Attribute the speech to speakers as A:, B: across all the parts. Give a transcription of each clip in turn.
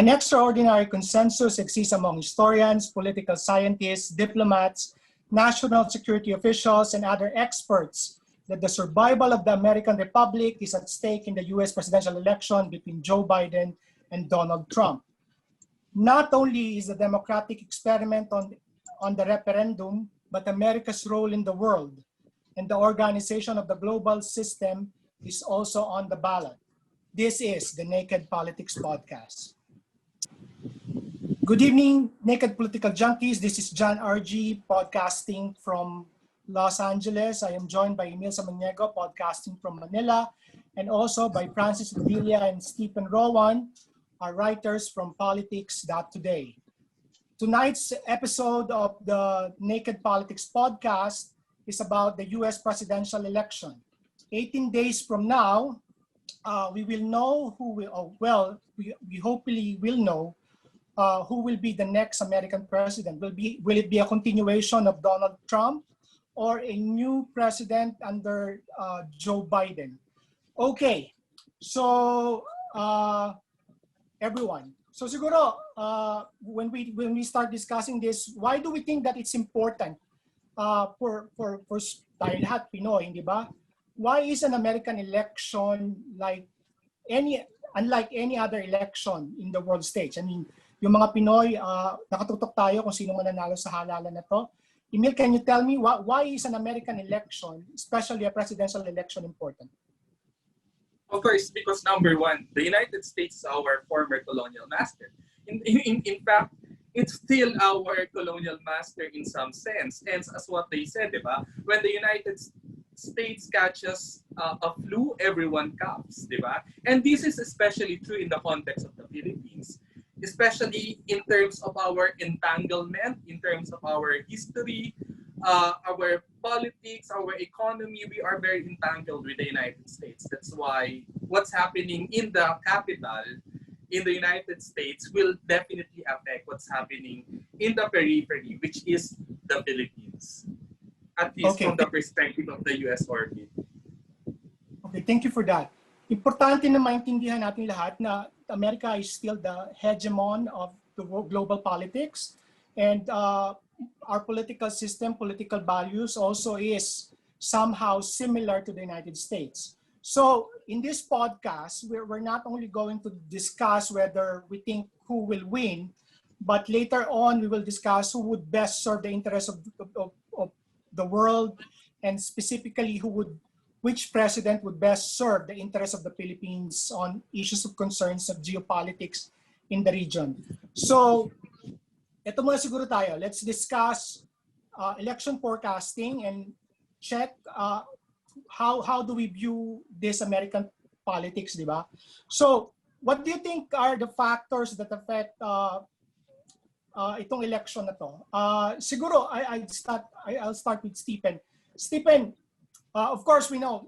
A: An extraordinary consensus exists among historians, political scientists, diplomats, national security officials, and other experts that the survival of the American Republic is at stake in the US presidential election between Joe Biden and Donald Trump. Not only is the democratic experiment on the referendum, but America's role in the world and the organization of the global system is also on the ballot. This is the Naked Politics Podcast. Good evening, Naked Political Junkies. This is John RG, podcasting from Los Angeles. I am joined by Emil Samaniego, podcasting from Manila, and also by Francis Villa and Stephen Rowan, our writers from PolitiXXX. Tonight's episode of the Naked Politics Podcast is about the US presidential election. 18 days from now, we will know who will, we hopefully will know who will be the next American president. Will it be a continuation of Donald Trump or a new president under Joe Biden? Okay, so everyone. So siguro, when we start discussing this, why do we think that it's important for tayo lahat Pinoy, di ba? Why is an American election unlike any other election in the world stage? I mean, yung mga Pinoy, nakatutok tayo kung sino mananalo sa halalan na to. Emil, can you tell me why is an American election, especially a presidential election, important?
B: Of course, because number one, the United States is our former colonial master. In fact, it's still our colonial master in some sense. And as what they said, diba? When the United States catches a flu, everyone coughs, diba? And this is especially true in the context of the Philippines, especially in terms of our entanglement, in terms of our history, our politics, our economy. We are very entangled with the United States. That's why what's happening in the capital, in the United States, will definitely affect what's happening in the periphery, which is the Philippines, at least from the perspective of the US orbit.
A: Okay, thank you for that. Importante na maintindihan natin lahat na America is still the hegemon of the global politics, and our political system, political values also is somehow similar to the United States. So in this podcast, we're not only going to discuss whether we think who will win, but later on we will discuss who would best serve the interests of the world, and specifically which president would best serve the interests of the Philippines on issues of concerns of geopolitics in the region. So, ito muna siguro tayo. Let's discuss election forecasting and check how do we view this American politics, di ba? So, what do you think are the factors that affect itong election na to? Siguro, I'll start with Stephen. Stephen, of course, we know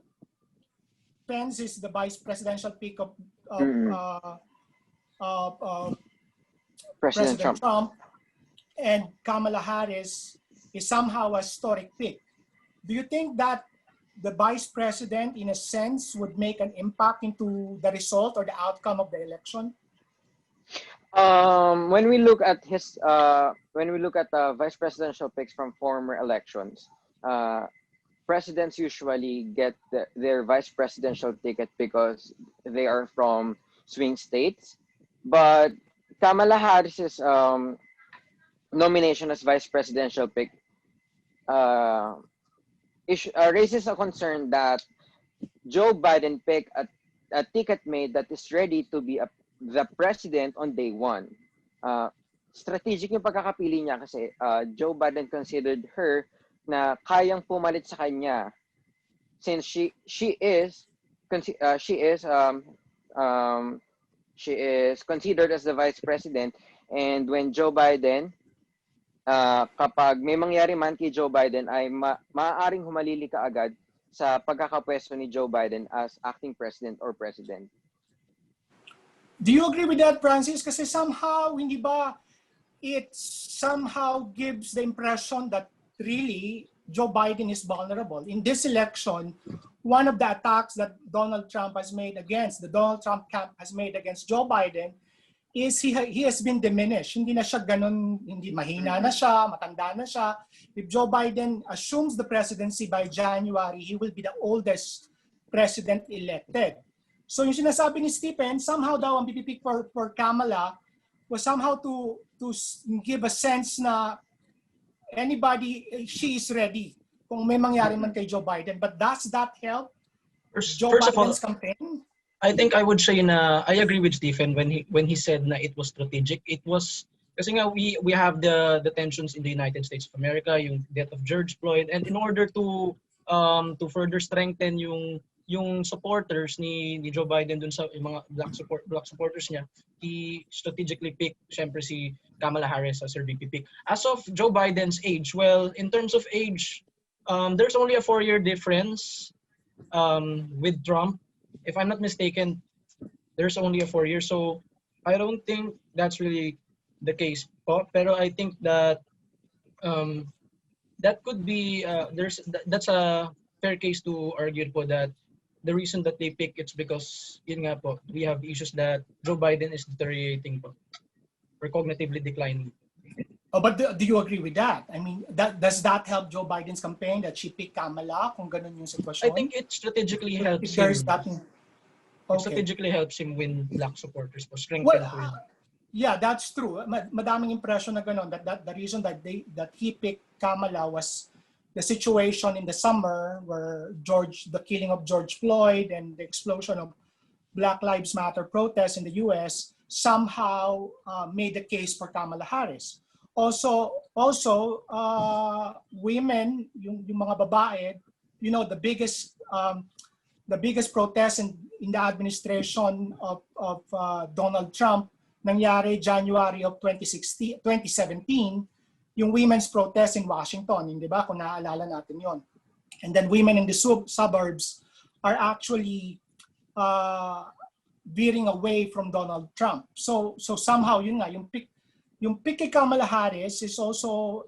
A: Pence is the vice presidential pick of President Trump, and Kamala Harris is somehow a historic pick. Do you think that the vice president, in a sense, would make an impact into the result or the outcome of the election?
C: When we look at the vice presidential picks from former elections, presidents usually get their vice presidential ticket because they are from swing states. But Kamala Harris's nomination as vice presidential pick raises a concern that Joe Biden picked a ticket mate that is ready to be the president on day one. Strategic yung pagkakapili niya kasi Joe Biden considered her na kayang pumalit sa kanya, since she is considered as the vice president. And when Joe Biden, kapag may mangyari man kay Joe Biden, ay maaaring humalili ka agad sa pagkakapwesto ni Joe Biden as acting president or president.
A: Do you agree with that, Francis? Kasi somehow, hindi ba, it somehow gives the impression that really Joe Biden is vulnerable. In this election, one of the attacks that Donald Trump has made against Joe Biden is he has been diminished. Hindi na siya ganun, hindi mahina na siya, matanda na siya. If Joe Biden assumes the presidency by January, he will be the oldest president elected. So yung sinasabi ni Stephen, somehow daw ang pipipick for Kamala was somehow to give a sense na anybody, she is ready kung may mangyari man kay Joe Biden. But does that help Joe
D: First of all,
A: Biden's campaign?
D: I think I would say na I agree with Stephen when he said na it was strategic. It was kasi nga we have the tensions in the United States of America, yung death of George Floyd, and in order to further strengthen yung supporters ni Joe Biden dun sa yung mga black supporters niya, he strategically picked syempre si Kamala Harris as her VP pick. As of Joe Biden's age, well, in terms of age, there's only a 4-year difference with Trump. If I'm not mistaken, there's only a 4 years. So I don't think that's really the case po. Pero I think that that could be that's a fair case to argue po that the reason that they pick it's because yun nga po, we have issues that Joe Biden is deteriorating po or cognitively declining.
A: Oh, but do you agree with that? I mean, does that help Joe Biden's campaign that she picked Kamala kung ganun yung sitwasyon?
D: I think it strategically helps
A: if there's
D: him.
A: that.
D: It strategically helps him win black supporters po. Strengthen
A: Well,
D: po yun.
A: yeah, that's true. Madaming impression na ganun that the reason that he picked Kamala was the situation in the summer where the killing of George Floyd and the explosion of Black Lives Matter protests in the US somehow made the case for Kamala Harris. Also, women, yung mga babae, you know, the biggest protest in the administration of Donald Trump nangyari January of 2017, yung women's protest in Washington, hindi ba? Kung naaalala natin yon. And then women in the suburbs are actually veering away from Donald Trump. So somehow yun nga, yung pick kay Kamala Harris is also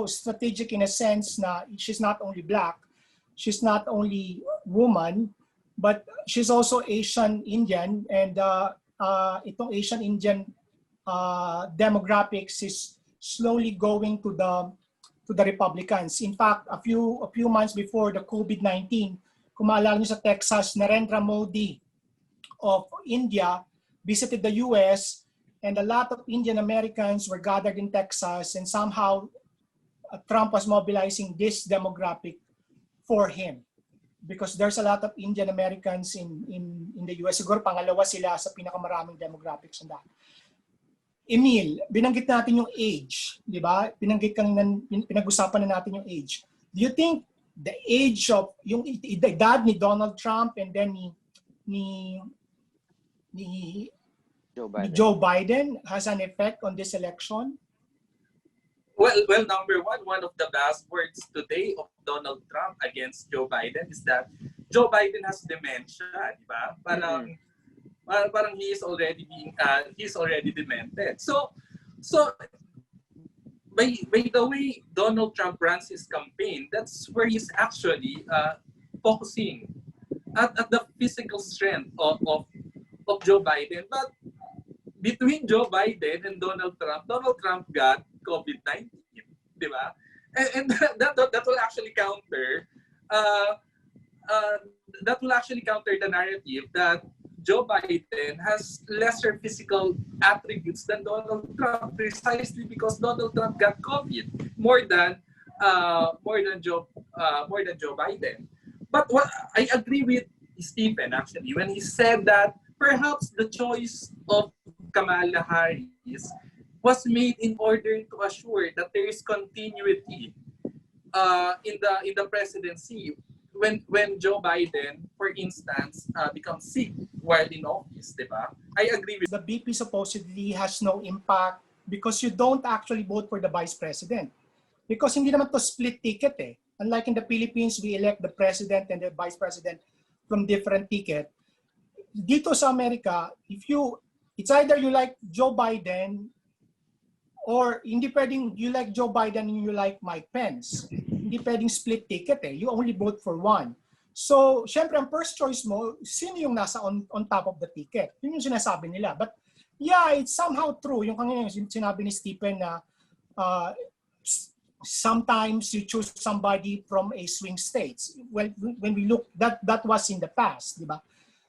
A: strategic in a sense na she's not only black, she's not only woman, but she's also Asian Indian, and itong Asian Indian demographics is slowly going to the Republicans. In fact, a few months before the COVID-19, kung maalala niyo sa Texas, Narendra Modi of India visited the US, and a lot of Indian Americans were gathered in Texas, and somehow Trump was mobilizing this demographic for him because there's a lot of Indian Americans in the US. Siguro pangalawa sila sa pinakamaraming demographics na. Emil, binanggit natin yung age, di ba? Pinag-usapan na natin yung age. Do you think the age of yung edad ni Donald Trump and then ni Joe Biden has an effect on this election?
B: Well, number one of the buzzwords today of Donald Trump against Joe Biden is that Joe Biden has dementia, di ba? Parang he is already demented. So by the way Donald Trump runs his campaign, that's where he's actually focusing at the physical strength of Joe Biden. But between Joe Biden and Donald Trump got COVID-19, di ba? And that will actually counter the narrative that Joe Biden has lesser physical attributes than Donald Trump, precisely because Donald Trump got COVID more than Joe Biden. But what I agree with Stephen actually when he said that perhaps the choice of Kamala Harris was made in order to assure that there is continuity in the presidency when Joe Biden, for instance, becomes sick while in office, diba? I agree with
A: the BP supposedly has no impact because you don't actually vote for the vice president. Because hindi naman to split ticket eh. Unlike in the Philippines, we elect the president and the vice president from different ticket. Dito sa Amerika, it's either you like Joe Biden or hindi pwedeng you like Joe Biden and you like Mike Pence. Hindi pwedeng split ticket eh. You only vote for one. So, syempre, ang first choice mo, sino yung nasa on top of the ticket? Yun yung sinasabi nila. But Yeah, it's somehow true. Yung kanina yung sinabi ni Stephen na uh, sometimes you choose somebody from a swing states. Well, when we look, that was in the past, di ba?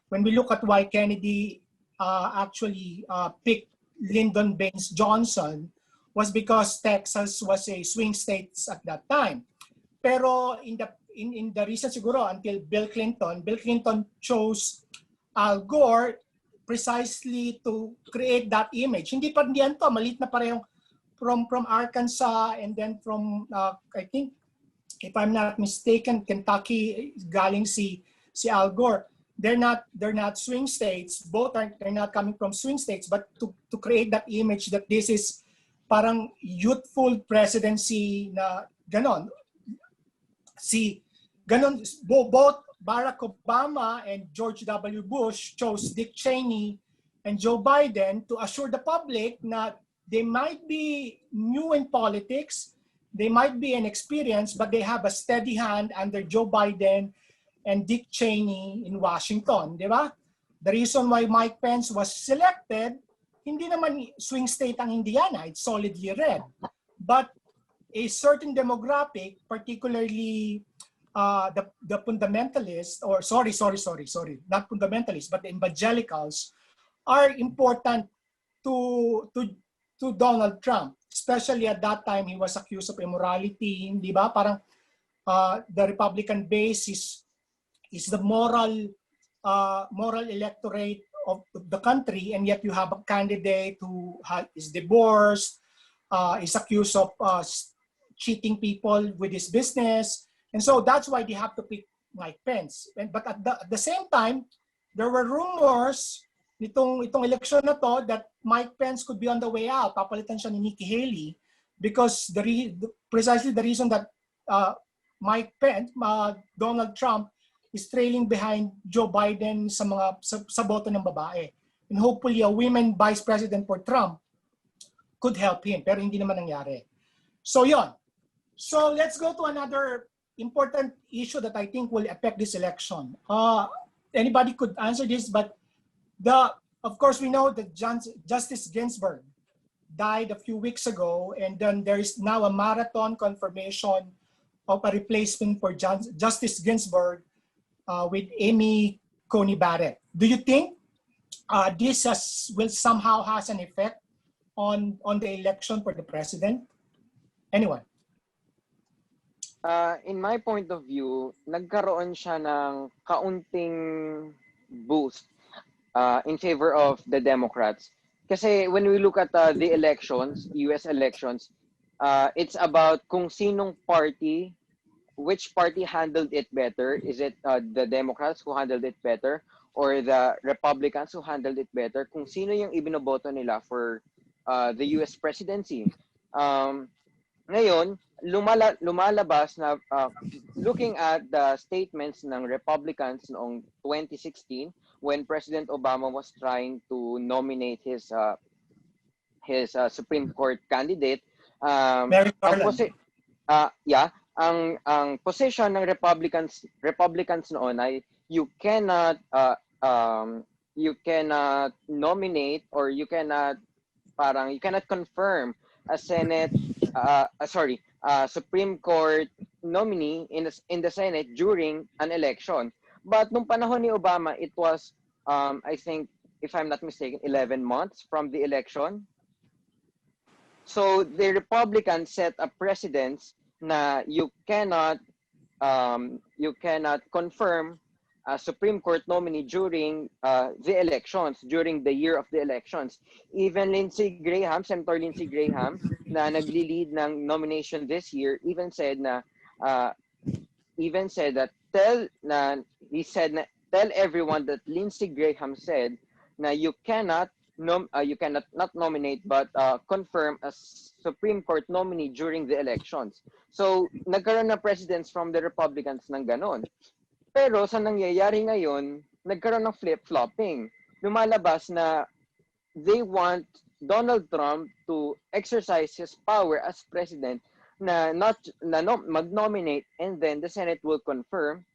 A: When we look at why Kennedy actually picked Lyndon Baines Johnson was because Texas was a swing states at that time. Pero in the recent siguro until Bill Clinton chose Al Gore precisely to create that image. Hindi pa diyan to, maliit na parehong from Arkansas and then from I think if I'm not mistaken Kentucky galing si Al Gore. They're not swing states. Both they're not coming from swing states, but to create that image that this is parang youthful presidency na ganon. Both Barack Obama and George W. Bush chose Dick Cheney and Joe Biden to assure the public that they might be new in politics, they might be inexperienced, but they have a steady hand under Joe Biden and Dick Cheney in Washington, di ba? The reason why Mike Pence was selected, hindi naman swing state ang Indiana, it's solidly red. But a certain demographic, particularly the fundamentalists, or sorry, not fundamentalists, but the evangelicals, are important to Donald Trump. Especially at that time, he was accused of immorality, di ba? Parang the Republican base is the moral electorate of the country, and yet you have a candidate who is divorced, is accused of cheating people with his business, and so that's why they have to pick Mike Pence. But at the same time, there were rumors itong election na to that Mike Pence could be on the way out. Papalitan siya ni Nikki Haley because precisely the reason that Mike Pence, Donald Trump, is trailing behind Joe Biden sa boto ng babae. And hopefully a women vice president for Trump could help him. Pero hindi naman nangyari. So yon. So let's go to another important issue that I think will affect this election. Anybody could answer this, but of course we know that Justice Ginsburg died a few weeks ago, and then there is now a marathon confirmation of a replacement for Justice Ginsburg with Amy Coney Barrett. Do you think this will somehow has an effect on the election for the president? Anyone?
C: In my point of view, nagkaroon siya ng kaunting boost in favor of the Democrats. Kasi when we look at the elections, US elections, it's about kung sinong party, which party handled it better. Is it the Democrats who handled it better or the Republicans who handled it better? Kung sino yung ibinoboto nila for the US presidency. Ngayon, lumalabas na looking at the statements ng Republicans noong 2016 when President Obama was trying to nominate his Supreme Court candidate.
A: Merrick Garland.
C: Ang position ng Republicans noon ay you cannot nominate or you cannot confirm a Supreme Court nominee in the Senate during an election. But nung panahon ni Obama, it was I think, if I'm not mistaken, 11 months from the election. So the Republicans set a precedence na you cannot confirm a Supreme Court nominee during the elections, during the year of the elections. Even Senator Lindsey Graham, na nagli-lead ng nomination this year, even said that tell everyone that Lindsey Graham said na you cannot not nominate but confirm a Supreme Court nominee during the elections. So, nagkaroon na precedents from the Republicans ng ganon. Pero sa nangyayari ngayon, nagkaroon ng flip-flopping. Lumalabas na they want Donald Trump to exercise his power as president na mag-nominate and then the Senate will confirm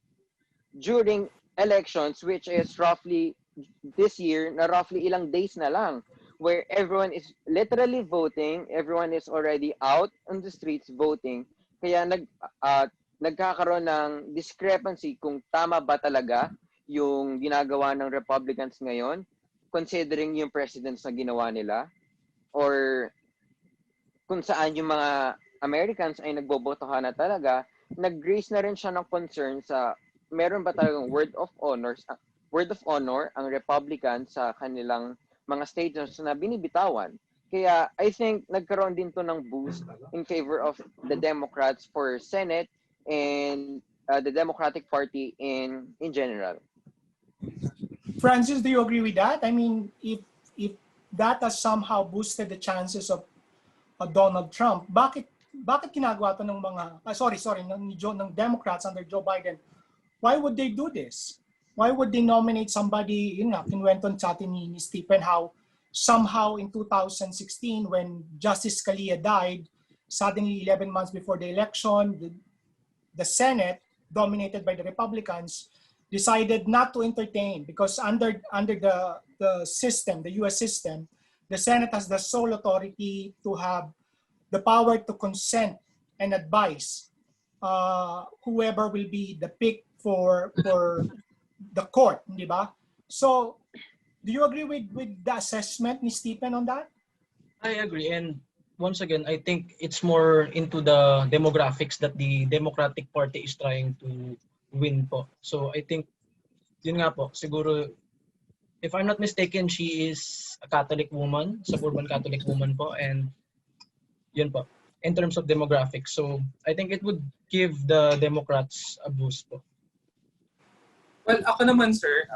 C: during elections, which is roughly this year na roughly ilang days na lang, where everyone is literally voting, everyone is already out on the streets voting. Kaya nagkakaroon ng discrepancy kung tama ba talaga yung ginagawa ng Republicans ngayon, considering yung presidents na ginawa nila, or kung saan yung mga Americans ay nagbobotohan na talaga, nag-raise na rin siya ng concern sa meron ba talagang word of honor ang Republican sa kanilang mga statements na binibitawan. Kaya I think nagkaroon din to ng boost in favor of the Democrats for Senate and the Democratic Party in general.
A: Francis, do you agree with that? I mean, if that has somehow boosted the chances of Donald Trump, bakit ginagawa to ng mga ng Democrats under Joe Biden? Why would they do this? Why would they nominate somebody, yun nga, kinuwento sa atin ni Stephen, how somehow in 2016, when Justice Scalia died, suddenly 11 months before the election, the Senate, dominated by the Republicans, decided not to entertain, because under the system, the US system, the Senate has the sole authority to have the power to consent and advise whoever will be the pick for the court, di ba? So, do you agree with the assessment ni Stephen on that?
D: I agree, and once again, I think it's more into the demographics that the Democratic Party is trying to win po. So I think, yun nga po, siguro, if I'm not mistaken, she is a Catholic woman, suburban Catholic woman po, and yun po, in terms of demographics. So I think it would give the Democrats a boost po.
B: Well, ako naman, sir,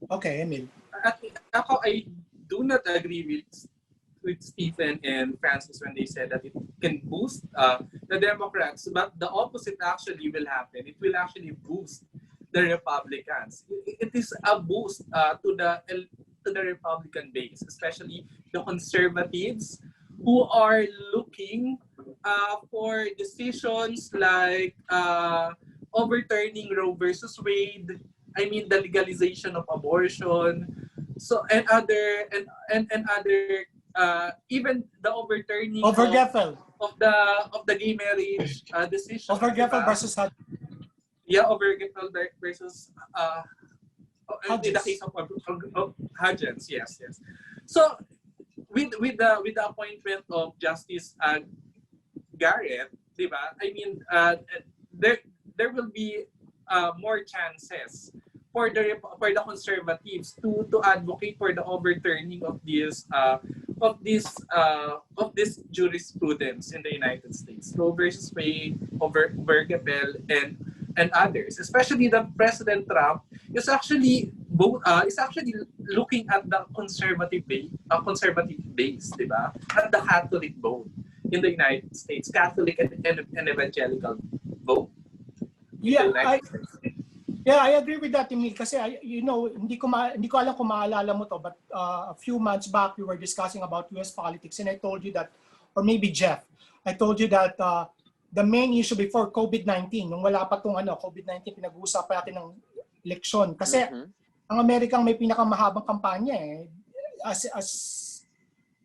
A: Okay, Emil.
B: I do not agree with Stephen and Francis when they said that it can boost the Democrats, but the opposite actually will happen. It will actually boost the Republicans. It is a boost to the Republican base, especially the conservatives who are looking for decisions like overturning Roe versus Wade. I mean, the legalization of abortion, so and other even the overturning of the gay marriage decision.
A: Overgefell versus
B: Yeah, Overgefell versus in the case of Hudgens, yes. So with the appointment of Justice Garrett, diba? I mean, there will be more chances for the conservatives to advocate for the overturning of this jurisprudence in the United States, Roe versus Wade, Overgefell, and others. Especially the President Trump is actually looking at the conservative base, diba? At the Catholic vote in the United States, Catholic and evangelical vote.
A: Yeah, I agree with that, Emil. Kasi, hindi ko alam kung maalala mo to, but a few months back, we were discussing about US politics, and I told you that, or maybe Jeff, I told you that the main issue before COVID-19, nung wala pa itong COVID-19, pinag-uusapan natin ng eleksyon. Kasi, ang Amerikang may pinakamahabang kampanya eh.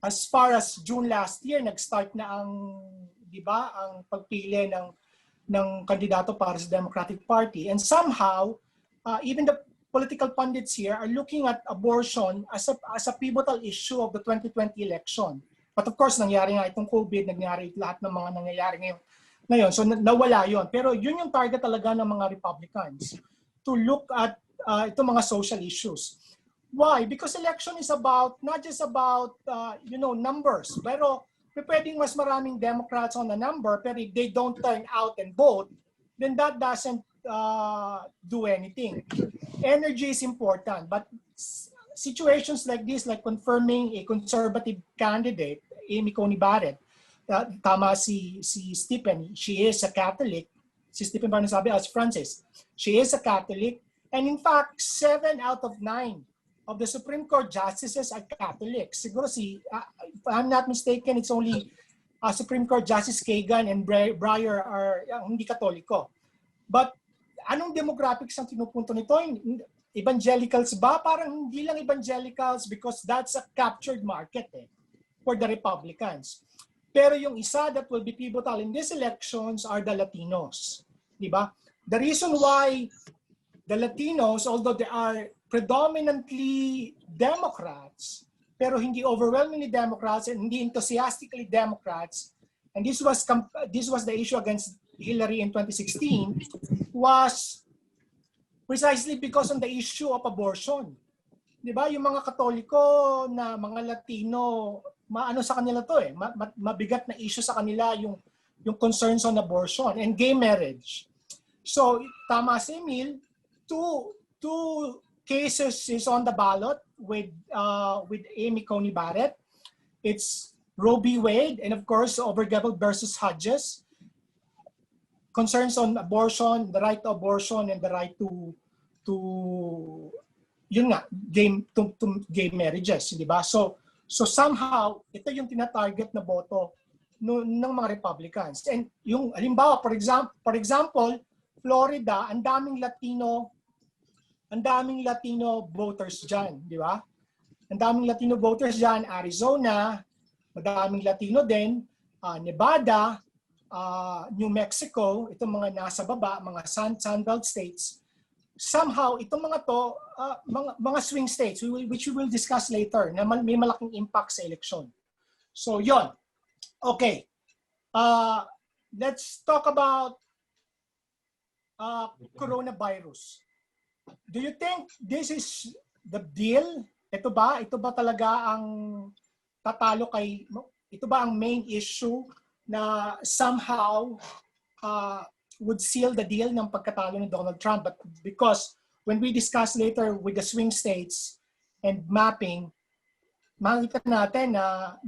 A: As far as June last year, nag-start na ang pagpili ng kandidato para sa Democratic Party. And somehow, even the political pundits here are looking at abortion as a pivotal issue of the 2020 election. But of course, nangyari nga itong COVID, nangyari lahat ng mga nangyayari ngayon. So nawala yon. Pero yun yung target talaga ng mga Republicans, to look at itong mga social issues. Why? Because election is not just about numbers, pero pwedeng mas maraming Democrats on the number, pero if they don't turn out and vote, then that doesn't do anything. Energy is important, but situations like this, like confirming a conservative candidate, Amy Coney Barrett, tama si Stephen, she is a Catholic. Si Stephen ba nasabi as Francis, she is a Catholic, and in fact, 7 out of 9 of the Supreme Court justices are Catholics. Siguro if I'm not mistaken, it's only Supreme Court Justice Kagan and Breyer are hindi Katoliko. But anong demographics ang tinupunto nito? evangelicals ba? Parang hindi lang evangelicals because that's a captured market for the Republicans. Pero yung isa that will be pivotal in these elections are the Latinos. Di ba? The reason why the Latinos, although they are predominantly Democrats, pero hindi overwhelmingly Democrats and hindi enthusiastically Democrats, and this was the issue against Hillary in 2016, was precisely because on the issue of abortion. Di ba? Yung mga Katoliko na mga Latino, maano sa kanila to mabigat na issue sa kanila yung concerns on abortion and gay marriage. So, tama si Emil, two cases is on the ballot with Amy Coney Barrett. It's Roe v. Wade and of course Obergefell versus Hodges. Concerns on abortion, the right to abortion and the right to gay marriages, di ba? So somehow ito yung tina-target na boto ng mga Republicans. And yung halimbawa for example, Florida, ang daming Latino voters diyan, di ba? Ang daming Latino voters diyan, Arizona, madaming Latino din, Nevada, New Mexico, itong mga nasa baba, mga Sunbelt states. Somehow, itong mga to, mga swing states, which we will discuss later, na may malaking impact sa eleksyon. So, yon. Okay. Let's talk about coronavirus. Do you think this is the deal? Ito ba talaga ang tatalo ito ba ang main issue na somehow would seal the deal ng pagkatalo ni Donald Trump? But because when we discuss later with the swing states and mapping, makikita natin na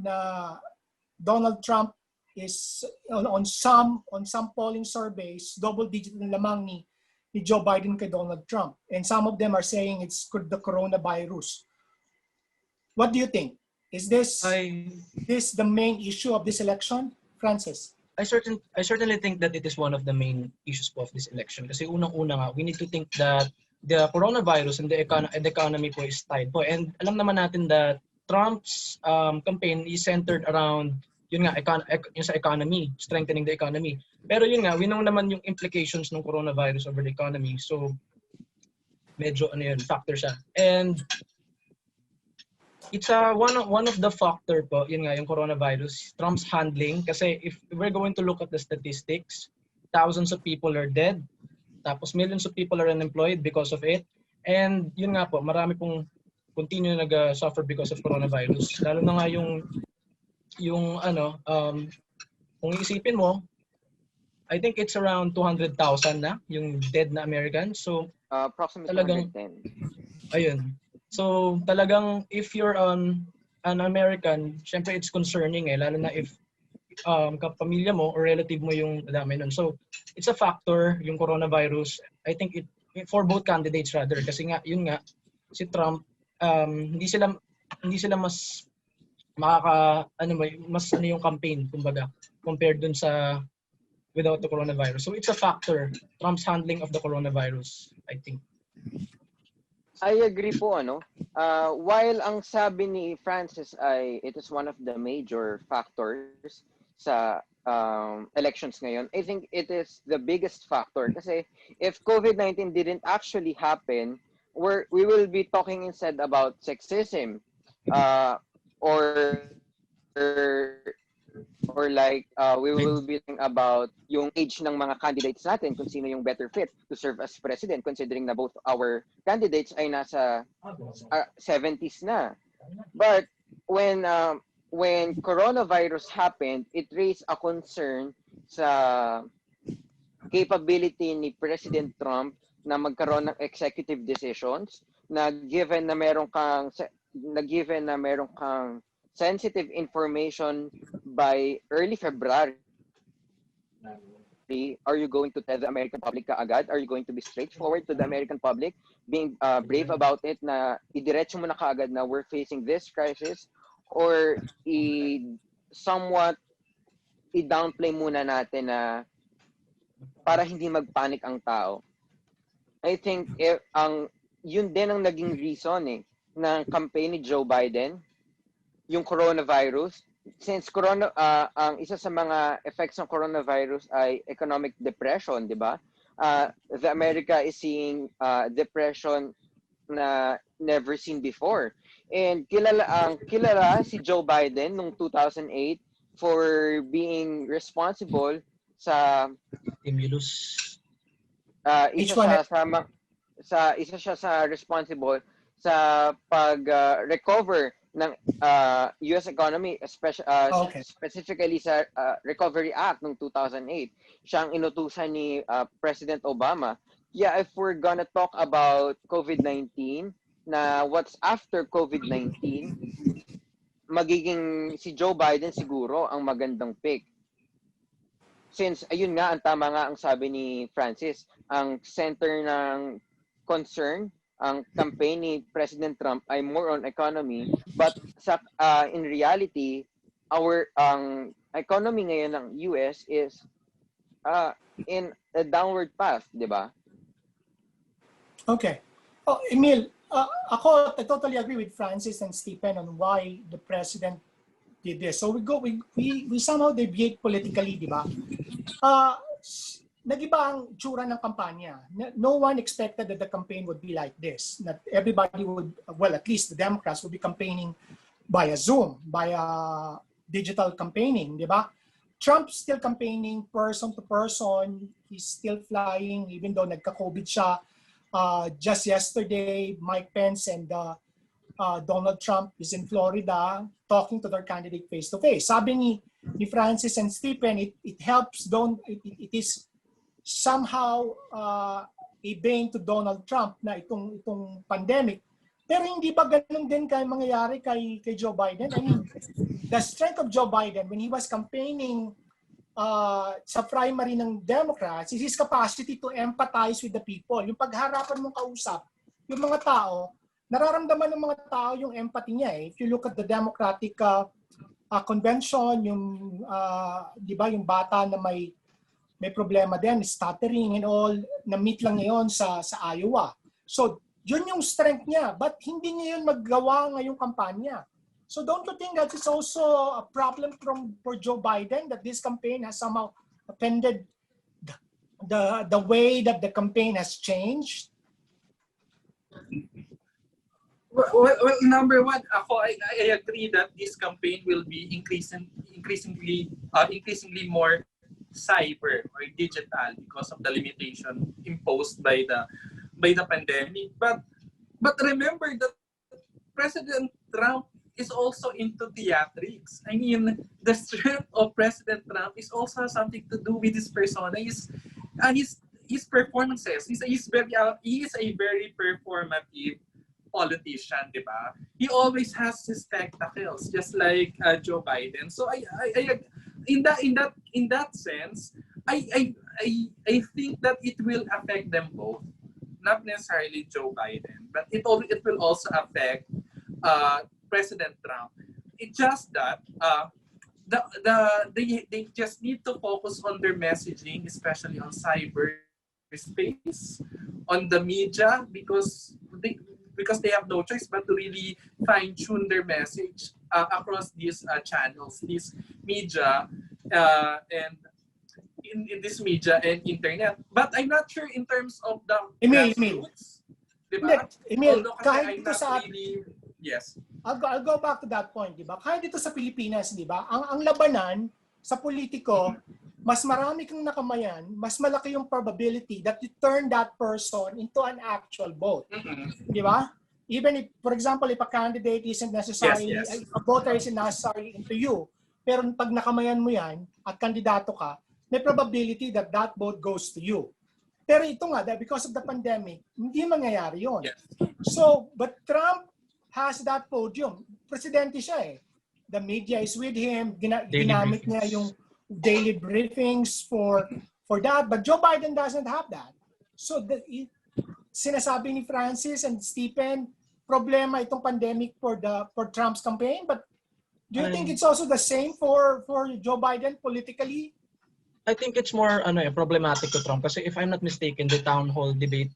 A: Donald Trump is on some polling surveys, double digit na lamang ni Joe Biden kay Donald Trump. And some of them are saying it's the coronavirus. What do you think? Is this the main issue of this election, Francis?
D: I certainly think that it is one of the main issues of this election. Kasi unang-una nga, we need to think that the coronavirus and the economy po is tied po. And alam naman natin that Trump's campaign is centered around yun nga, yung sa economy, strengthening the economy. Pero yun nga, we know naman yung implications ng coronavirus over the economy. So, medyo factor siya. And it's one of the factor po, yun nga, yung coronavirus, Trump's handling. Kasi if we're going to look at the statistics, thousands of people are dead, tapos millions of people are unemployed because of it. And yun nga po, marami pong continue nag-suffer because of coronavirus. Lalo na nga yung kung isipin mo, I think it's around 200,000 na yung dead na Americans. So,
C: approximately
D: talagang
C: 110.
D: Ayun. So, talagang if you're an American, syempre it's concerning lalo na if kapamilya mo or relative mo yung dami nun. So, it's a factor, yung coronavirus. I think it for both candidates rather kasi nga yun nga si Trump hindi sila mas yung campaign kumbaga compared dun sa without the coronavirus. So it's a factor, Trump's handling of the coronavirus, I think.
C: I agree po while ang sabi ni Francis ay it is one of the major factors sa elections ngayon, I think it is the biggest factor kasi if COVID-19 didn't actually happen, we will be talking instead about sexism or like we will be talking about yung age ng mga candidates natin kung sino yung better fit to serve as president considering na both our candidates ay nasa 70s na. But when coronavirus happened, it raised a concern sa capability ni President Trump na magkaroon ng executive decisions na given na meron kang sensitive information by early February. Are you going to tell the American public kaagad? Are you going to be straightforward to the American public, being brave about it na idiretso mo na kaagad na we're facing this crisis, or somewhat i-downplay muna natin na para hindi magpanic ang tao? I think yun din ang naging reason ng campaign ni Joe Biden, yung coronavirus. Since ang isa sa mga effects ng coronavirus ay economic depression, di ba? The America is seeing depression na never seen before. And kilala si Joe Biden noong 2008 for being responsible sa
D: Stimulus.
C: Isa siya sa responsible sa pag-recover ng US economy, specifically sa Recovery Act noong 2008. Siya ang inutusan ni President Obama. Yeah, if we're gonna talk about COVID-19, na what's after COVID-19, magiging si Joe Biden siguro ang magandang pick. Since, ayun nga, ang tama nga ang sabi ni Francis, ang center ng concern, ang campaign ni President Trump ay more on economy, but in reality, ang economy ngayon ng US is in a downward path, di ba?
A: Okay. Oh, Emil, I totally agree with Francis and Stephen on why the president did this. So we somehow deviate politically, di ba? Nag-iba ang tsura ng kampanya. No one expected that the campaign would be like this. That everybody would, well, at least the Democrats would be campaigning via Zoom, via digital campaigning, di ba? Trump's still campaigning person to person. He's still flying, even though nagka-COVID siya. Just yesterday, Mike Pence and Donald Trump is in Florida talking to their candidate face-to-face. Sabi ni Francis and Stephen, it helps, it is somehow a bane to Donald Trump na itong pandemic. Pero hindi ba ganun din mangyayari kay Joe Biden? I mean, the strength of Joe Biden when he was campaigning sa primary ng Democrats is his capacity to empathize with the people. Yung pagharapan mong kausap, yung mga tao, nararamdaman ng mga tao yung empathy niya. If you look at the Democratic convention, yung di ba yung bata na may problema din, stuttering and all, na-meet lang ngayon sa Iowa. So, yun yung strength niya, but hindi niya yun maggawa ngayong kampanya. So don't you think that it's also a problem for Joe Biden that this campaign has somehow offended the way that the campaign has changed?
B: Well, number one, I agree that this campaign will be increasingly more cyber or digital because of the limitation imposed by the pandemic. But remember that President Trump is also into theatrics. I mean, the strength of President Trump is also something to do with his persona, his performances. He is a very performative politician, di ba? He always has his spectacles, just like Joe Biden. So in that sense, I think that it will affect them both. Not necessarily Joe Biden, but it will also affect President Trump. It's just that they just need to focus on their messaging, especially on cyberspace, on the media, because they have no choice but to really fine-tune their message across these channels, these media, and in this media and internet. But I'm not sure in terms of the grassroots.
A: Emil, kahit ito sa...
B: Yes.
A: I'll go back to that point, di ba? Kahit dito sa Pilipinas, di ba? Ang labanan sa politiko, mas marami kang nakamayan, mas malaki yung probability that you turn that person into an actual vote. Mm-hmm. Di ba? Even if, for example, if a candidate isn't necessarily, a voter isn't necessarily into you, pero pag nakamayan mo yan at kandidato ka, may probability that that vote goes to you. Pero ito nga, because of the pandemic, hindi mangyayari yun. Yes. So, but Trump has that podium. Presidente siya eh. The media is with him. Ginamit niya yung daily briefings for that. But Joe Biden doesn't have that. So, sinasabi ni Francis and Stephen, problema itong pandemic for Trump's campaign. But do you think it's also the same for Joe Biden politically?
D: I think it's more problematic to Trump kasi if I'm not mistaken, the town hall debate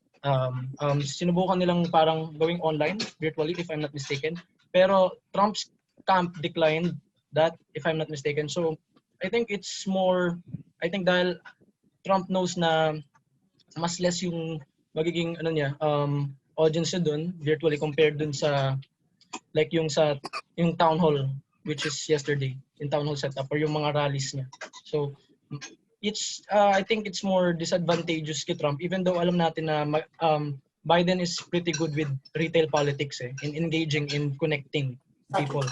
D: Sinubukan nilang parang gawing online, virtually, if I'm not mistaken. Pero Trump's camp declined that, if I'm not mistaken. So I think it's more, I think dahil Trump knows na mas less yung magiging audience niya dun virtually compared dun sa like yung town hall, which is yesterday, yung town hall setup or yung mga rallies niya. So it's I think it's more disadvantageous kay Trump, even though alam natin na Biden is pretty good with retail politics in engaging in connecting people.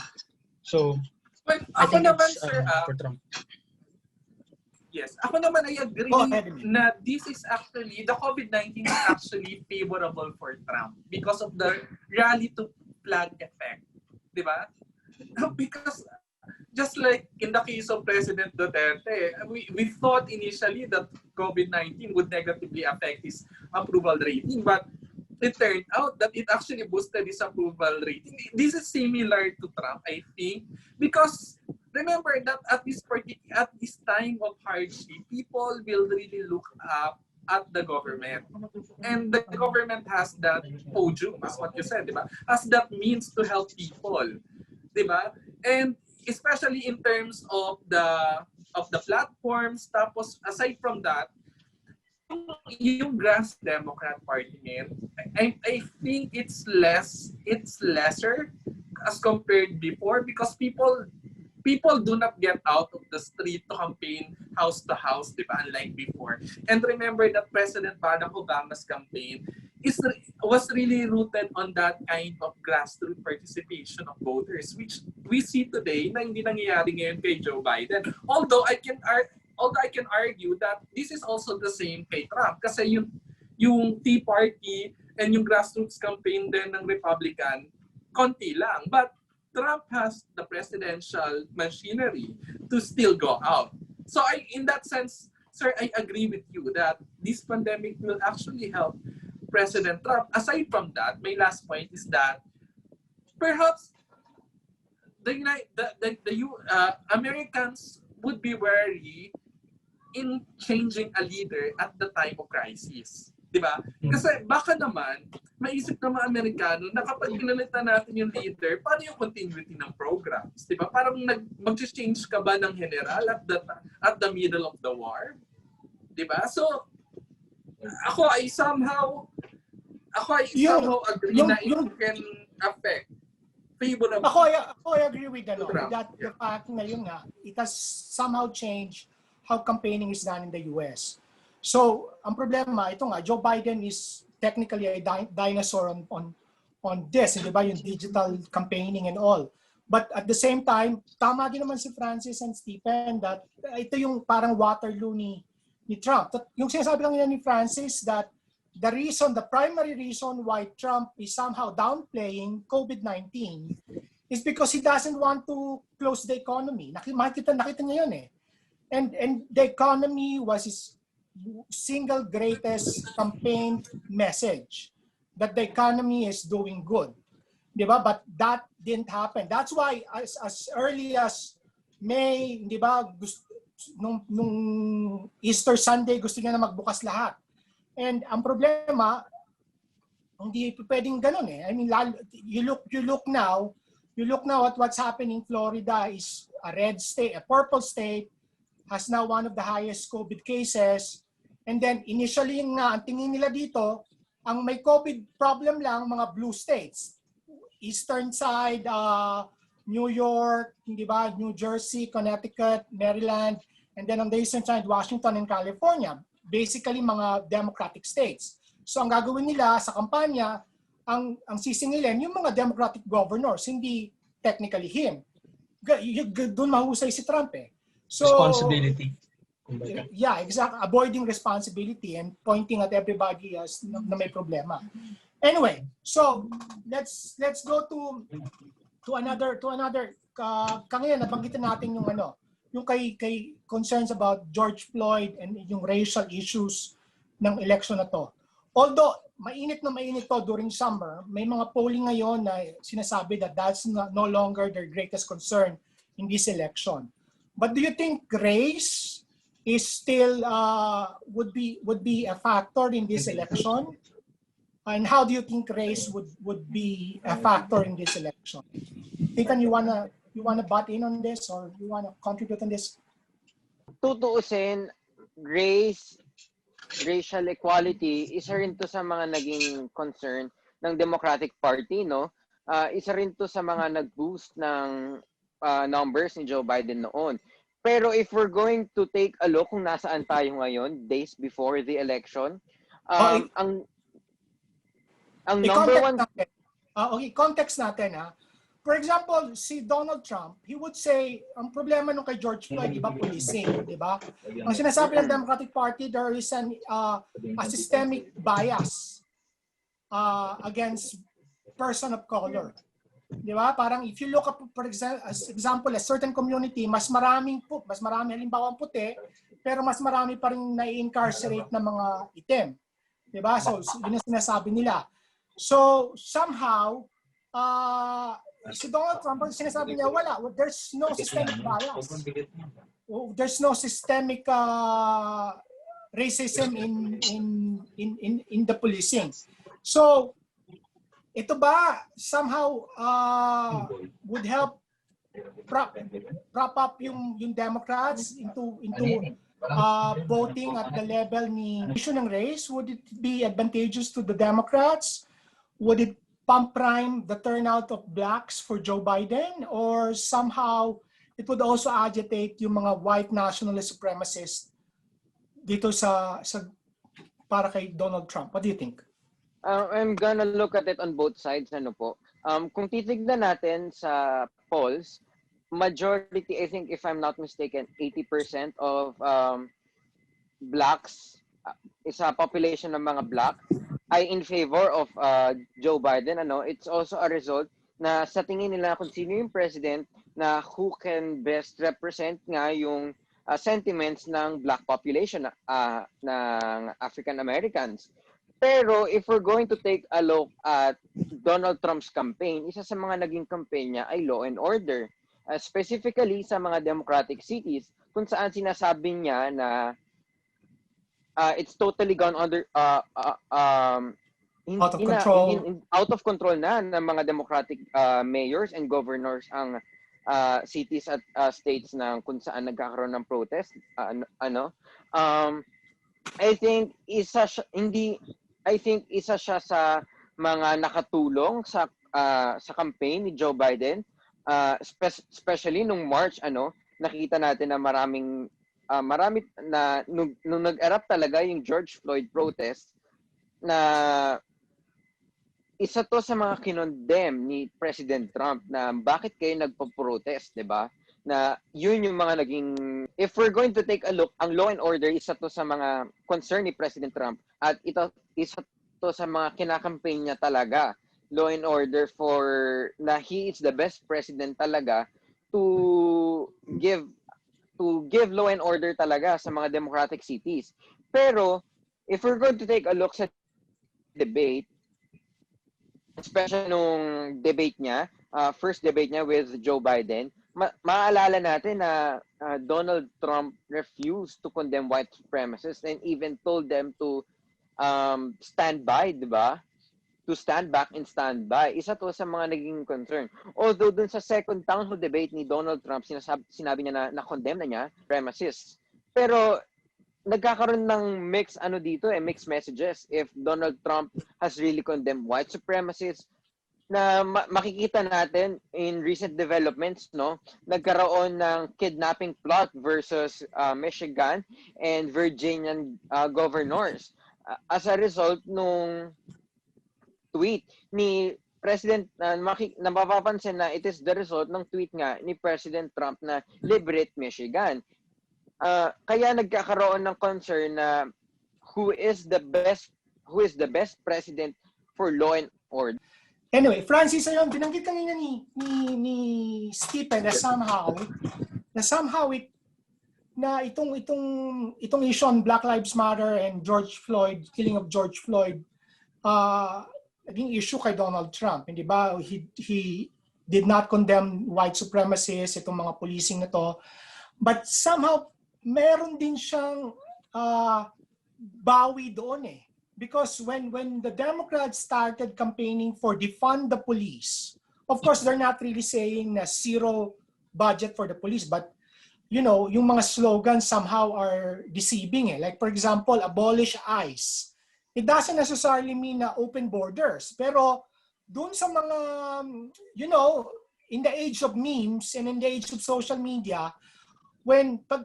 D: So
B: Well,
D: I
B: ako
D: think
B: naman,
D: it's
B: sir,
D: for Trump.
B: yes, ako naman I agree
A: Go ahead, Emil.
B: na this is actually, the COVID-19 is actually favorable for Trump because of the rally to flag effect. Di ba? Because just like in the case of President Duterte, we thought initially that COVID-19 would negatively affect his approval rating, but it turned out that it actually boosted his approval rating. This is similar to Trump, I think, because remember that at this time of hardship, people will really look up at the government. And the government has that podium, as what you said, diba? Has that means to help people. Diba? And especially in terms of the platforms, tapos aside from that, yung Grass Democrat Party ngayon, I think it's lesser as compared before because people do not get out of the street to campaign house to house, di ba, unlike before. And remember that President Barack Obama's campaign was really rooted on that kind of grassroots participation of voters, which we see today na hindi nangyayari ngayon kay Joe Biden. Although I can argue that this is also the same kay Trump kasi yung Tea Party and yung grassroots campaign din ng Republican, konti lang. But Trump has the presidential machinery to still go out. So in that sense, sir, I agree with you that this pandemic will actually help President Trump. Aside from that, my last point is that perhaps Americans would be wary in changing a leader at the time of crisis. Diba? Kasi baka naman, maisip ng mga Amerikano na kapag pinalitan natin yung leader, paano yung continuity ng programs? Diba? Parang mag-change ka ba ng general at the middle of the war? Diba? So, ako ay somehow agree na it can affect favorable.
A: Ako I agree with that the fact na yun nga, it has somehow changed how campaigning is done in the US. So, ang problema, ito nga, Joe Biden is technically a dinosaur on this, di ba, yung digital campaigning and all. But at the same time, tama din naman si Francis and Stephen that ito yung parang Waterloo ni Trump. Yung sinasabi lang niya ni Francis that the primary reason why Trump is somehow downplaying COVID-19 is because he doesn't want to close the economy. Nakita niya yun eh. And the economy was his single greatest campaign message, that the economy is doing good. Diba? But that didn't happen. That's why as early as May, diba, nung Easter Sunday, gusto niya na magbukas lahat. And ang problema, hindi pwedeng ganun eh. I mean, you look now at what's happening in Florida is a red state, a purple state, has now one of the highest COVID cases. And then initially ang tingin nila dito, ang may COVID problem lang mga blue states. Eastern side, New York, di ba, New Jersey, Connecticut, Maryland, and then on the eastern side, Washington and California. Basically mga Democratic states. So ang gagawin nila sa kampanya, ang sisingilin yung mga Democratic governors, hindi technically him. Doon mahusay si Trump eh. So,
D: Responsibility.
A: Yeah, exactly. Avoiding responsibility and pointing at everybody as na may problema. Anyway, so let's go to another kanina nabanggitin natin yung kay concerns about George Floyd and yung racial issues ng election na to. Although mainit to during summer, may mga polling ngayon na sinasabi that that's no longer their greatest concern in this election. But do you think race is still would be a factor in this election? And how do you think race would be a factor in this election? Stephen, you wanna butt in on this, or you wanna contribute on this?
C: Tutuusin, racial equality, isa rin to sa mga naging concern ng Democratic Party, no? Isa rin to sa mga nag-boost ng numbers ni Joe Biden noon. Pero if we're going to take a look kung nasaan tayo ngayon, days before the election, ang number one...
A: Okay, context natin, ha. For example, si Donald Trump, he would say, ang problema nung kay George Floyd, iba policing, di ba? Ang sinasabi ng Democratic Party, there is a systemic bias against person of color. Di ba? Parang if you look up, for example, a certain community, mas marami halimbawa ang puti, pero mas marami pa rin na-incarcerate na mga itim. Di ba? So, yun ang sinasabi nila. So, somehow, si Donald Trump, sinasabi niya, there's no systemic bias. There's no systemic racism in the policing. So, ito ba somehow would help prop up yung Democrats into voting at the level ni issue ng race? Would it be advantageous to the Democrats? Would it pump prime the turnout of blacks for Joe Biden, or somehow it would also agitate yung mga white nationalist supremacists dito sa para kay Donald Trump? What do you think?
C: I'm gonna look at it on both sides. Ano po? Kung titignan natin sa polls, majority, I think if I'm not mistaken, 80% of blacks, isa population ng mga black, ay in favor of Joe Biden. It's also a result na sa tingin nila kung sino yung president na who can best represent nga yung sentiments ng black population ng African Americans. Pero if we're going to take a look at Donald Trump's campaign, isa sa mga naging campaign niya ay law and order. Specifically sa mga Democratic cities kung saan sinasabi niya na it's totally gone under out of control na ng mga Democratic mayors and governors ang cities at states na kung saan nagkakaroon ng protest. I think isa siya sa mga nakatulong sa campaign ni Joe Biden, especially nung March. Nakita natin na marami na nung nag-erupt talaga yung George Floyd protest, na isa to sa mga kinondemn ni President Trump na bakit kayo nagpo-protest, 'di ba? Na yun yung mga naging, if we're going to take a look, ang law and order isa to sa mga concern ni President Trump, at ito isa to sa mga kinakampaign niya talaga, law and order, for na he is the best president talaga to give law and order talaga sa mga Democratic cities. Pero if we're going to take a look sa debate, especially nung debate niya, first debate niya with Joe Biden, maalala natin na Donald Trump refused to condemn white supremacists and even told them to stand by, di ba? To stand back and stand by. Isa to sa mga naging concern. Although dun sa second town hall debate ni Donald Trump, sinabi niya na condemn na niya supremacists. Pero nagkakaroon ng mixed messages if Donald Trump has really condemned white supremacists. Na makikita natin in recent developments, no, nagkaroon ng kidnapping plot versus Michigan and Virginian governors as a result nung tweet ni President, na mapapansin na it is the result ng tweet nga ni President Trump na liberate Michigan. Kaya nagkakaroon ng concern na who is the best president for law and order.
A: Anyway, Francis, ayun, binanggit kanina ni Stephen na somehow itong issue on Black Lives Matter and killing of George Floyd, naging issue kay Donald Trump, hindi ba? He did not condemn white supremacists, itong mga policing na to, but somehow meron din siyang bawi doon because when the Democrats started campaigning for defund the police, of course they're not really saying na zero budget for the police, but you know, yung mga slogans somehow are deceiving eh. Like for example, abolish ICE. It doesn't necessarily mean na open borders, pero dun sa mga, you know, in the age of memes and in the age of social media, when pag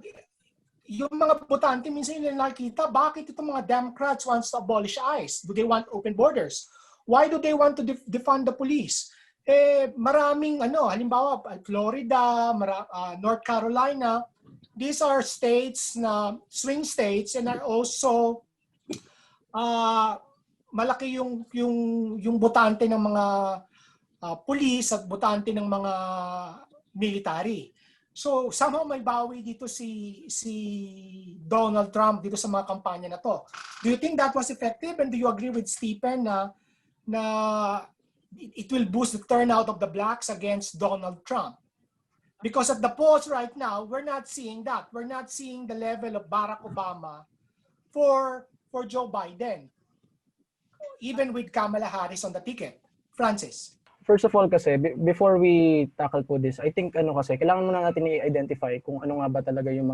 A: yung mga botante minsan nila nakikita, bakit itong mga Democrats wants to abolish ICE? Do they want open borders? Why do they want to defund the police? Eh, maraming halimbawa, Florida, North Carolina, these are states na swing states and are also malaki yung botante ng mga police at botante ng mga military. So somehow may bawi dito si Donald Trump dito sa mga kampanya na to. Do you think that was effective, and do you agree with Stephen na it will boost the turnout of the blacks against Donald Trump? Because at the polls right now, we're not seeing that. We're not seeing the level of Barack Obama for Joe Biden, even with Kamala Harris on the ticket. Francis.
E: First of all kasi, before we tackle po this, I think kasi, kailangan muna natin i-identify kung ano nga ba talaga yung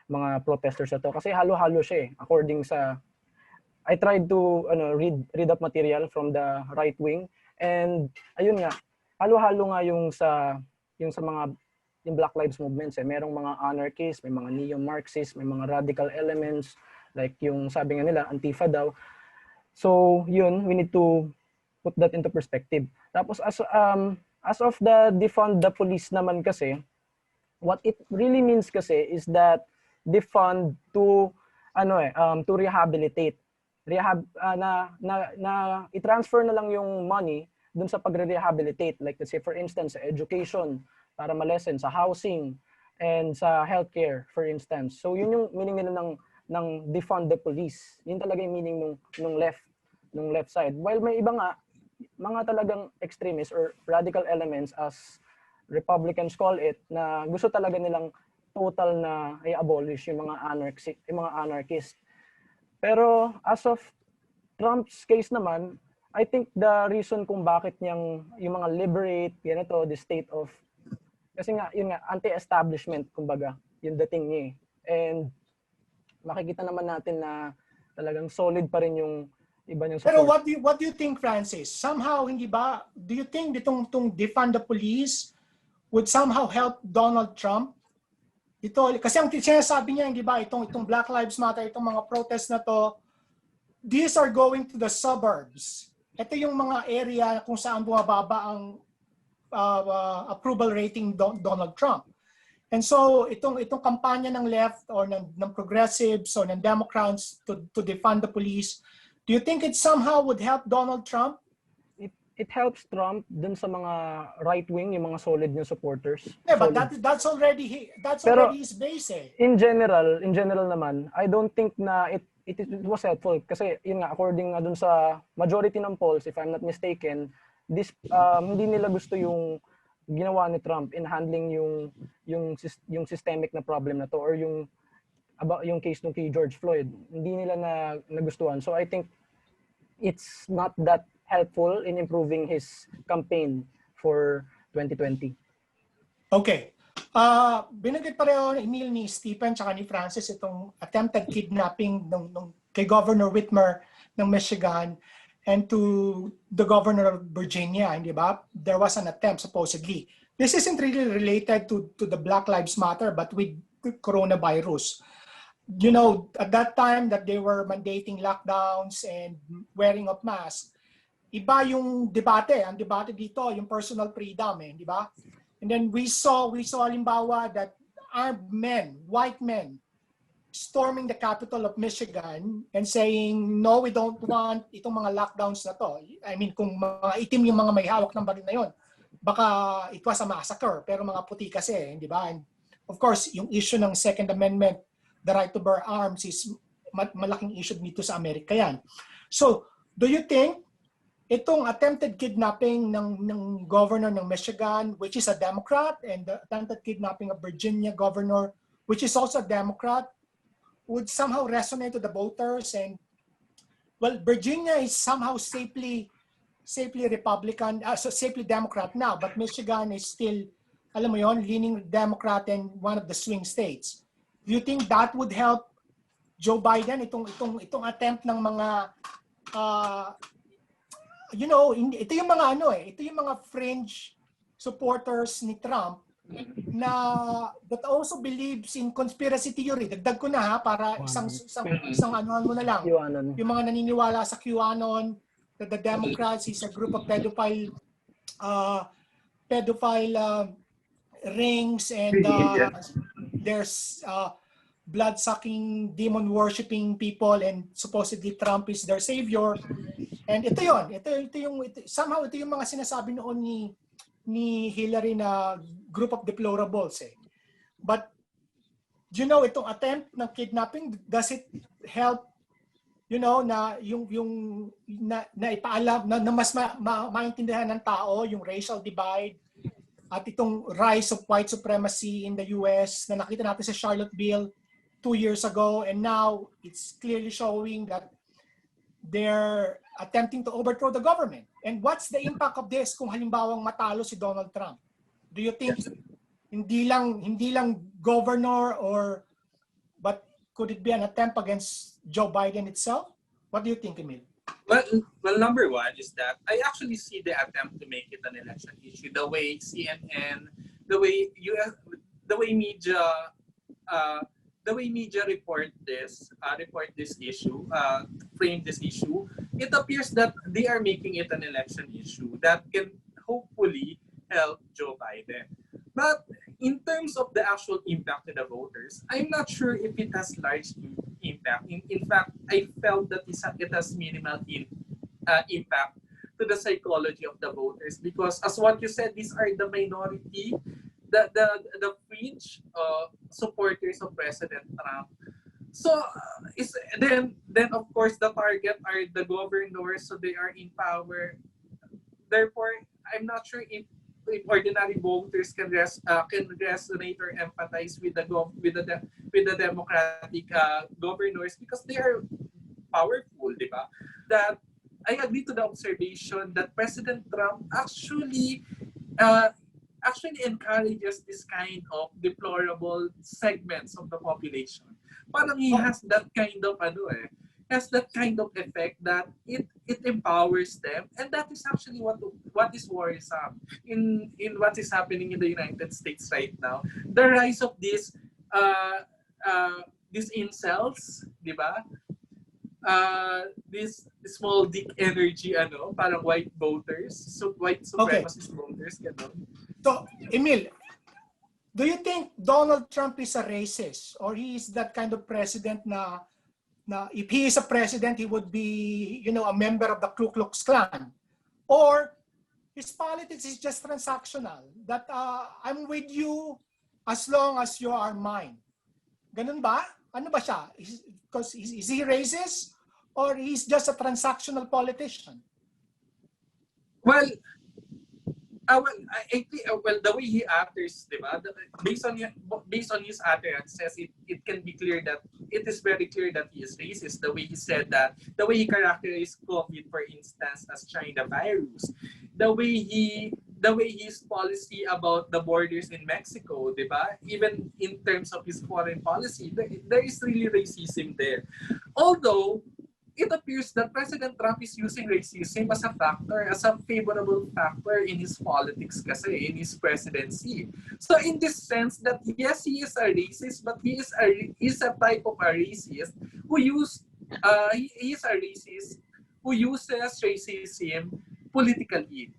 E: mga protesters na to. Kasi halo-halo siya eh. According sa, I tried to read up material from the right wing, and ayun nga, halo-halo nga yung sa mga yung Black Lives Movements eh. Merong mga anarchists, may mga neo-Marxists, may mga radical elements, like yung sabi nga nila, Antifa daw. So yun, we need to put that into perspective. Tapos as of the defund the police naman kasi, what it really means kasi is that defund to to rehabilitate. I-transfer na lang yung money dun sa pagre-rehabilitate, like let's say for instance sa education para malesen, sa housing and sa healthcare for instance. So yun yung meaning nila ng defund the police. Yun talaga yung meaning nung left side. While may iba nga mga talagang extremists or radical elements, as Republicans call it, na gusto talaga nilang total na i-abolish yung mga anarchists. Pero as of Trump's case naman, I think the reason kung bakit yung mga liberate, the state of, kasi nga, yun nga, anti-establishment, kumbaga, yung dating niya eh. And makikita naman natin na talagang solid pa rin yung iba niyang support.
A: Pero what do you think, Francis? Somehow, hindi ba, do you think itong defund the police would somehow help Donald Trump? Ito, kasi ang sinasabi niya, hindi ba, itong Black Lives Matter, itong mga protest na to, these are going to the suburbs. Ito yung mga area kung saan bumababa ang approval rating Donald Trump. And so, itong kampanya ng left or ng progressives or ng Democrats to defund the police, do you think it somehow would help Donald Trump?
E: It helps Trump dun sa mga right wing, yung mga solid niya supporters.
A: Yeah, but that's already his base eh.
E: In general naman, I don't think na it was helpful kasi yun nga, according nga dun sa majority ng polls, if I'm not mistaken, this hindi nila gusto yung ginawa ni Trump in handling yung systemic na problem na to, or yung case nung kay George Floyd. Hindi nila nagustuhan. So I think it's not that helpful in improving his campaign for 2020.
A: Okay. Binanggit pareho Emil ni Stephen tsaka ni Francis itong attempted kidnapping kay Governor Whitmer ng Michigan and to the Governor of Virginia, hindi ba? There was an attempt supposedly. This isn't really related to the Black Lives Matter, but with the coronavirus. You know, at that time that they were mandating lockdowns and wearing of masks, iba yung debate. Ang debate dito, yung personal freedom, di ba? And then we saw halimbawa that armed men, white men, storming the capital of Michigan and saying, no, we don't want itong mga lockdowns na to. I mean, kung mga itim yung mga may hawak ng baril na yon, baka it was a massacre, pero mga puti kasi, di ba? And of course, yung issue ng Second Amendment, the right to bear arms, is malaking issue dito sa Amerika yan. So, do you think itong attempted kidnapping ng governor ng Michigan, which is a Democrat, and the attempted kidnapping of Virginia governor, which is also a Democrat, would somehow resonate to the voters and well, Virginia is somehow safely Republican, safely Democrat now, but Michigan is still, alam mo yon, leaning Democrat and one of the swing states. Do you think that would help Joe Biden, itong attempt ng mga ito yung mga ito yung mga fringe supporters ni Trump na that also believes in conspiracy theory. Dagdag ko na ha para isang anuhan mo na lang.
E: QAnon.
A: Yung mga naniniwala sa QAnon, that the Democrats is a group of pedophile rings, and there's blood-sucking, demon-worshipping people, and supposedly Trump is their savior. And ito somehow ito yung mga sinasabi noon ni Hillary na group of deplorables eh. But itong attempt ng kidnapping, does it help na na ipaalam na mas maintindihan ng tao yung racial divide at itong rise of white supremacy in the US na nakita natin sa Charlottesville 2 years ago, and now it's clearly showing that they're attempting to overthrow the government. And what's the impact of this kung halimbawang matalo si Donald Trump? Do you think hindi lang governor, but could it be an attempt against Joe Biden itself? What do you think, Emil?
B: Well, number one is that I actually see the attempt to make it an election issue. The way CNN, the way media report this issue, frame this issue, it appears that they are making it an election issue that can hopefully help Joe Biden. But in terms of the actual impact to the voters, I'm not sure if it has large impact. In fact, I felt that it has minimal impact to the psychology of the voters, because as what you said, these are the minority, the fringe supporters of President Trump. So then of course the target are the governors, so they are in power. Therefore, I'm not sure if ordinary voters can resonate or empathize with the Democratic governors, because they are powerful, di ba? That I agree to the observation that President Trump actually encourages this kind of deplorable segments of the population. Parang he has that kind of effect that it empowers them, and that is actually what is worrisome in what is happening in the United States right now. The rise of these incels, di ba? This small dick energy, parang white voters, white supremacist voters, gano'n.
A: So, Emil, do you think Donald Trump is a racist, or he is that kind of president na if he is a president, he would be, a member of the Ku Klux Klan, or his politics is just transactional, that I'm with you as long as you are mine? Ganun ba? Ano ba siya? Because is he racist, or he's just a transactional politician?
B: Well, I think the way he utters, diba? Based on his utterances, it can be clear that it is very clear that he is racist. The way he said that, the way he characterized COVID, for instance, as China virus, the way his policy about the borders in Mexico, diba? Even in terms of his foreign policy, there is really racism there. Although it appears that President Trump is using racism as a favorable factor in his politics kasi, in his presidency. So in this sense that yes, he is a racist, but he is a type of a racist who uses racism politically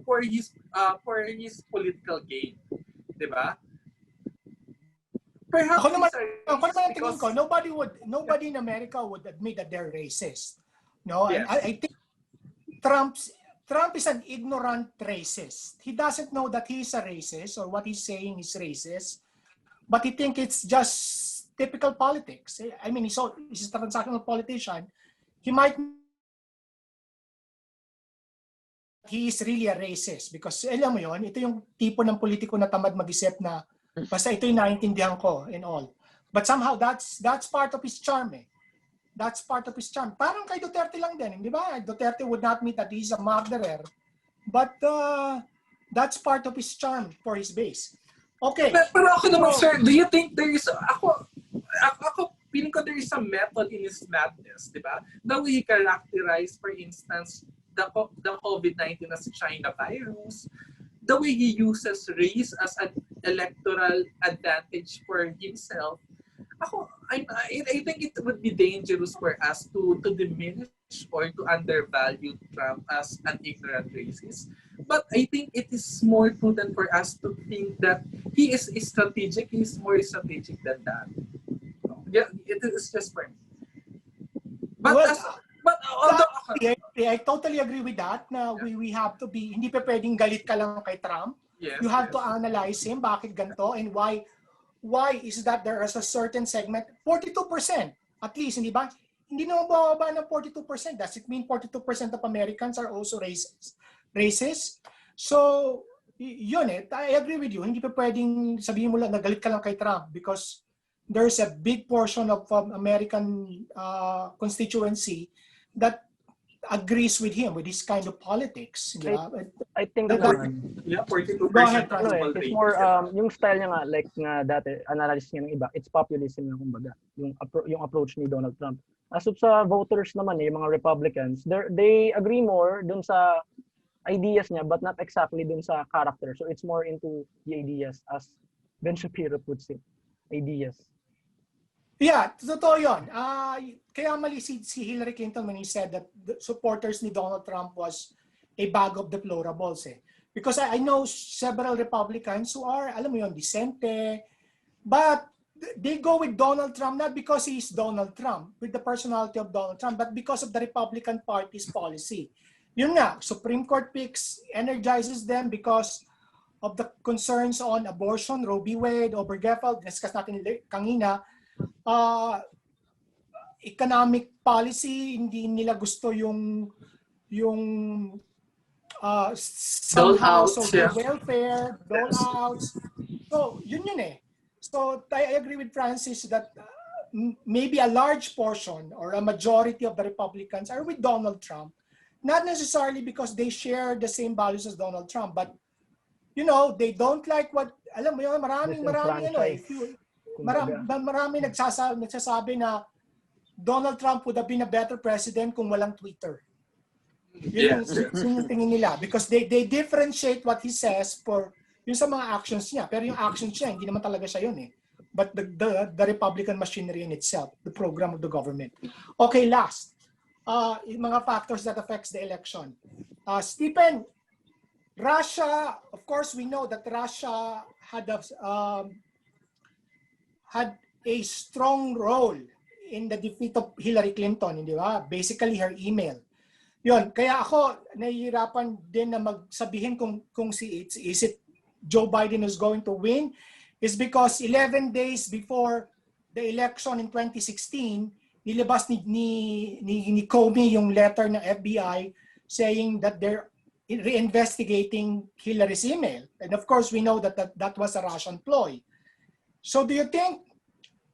B: for his political gain, diba? Perhaps
A: Ako naman tingin ko, nobody in America would admit that they're racist. No,
B: yes.
A: I think Trump is an ignorant racist. He doesn't know that he's a racist, or what he's saying is racist, but he thinks it's just typical politics. I mean, he's a transactional politician. He is really a racist, because alam mo yun, ito yung tipo ng politiko na tamad mag-isip na basta ito yung naiintindihan ko and all. But somehow that's part of his charm. That's part of his charm. Parang kay Duterte lang din, di ba? Duterte would not admit that he's a murderer. But that's part of his charm for his base. Okay.
B: Pero ako naman, sir, do you think there is, ako, feeling ko there is a method in his madness, di ba? The way he characterized, for instance, the COVID-19 as China virus, the way he uses race as an electoral advantage for himself. I think it would be dangerous for us to diminish or to undervalue Trump as an ignorant racist. But I think it is more prudent for us to think that he is strategic. He is more strategic than that. Yeah, it is just for me. But
A: I totally agree with that. Na we have to be, hindi pa pwedeng galit ka lang kay Trump.
B: Yes,
A: you have to analyze him, bakit ganito, and why is that there is a certain segment, 42% at least, hindi ba? Hindi naman bababa ng 42%. Does it mean 42% of Americans are also racist? So, yun I agree with you. Hindi pa pwedeng sabihin mo lang na galit ka lang kay Trump because there's a big portion of American constituency that agrees with him, with this kind of politics.
E: I think
B: yeah, 42%
E: it's more yung style niya nga, like nga dati analysis niya ng iba, it's populism na kumbaga yung approach ni Donald Trump. As of sa voters naman yung mga Republicans, they agree more dun sa ideas niya but not exactly dun sa character. So it's more into the ideas, as Ben Shapiro puts it, ideas.
A: Yeah, totoo yun. Kaya mali si Hillary Clinton when he said that the supporters ni Donald Trump was a bag of deplorables. Because I know several Republicans who are, alam mo yun, disente, but they go with Donald Trump not because he's Donald Trump, with the personality of Donald Trump, but because of the Republican Party's policy. Yun nga, Supreme Court picks energizes them because of the concerns on abortion, Roe v. Wade, Obergefell, discuss natin kanina, economic policy, hindi nila gusto yung somehow social welfare, dole-outs. So, yun So, I agree with Francis that maybe a large portion or a majority of the Republicans are with Donald Trump, not necessarily because they share the same values as Donald Trump, but, they don't like what, alam mo yun, maraming marami nagsasabi na Donald Trump would have been a better president kung walang Twitter. Yun yung tingin nila. Because they differentiate what he says for yung sa mga actions niya. Pero yung actions niya, hindi naman talaga siya yun But the Republican machinery in itself, the program of the government. Okay, last. Yung mga factors that affects the election. Stephen, Russia, of course we know that Russia had a strong role in the defeat of Hillary Clinton, di ba? Basically, her email. Yun, kaya ako nahihirapan din na magsabihin kung is it Joe Biden is going to win is because 11 days before the election in 2016, nilabas ni Comey yung letter ng FBI saying that they're reinvestigating Hillary's email. And of course, we know that was a Russian ploy. So do you think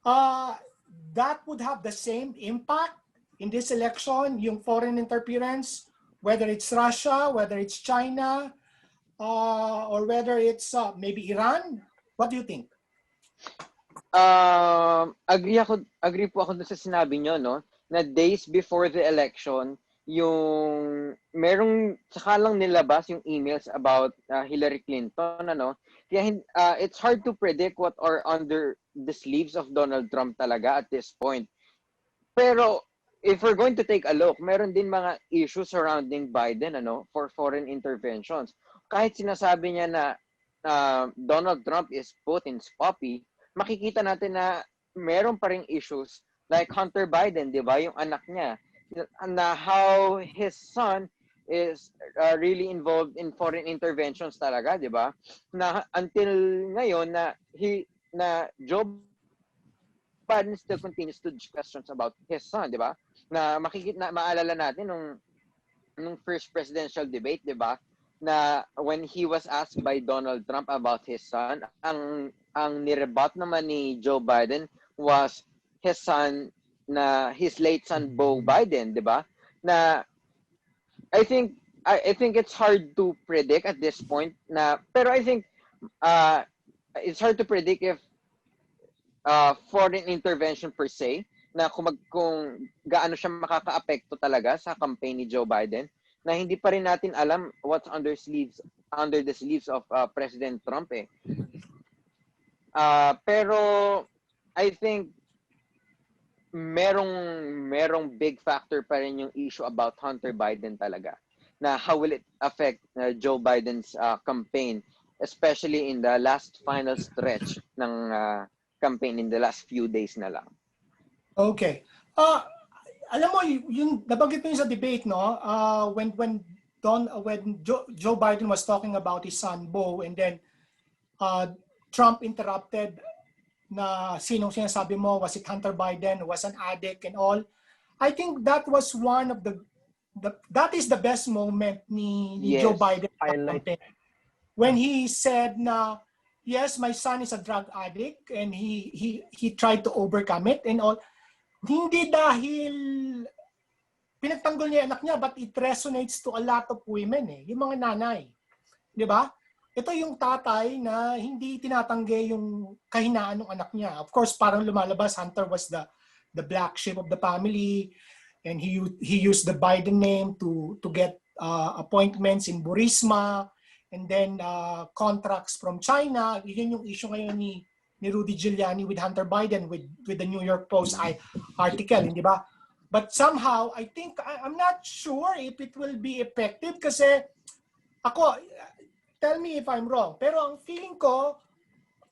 A: that would have the same impact in this election, yung foreign interference, whether it's Russia, whether it's China, or whether it's maybe Iran? What do you think?
C: Agree po ako dun sa sinabi nyo, no? Na days before the election, yung merong saka lang nilabas yung emails about Hillary Clinton, ano? Kaya it's hard to predict what are under the sleeves of Donald Trump talaga at this point. Pero if we're going to take a look, meron din mga issues surrounding Biden, ano, for foreign interventions. Kahit sinasabi niya na Donald Trump is Putin's puppy, makikita natin na meron pa ring issues like Hunter Biden, di ba? Yung anak niya, na how his son is really involved in foreign interventions talaga, di ba? Na until ngayon na Joe Biden still continues to questions about his son, di ba? Na maalala natin nung first presidential debate, di ba? Na when he was asked by Donald Trump about his son, ang nirebat naman ni Joe Biden was his son na his late son Beau Biden, 'di ba? Na I think it's hard to predict at this point na, pero I think it's hard to predict if foreign intervention per se, na kung gaano siya makakaapekto talaga sa campaign ni Joe Biden, na hindi pa rin natin alam what's under the sleeves of President Trump eh. Pero I think merong big factor pa rin yung issue about Hunter Biden talaga, na how will it affect Joe Biden's campaign, especially in the last final stretch ng campaign in the last few days na lang.
A: Okay. Alam mo, yung nabanggit mo yun sa debate, no? When Joe Biden was talking about his son Beau, and then Trump interrupted na sinong sinasabi mo, was it Hunter Biden, was an addict and all. I think that was one of that is the best moment ni
C: Yes.
A: Joe Biden
E: Highlight.
A: when he said na, yes, my son is a drug addict and he tried to overcome it and all. Hindi dahil pinagtanggol niya anak niya, but it resonates to a lot of women yung mga nanay. 'Di ba? Ito yung tatay na hindi tinatanggi yung kahinaan ng anak niya. Of course, parang lumalabas, Hunter was the black sheep of the family, and he used the Biden name to get appointments in Burisma, and then contracts from China. Yun yung issue ngayon ni Rudy Giuliani with Hunter Biden with the New York Post article, hindi ba? But somehow, I think, I'm not sure if it will be effective kasi ako, tell me if I'm wrong, pero ang feeling ko,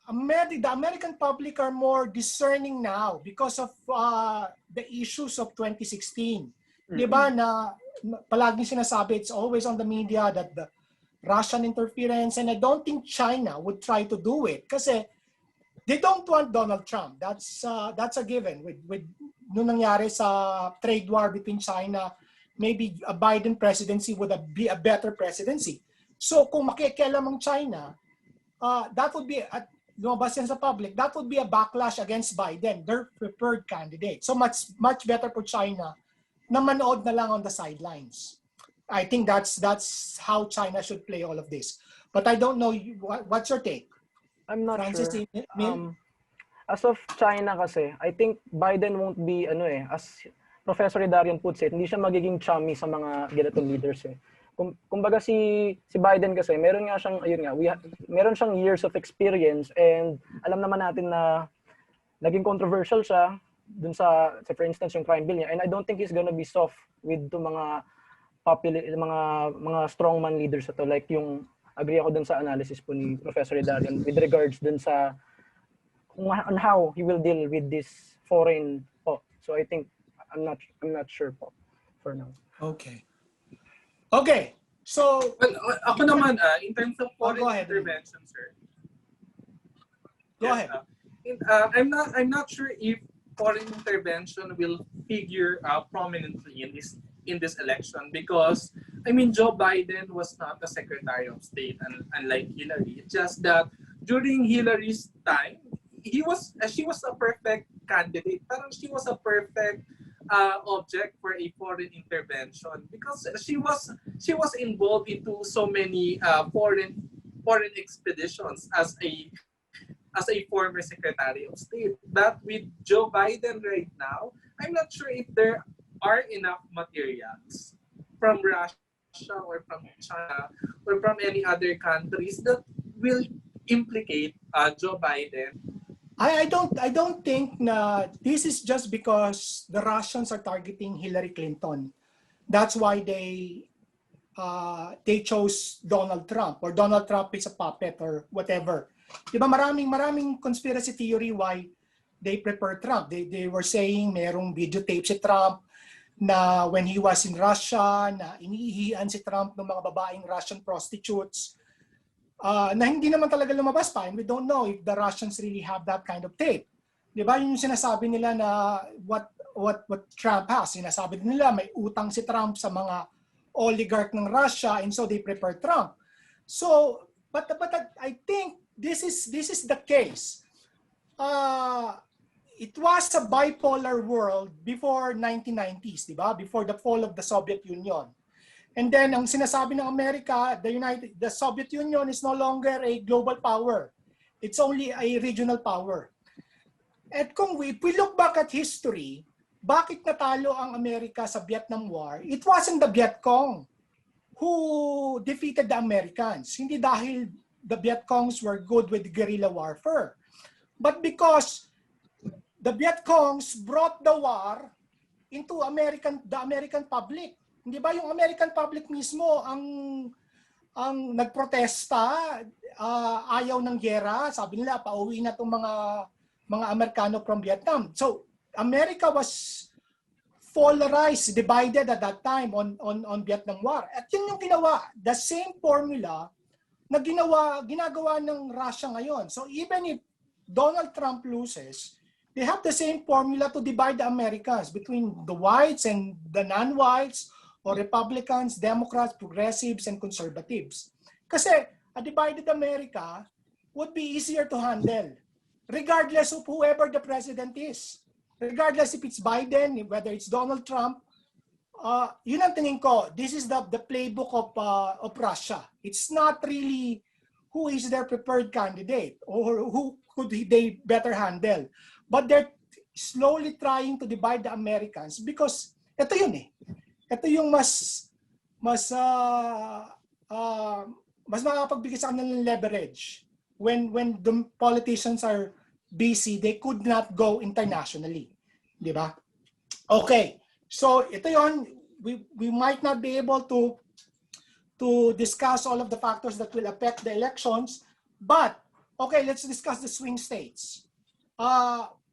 A: the American public are more discerning now because of the issues of 2016. Mm-hmm. Di ba na palaging sinasabi, it's always on the media that the Russian interference, and I don't think China would try to do it kasi they don't want Donald Trump. That's a given. With nung nangyari sa trade war between China, maybe a Biden presidency would be a better presidency. So kung makikialam ang China, that would be, lumabas yan sa public, that would be a backlash against Biden, their preferred candidate. So much better for China na manood na lang on the sidelines. I think that's how China should play all of this. But I don't know, what's your take?
E: I'm not
A: Francis,
E: sure. As of China kasi, I think Biden won't be, as Professor Darian puts it, hindi siya magiging chummy sa mga ganitong leaders eh. Kumbaga si Biden kasi, meron nga siyang, meron siyang years of experience, and alam naman natin na naging controversial siya dun sa for instance, yung crime bill niya, and I don't think he's gonna be soft with the mga strongman leaders ito, like yung agree ako dun sa analysis po ni Professor Darian with regards dun sa on how he will deal with this foreign po. So I think I'm not sure po for now.
A: Okay. So
B: well, ako naman in terms of foreign intervention, sir.
A: Go ahead.
B: I'm not sure if foreign intervention will figure prominently in this election because I mean Joe Biden was not a Secretary of State unlike Hillary. It's just that during Hillary's time, she was a perfect candidate. Parang she was a perfect object for a foreign intervention because she was involved into so many foreign expeditions as a former Secretary of State. But with Joe Biden right now, I'm not sure if there are enough materials from Russia or from China or from any other countries that will implicate Joe Biden.
A: I don't think na this is just because the Russians are targeting Hillary Clinton. That's why they chose Donald Trump, or Donald Trump is a puppet or whatever. Diba maraming conspiracy theory why they prefer Trump. They were saying merong videotape si Trump na when he was in Russia, na iniihian si Trump ng mga babaeng Russian prostitutes. Na hindi naman talaga lumabas pa, and we don't know if the Russians really have that kind of tape. Di ba? Yung sinasabi nila na what Trump has. Sinasabi nila may utang si Trump sa mga oligarch ng Russia, and so they prefer Trump. So, but I think this is the case. it was a bipolar world before 1990s, di ba? Before the fall of the Soviet Union. And then ang sinasabi ng Amerika, the Soviet Union is no longer a global power. It's only a regional power. At if we look back at history, bakit natalo ang Amerika sa Vietnam War? It wasn't the Viet Cong who defeated the Americans. Hindi dahil the Viet Congs were good with guerrilla warfare, but because the Viet Congs brought the war into the American public. Hindi ba yung American public mismo ang nagprotesta, ayaw ng giyera, sabi nila pauwi na itong mga Amerikano from Vietnam. So America was polarized, divided at that time on Vietnam War. At yun yung ginawa, the same formula na ginagawa ng Russia ngayon. So even if Donald Trump loses, they have the same formula to divide the Americans between the whites and the non-whites, or Republicans, Democrats, progressives, and conservatives. Kasi a divided America would be easier to handle, regardless of whoever the president is. Regardless if it's Biden, whether it's Donald Trump, yun ang tingin ko, this is the playbook of Russia. It's not really who is their preferred candidate or who could they better handle. But they're slowly trying to divide the Americans because ito yun eh. Ito yung mas makapagbigay sa kanila ng leverage. When the politicians are busy, they could not go internationally. Di ba? Okay. So ito yon, we might not be able to discuss all of the factors that will affect the elections, but okay, let's discuss the swing states.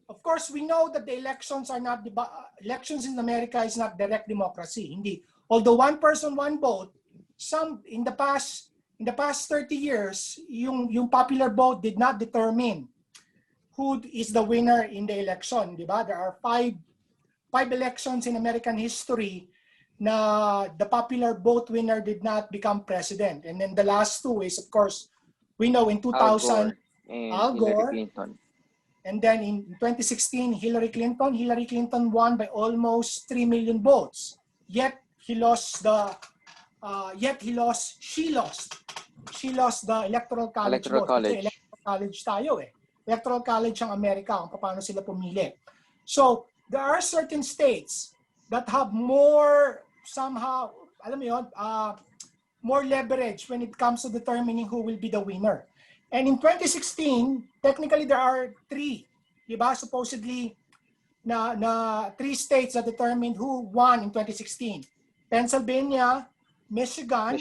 A: Of course, we know that the elections in America is not direct democracy. Hindi. Although one person, one vote, in the past 30 years, yung popular vote did not determine who is the winner in the election, di ba? There are five elections in American history na the popular vote winner did not become president. And then the last two is, of course, we know in 2000, Al Gore, and then in 2016, Hillary Clinton. Hillary Clinton won by almost 3 million votes. Yet she lost the electoral college vote. Kasi electoral college tayo eh. Electoral college ang Amerika, kung paano sila pumili. So, there are certain states that have more, somehow, alam mo yun, more leverage when it comes to determining who will be the winner. And in 2016, technically there are 3, diba? Supposedly, na 3 states that determined who won in 2016. Pennsylvania, Michigan,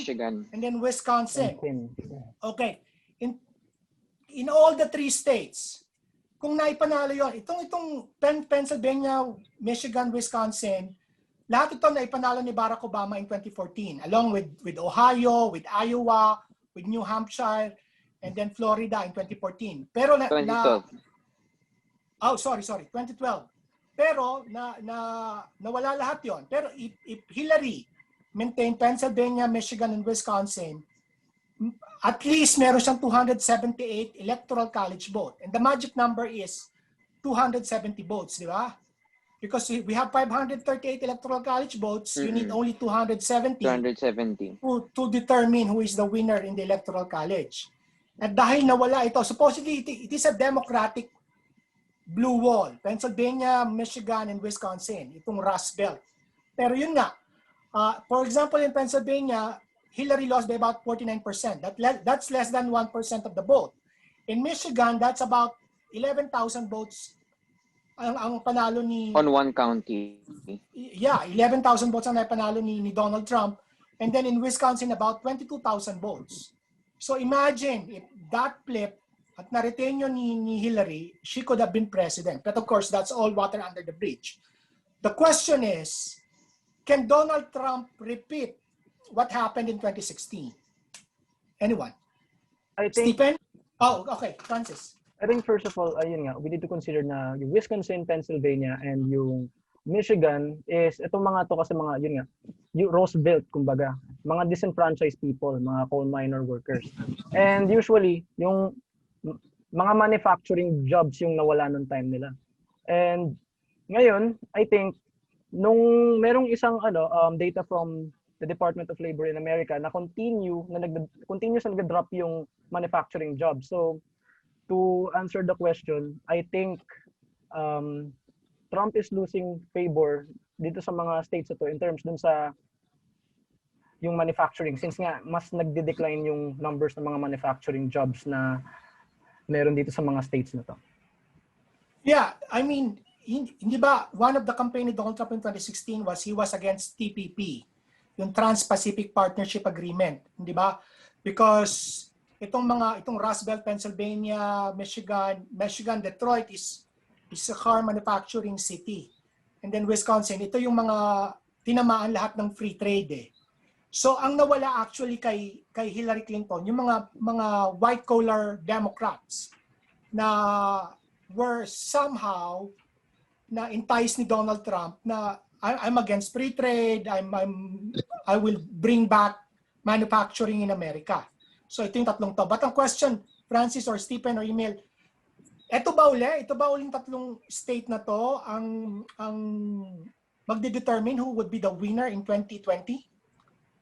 A: and then Wisconsin. Okay. In all the 3 states, kung naipanalo yon, itong Pennsylvania, Michigan, Wisconsin, lahat ito naipanalo ni Barack Obama in 2014, along with Ohio, with Iowa, with New Hampshire, and then Florida in 2014. Pero 2012. 2012. Pero nawala lahat yon. Pero if Hillary maintained Pennsylvania, Michigan, and Wisconsin, at least meron siyang 278 electoral college vote. And the magic number is 270 votes, di ba? Because we have 538 electoral college votes, you need only 270 to determine who is the winner in the electoral college. At dahil nawala ito, supposedly it is a democratic blue wall. Pennsylvania, Michigan, and Wisconsin, itong Rust Belt. Pero yun nga, for example, in Pennsylvania, Hillary lost by about 49%. That's less than 1% of the vote. In Michigan, that's about 11,000 votes ang panalo ni...
C: On one county.
A: Yeah, 11,000 votes ang panalo ni Donald Trump. And then in Wisconsin, about 22,000 votes. So imagine, if that flip at na-retain yun ni Hillary, she could have been president. But of course, that's all water under the bridge. The question is, can Donald Trump repeat what happened in 2016? Anyone?
E: I think,
A: Stephen? Oh, okay. Francis.
E: I think first of all, ayun nga, we need to consider na yung Wisconsin, Pennsylvania, and yung Michigan is itong mga to kasi mga, yun nga, yung Rust Belt, kumbaga, mga disenfranchised people, mga coal miner workers. And usually, yung mga manufacturing jobs yung nawala nung time nila. And ngayon, I think nung merong isang data from the Department of Labor in America na continuous na nag-drop yung manufacturing jobs. So to answer the question, I think Trump is losing favor dito sa mga states ito in terms dun sa yung manufacturing, since nga mas nagde-decline yung numbers ng mga manufacturing jobs na meron dito sa mga states na to.
A: Yeah, I mean, hindi ba one of the campaign ni Donald Trump in 2016 was he was against TPP, yung Trans-Pacific Partnership Agreement, hindi ba? Because itong Rust Belt, Pennsylvania, Michigan, Detroit is a car manufacturing city. And then Wisconsin, ito yung mga tinamaan lahat ng free trade eh. So ang nawala actually kay Hillary Clinton, yung mga white collar Democrats na were somehow na entice ni Donald Trump na I'm against free trade, I will bring back manufacturing in America. So ito yung tatlong to. But ang question, Francis or Stephen or Emil, ito ba uling tatlong state na to ang magde-determine who would be the winner in 2020?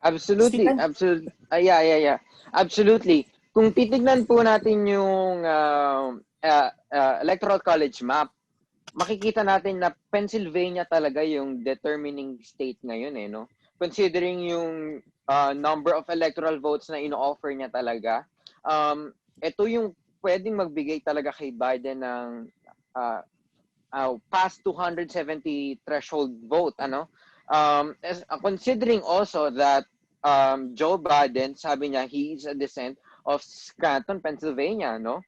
C: Absolutely.
A: Stephen?
C: Absolutely. Yeah. Absolutely. Kung titignan po natin yung electoral college map, makikita natin na Pennsylvania talaga yung determining state ngayon eh, no? Considering yung number of electoral votes na ino-offer niya talaga, ito yung pwedeng magbigay talaga kay Biden ng past 270 threshold vote, ano? Considering also that Joe Biden, sabi niya, he is a descent of Scranton, Pennsylvania, no?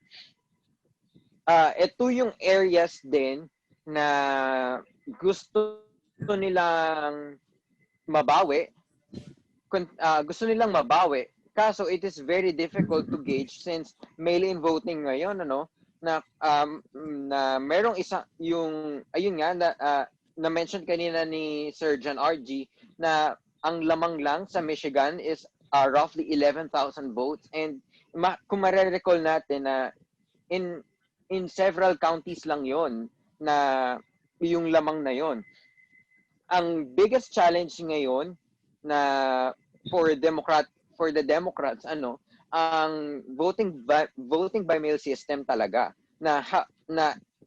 C: Ito yung areas din na gusto nilang mabawi. Kaso it is very difficult to gauge since mail-in voting ngayon, ano? Na merong isa yung ayun nga na mention kanina ni Sir John RG na ang lamang lang sa Michigan is roughly 11,000 votes, and kung ma-recall natin na in several counties lang yon na yung lamang na yon. Ang biggest challenge ngayon na for the Democrats ang voting by mail system talaga na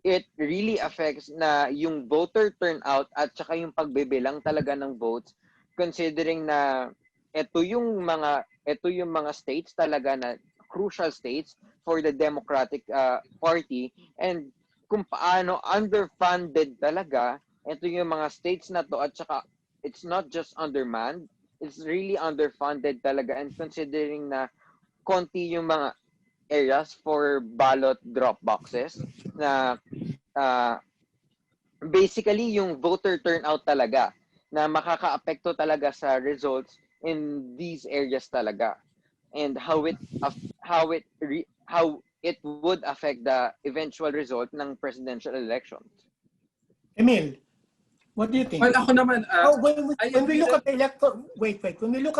C: it really affects na yung voter turnout at saka yung pagbibilang talaga ng votes, considering na ito yung mga states talaga na crucial states for the Democratic Party, and kung paano underfunded talaga ito yung mga states na to, at saka it's not just undermanned, it's really underfunded talaga, and considering na konti yung mga areas for ballot drop boxes na basically yung voter turnout talaga na makakaapekto talaga sa results in these areas talaga, and how it would affect the eventual result ng presidential elections.
A: Emil, what do you think?
B: Well, ako naman,
A: when we look at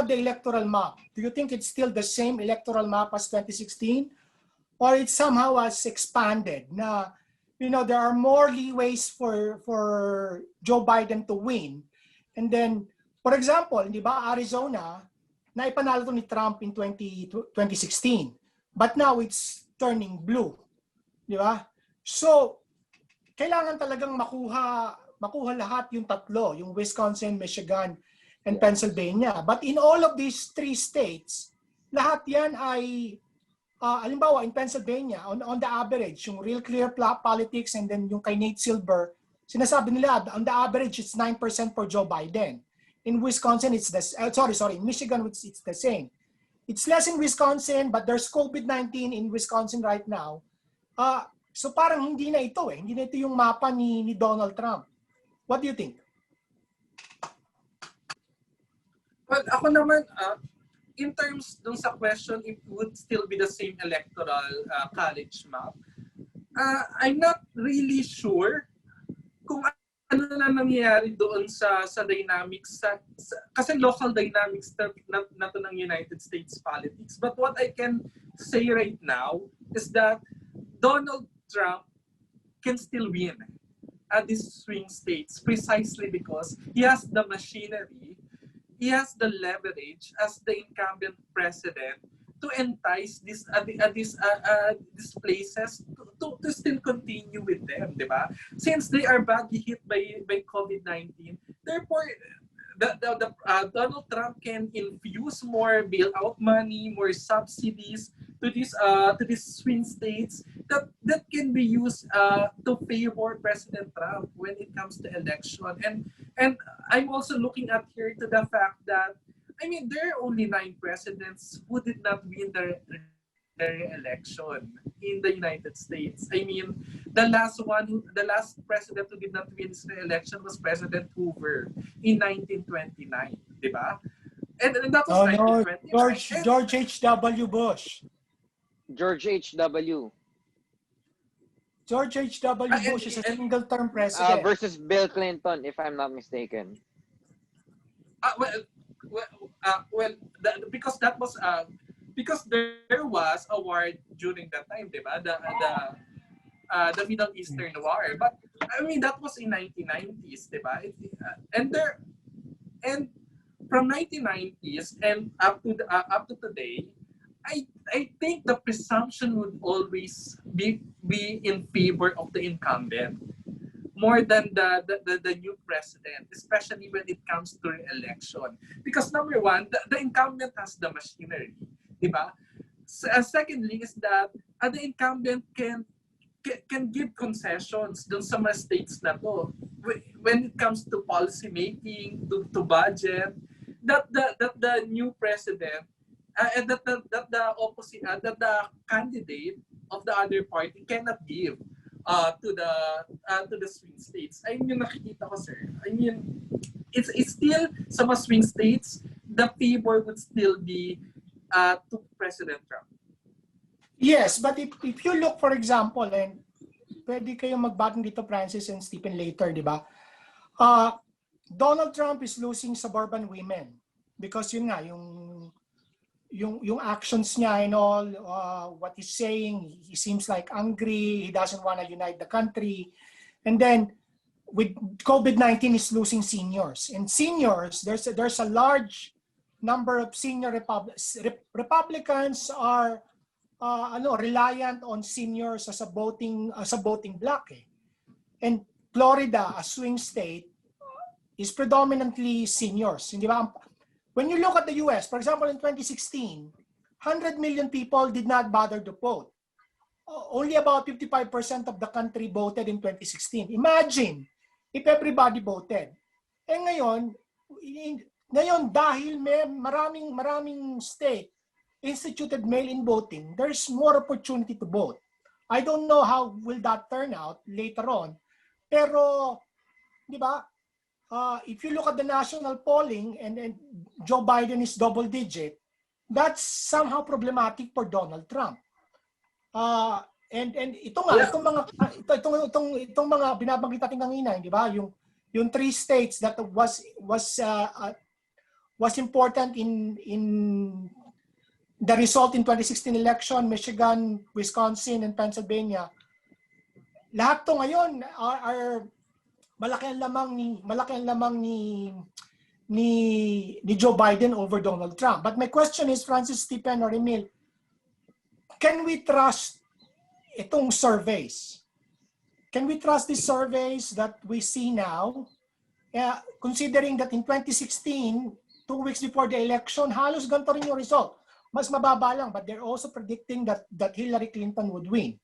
A: the electoral map, do you think it's still the same electoral map as 2016? Or it somehow has expanded na, there are more leeways for Joe Biden to win. And then, for example, di ba, Arizona, na ipanalo to ni Trump in 2016. But now it's turning blue. Di ba? So, kailangan talagang makuha lahat yung tatlo, yung Wisconsin, Michigan, and Pennsylvania. But in all of these three states, lahat yan ay, halimbawa in Pennsylvania, on the average, yung Real Clear Politics and then yung kay Nate Silver, sinasabi nila, on the average, it's 9% for Joe Biden. In Wisconsin, it's in Michigan, it's the same. It's less in Wisconsin, but there's COVID-19 in Wisconsin right now. So parang hindi na ito yung mapa ni Donald Trump. What do you think?
B: Well, ako naman, in terms dun sa question, it would still be the same electoral college map. I'm not really sure kung ano na nangyayari doon sa dynamics, kasi local dynamics na to ng United States politics. But what I can say right now is that Donald Trump can still win. these swing states precisely because he has the machinery, he has the leverage as the incumbent president to entice these places to still continue with them, di ba? Since they are badly hit by COVID-19, therefore Donald Trump can infuse more bailout money, more subsidies to these swing states that can be used to favor President Trump when it comes to election. And I'm also looking at here to the fact that I mean there are only 9 presidents who did not win the election in the United States. I mean, the last president who did not win the election was President Hoover in 1929, di ba? And that was
A: Oh no,
B: 1929.
A: George H.W. Bush.
C: George H.W.
A: George H.W. Bush is a single-term president.
C: Versus Bill Clinton, if I'm not mistaken.
B: Because that was because there was a war during that time, di ba? The Middle Eastern War. But I mean that was in 1990s, di ba? And from 1990s and up to today, I think the presumption would always be in favor of the incumbent more than the new president, especially when it comes to election. Because number one, the incumbent has the machinery, di ba? Secondly is that the incumbent can give concessions dun sa mga states na to when it comes to policy making, to budget, that the new president and that the opposite that the candidate of the other party cannot give to the swing states. I mean, nakikita ko, sir. I mean, it's still sa mga swing states, the favor would still be to President Trump.
A: Yes, but if you look, for example, and pwede kayong magbatong dito, Francis and Stephen, later, di ba? Donald Trump is losing suburban women because yun nga, yung actions niya and all, what he's saying, he seems like angry, he doesn't want to unite the country. And then with COVID-19, he's losing seniors. And seniors, there's a large number of senior Republicans are reliant on seniors as a voting bloc. And Florida, a swing state, is predominantly seniors. Hindi ba? When you look at the US, for example, in 2016, 100 million people did not bother to vote. Only about 55% of the country voted in 2016. Imagine if everybody voted. Eh ngayon dahil may maraming state instituted mail-in voting, there's more opportunity to vote. I don't know how will that turn out later on. Pero, di ba, if you look at the national polling and Joe Biden is double digit, that's somehow problematic for Donald Trump. And ito nga, itong mga binabanggit natin kanina, di ba? Yung 3 states that was important in the result in 2016 election, Michigan, Wisconsin, and Pennsylvania. Lahat to ngayon are malaki ang lamang ni Joe Biden over Donald Trump. But my question is, Francis, Stephen, or Emil, can we trust itong surveys? Can we trust these surveys that we see now? Considering that in 2016, 2 weeks before the election, halos ganito rin yung result. Mas mababa lang, but they're also predicting that Hillary Clinton would win.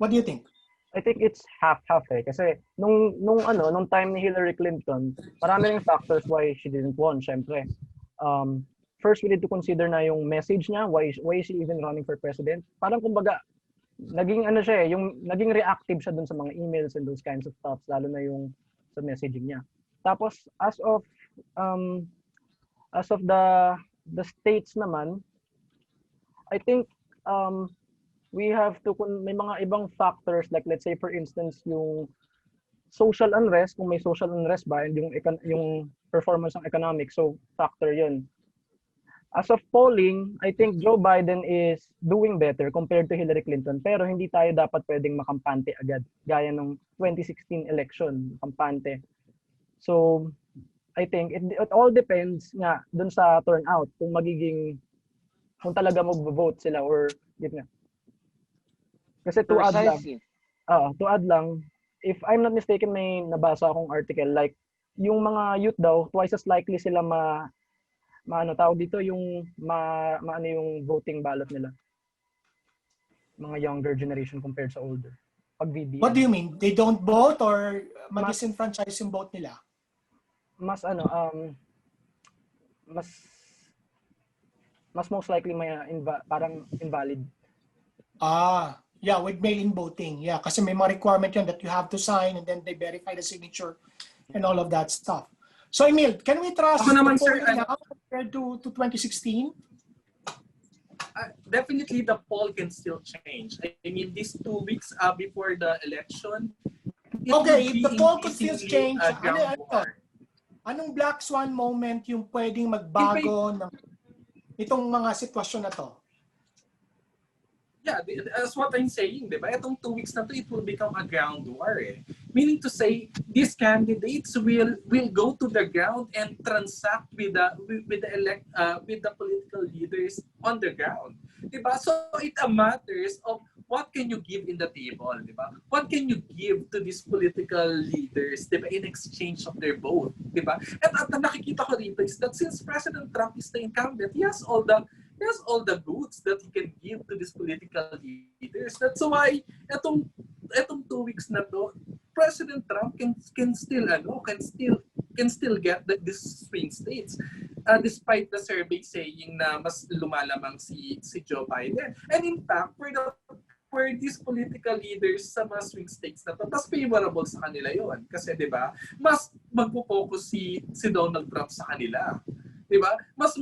A: What do you think?
E: I think it's half-half kasi nung time ni Hillary Clinton, marami ring factors why she didn't win, syempre. First, we need to consider na yung message niya, why is she even running for president? Parang kumbaga, naging naging reactive siya dun sa mga emails and those kinds of stuff, lalo na yung sa messaging niya. Tapos as of the states naman, I think we have to, may mga ibang factors, like let's say for instance yung social unrest, kung may social unrest ba, and yung performance ng economic, so factor yun. As of polling, I think Joe Biden is doing better compared to Hillary Clinton. Pero hindi tayo dapat pwedeng makampante agad. Gaya nung 2016 election, kampante. So, I think it all depends nga dun sa turnout. Kung talaga mag-vote sila or Gitna. Kasi to
C: Precisely.
E: add lang, if I'm not mistaken, may nabasa akong article like yung mga youth daw twice as likely sila tawag dito yung maano yung voting ballot nila. Mga younger generation compared sa older. Pag BBM.
A: What do you mean? They don't vote or ma-disenfranchise yung vote nila?
E: Mas most likely may parang invalid.
A: Yeah, with mail-in voting. Yeah, kasi may mga requirement yun that you have to sign and then they verify the signature and all of that stuff. So Emil, can we trust
B: Ako naman,
A: the
B: sir,
A: polling now compared to 2016?
B: Definitely the poll can still change. I mean, these 2 weeks before the election,
A: Okay, if the poll could still change, anong black swan moment yung pwedeng magbago ng itong mga sitwasyon na to?
B: Yeah, that's what I'm saying, di ba? Itong 2 weeks na to, it will become a ground war eh. Meaning to say, these candidates will go to the ground and transact with the political leaders on the ground. Di ba? So it matters of what can you give in the table, di ba? What can you give to these political leaders, di ba, in exchange of their vote, di ba? At nakikita ko rito is that since President Trump is the incumbent, he has all the goods that he can give to these political leaders. That's why etong 2 weeks na to, President Trump can still get these swing states despite the survey saying na mas lumalamang si Joe Biden. And in fact, for these political leaders sa mga swing states na to, mas favorable sa kanila yon. Kasi 'di ba, mas magpo-focus si Donald Trump sa kanila. 'Di ba? Mas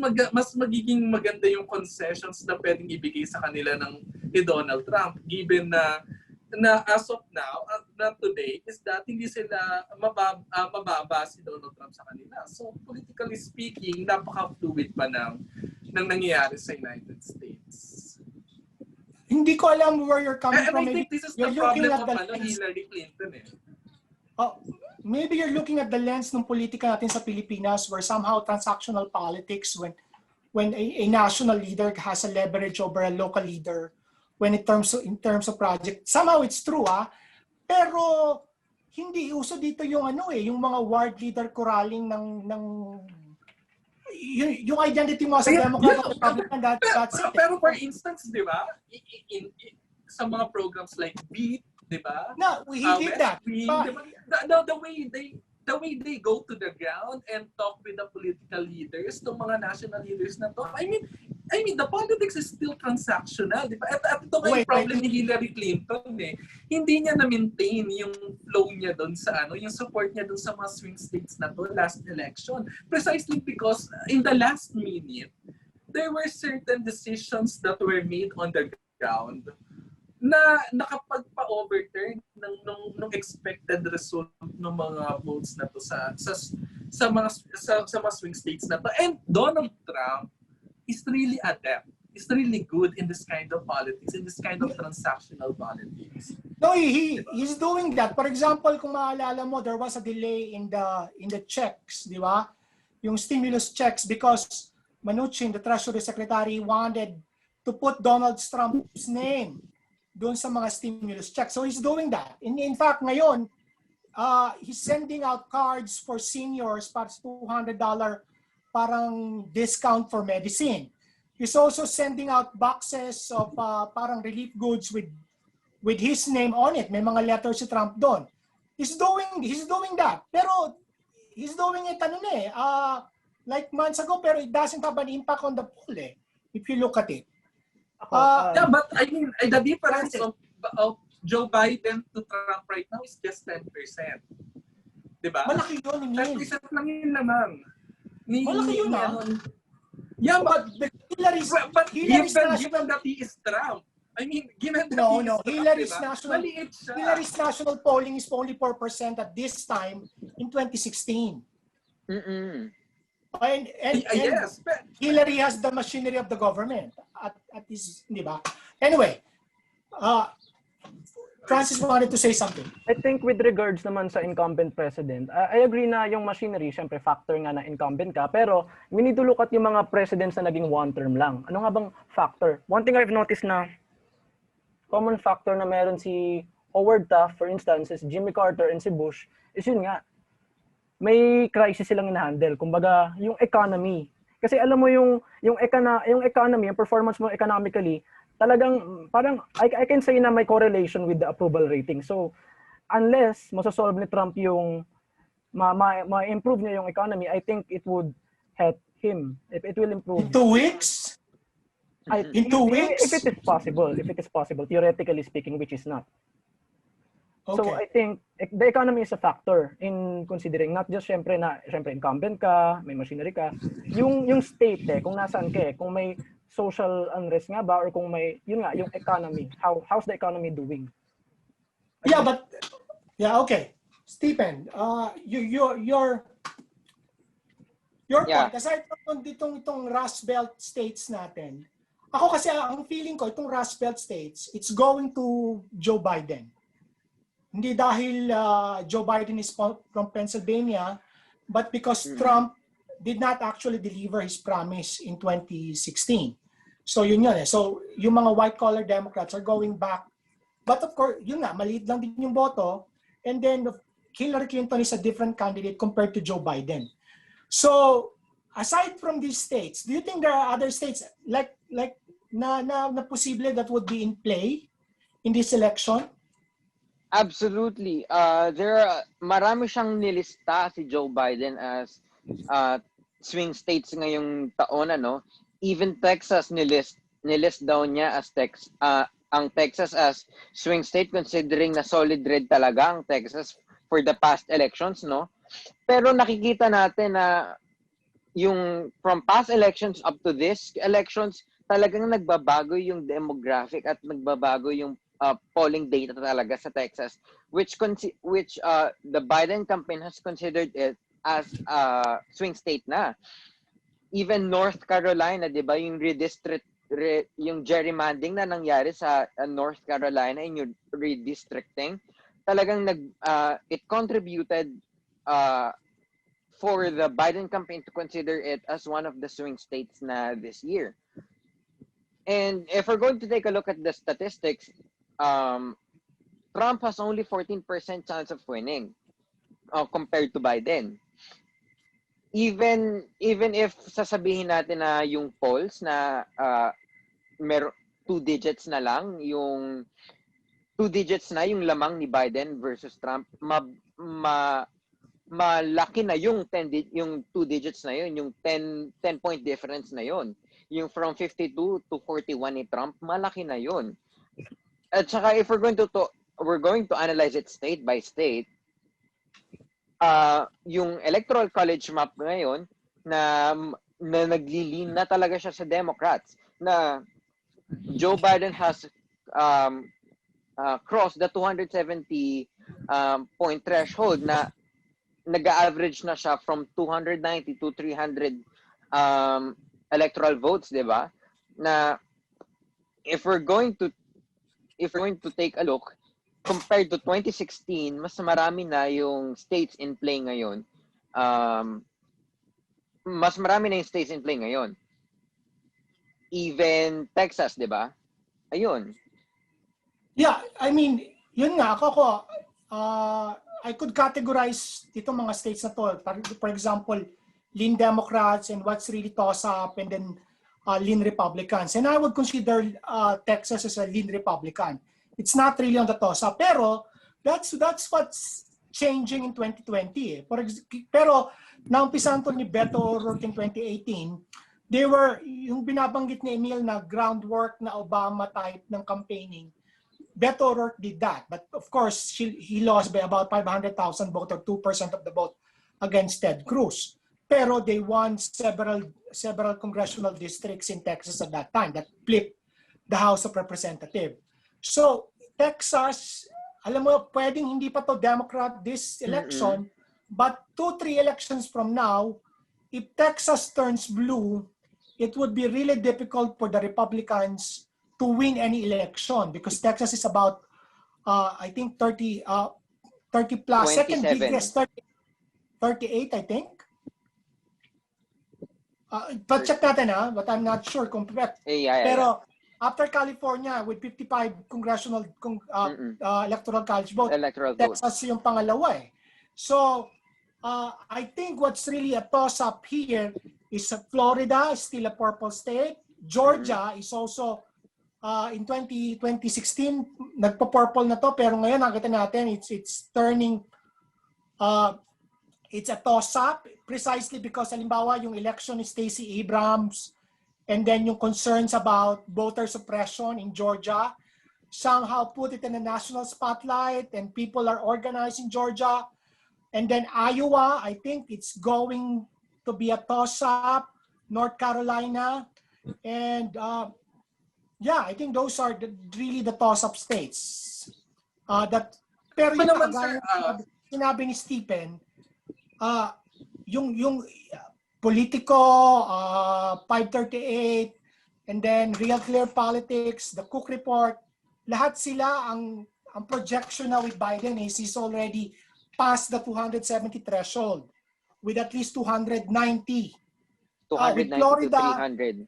B: magiging maganda yung concessions na pwedeng ibigay sa kanila ni Donald Trump given na as of now, na today, is that hindi sila mababa si Donald Trump sa kanila. So, politically speaking, napaka-fluid pa ng nangyayari sa United States.
A: Hindi ko alam where you're coming from.
B: And I think this is the problem of Hillary Clinton eh.
A: Maybe you're looking at the lens ng politika natin sa Pilipinas where somehow transactional politics when a national leader has a leverage over a local leader when in terms of project. Somehow it's true pero hindi uso dito yung yung mga ward leader corralling ng yung identity mo sa Democrat at Republican, that's it.
B: Pero for instance, di ba, sa mga programs like BEAT, di ba?
A: No, he did that.
B: The way they go to the ground and talk with the political leaders, ng mga national leaders na to, I mean, the politics is still transactional, di ba? At ito yung problem ni Hillary Clinton eh. Hindi niya na-maintain yung flow niya doon sa yung support niya doon sa mga swing states na to last election. Precisely because in the last minute, there were certain decisions that were made on the ground na nakapagpa-overturn ng expected result ng mga votes na to sa mga swing states na to. And Donald Trump is really adept. Is really good in this kind of politics, in this kind of transactional politics.
A: No, he's doing that. For example, kung maalala mo, there was a delay in the checks, di ba? Yung stimulus checks because Mnuchin, the Treasury Secretary, wanted to put Donald Trump's name doon sa mga stimulus checks. So he's doing that. In fact, ngayon, he's sending out cards for seniors para $200 parang discount for medicine. He's also sending out boxes of parang relief goods with his name on it. May mga letters si Trump doon. He's doing that. Pero he's doing it like months ago, pero it doesn't have an impact on the poll if you look at it.
B: Yeah, but I mean, the difference of Joe Biden to Trump right now is just 10%. Diba?
A: Malaki yun, Emil.
B: 10% lang yun naman.
A: Malaki yun,
B: Yeah, but
A: Hillary's
B: given that he is Trump. I mean, given that he is Trump,
A: Hillary's national polling is only 4% at this time in 2016. And
B: Yes, but
A: Hillary has the machinery of the government at this, di ba? Anyway, Francis wanted to say something.
E: I think with regards naman sa incumbent president, I agree na yung machinery, syempre factor nga na incumbent ka, pero we need to look at yung mga presidents na naging one term lang. Ano nga bang factor? One thing I've noticed na common factor na meron si Howard Taft, for instance, is Jimmy Carter and si Bush, is yun nga, may crisis silang in-handle. Kumbaga, yung economy. Kasi alam mo yung economy, yung performance mo economically, talagang parang I can say na may correlation with the approval rating. So unless masosolve ni Trump yung ma-improve niya yung economy, I think it would help him. If it will improve.
A: In 2 weeks? In 2 weeks?
E: If it is possible, theoretically speaking, which is not.
A: Okay.
E: So I think the economy is a factor in considering not just syempre incumbent ka, may machinery ka, yung state kung nasaan ka kung may social unrest nga ba or kung may yun nga yung economy, how's the economy doing?
A: Okay. Stephen, your point, aside from itong Rust Belt states natin, ako kasi ang feeling ko itong Rust Belt states, it's going to Joe Biden. Hindi dahil Joe Biden is from Pennsylvania, but because Trump did not actually deliver his promise in 2016. So yun eh. So yung mga white-collar Democrats are going back. But of course, yun nga, maliit lang din yung boto. And then Hillary Clinton is a different candidate compared to Joe Biden. So aside from these states, do you think there are other states like na posible that would be in play in this election?
C: Absolutely. Marami siyang nilista si Joe Biden as swing states ngayong taon, ano. Even Texas nilist daw niya as ang Texas as swing state, considering na solid red talaga ang Texas for the past elections, no? Pero nakikita natin na yung from past elections up to this elections, talagang nagbabago yung demographic at nagbabago yung polling data talaga sa Texas, which the Biden campaign has considered it as swing state na. Even North Carolina, 'di ba, yung yung gerrymandering na nangyari sa North Carolina, yung redistricting, talagang it contributed for the Biden campaign to consider it as one of the swing states na this year. And if we're going to take a look at the statistics, Trump has only 14% chance of winning compared to Biden. Even if sasabihin natin na yung polls na meron 2 digits na lang, yung 2 digits na yung lamang ni Biden versus Trump, malaki na yung 2 digits na yun, yung 10 point difference na yun. Yung from 52 to 41 ni Trump, malaki na yun. At saka if we're going to analyze it state by state, yung electoral college map ngayon na naglilin na talaga siya sa Democrats, na Joe Biden has crossed the 270 point threshold, na nag-average na siya from 290 to 300 electoral votes, 'di ba? Na if we're going to take a look, compared to 2016, mas marami na yung states in play ngayon. Mas marami na yung states in play ngayon. Even Texas, di ba? Ayun.
A: Yeah, I mean, yun nga, ako, I could categorize itong mga states na to. For example, lean Democrats and what's really toss-up, and then lean Republicans. And I would consider Texas as a lean Republican. It's not really on the toss-up. Pero that's what's changing in 2020. Pero naumpisan to ni Beto O'Rourke in 2018, yung binabanggit ni Emil na groundwork na Obama type ng campaigning, Beto O'Rourke did that. But of course, he lost by about 500,000 votes or 2% of the vote against Ted Cruz. Pero they won several congressional districts in Texas at that time that flipped the House of Representatives. So, Texas, alam mo, pwedeng hindi pa to Democrat this election, but 2-3 elections from now, if Texas turns blue, it would be really difficult for the Republicans to win any election because Texas is about, I think, 30 plus. Second
C: 27.
A: biggest, 38, I think. But check natin but I'm not sure kung Pero after California with 55 congressional electoral college vote, Texas yung pangalawa eh. So I think what's really a toss-up here is Florida is still a purple state. Georgia is also in 2016 nagpa-purple na to, pero ngayon nakita natin it's turning it's a toss-up precisely because halimbawa yung election ni Stacey Abrams and then yung concerns about voter suppression in Georgia somehow put it in a national spotlight and people are organized in Georgia. And then Iowa, I think it's going to be a toss-up. North Carolina, and yeah, I think those are really the toss-up states. Pero yung sinabi ni Stephen, yung Politico, 538, and then Real Clear Politics, the Cook Report, lahat sila ang projection na with Biden is he's already past the 270 threshold with at least 290.
C: 290 to 300.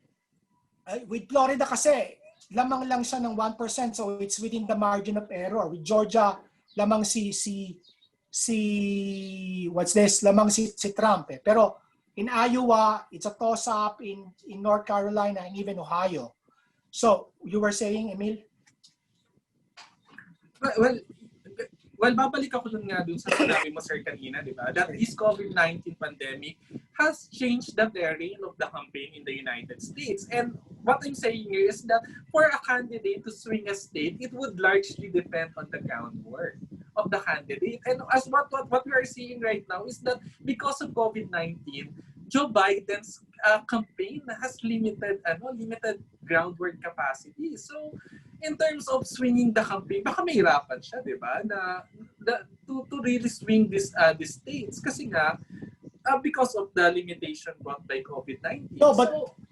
A: With Florida kasi, lamang lang siya ng 1%, so it's within the margin of error. With Georgia, lamang lamang si Trump eh. Pero in Iowa, it's a toss-up in North Carolina and even Ohio. So, you were saying, Emil?
B: Well, babalik ako dun sa sinabi mo, sir, kanina, di ba? That this COVID-19 pandemic has changed the terrain of the campaign in the United States. And what I'm saying here is that for a candidate to swing a state, it would largely depend on the groundwork of the candidate. And as what we are seeing right now is that because of COVID-19, Joe Biden's campaign has limited groundwork capacity. So, in terms of swinging the campaign, baka mahirapan siya, di ba? To really swing these states. Kasi nga, because of the limitation brought by COVID-19.
A: No,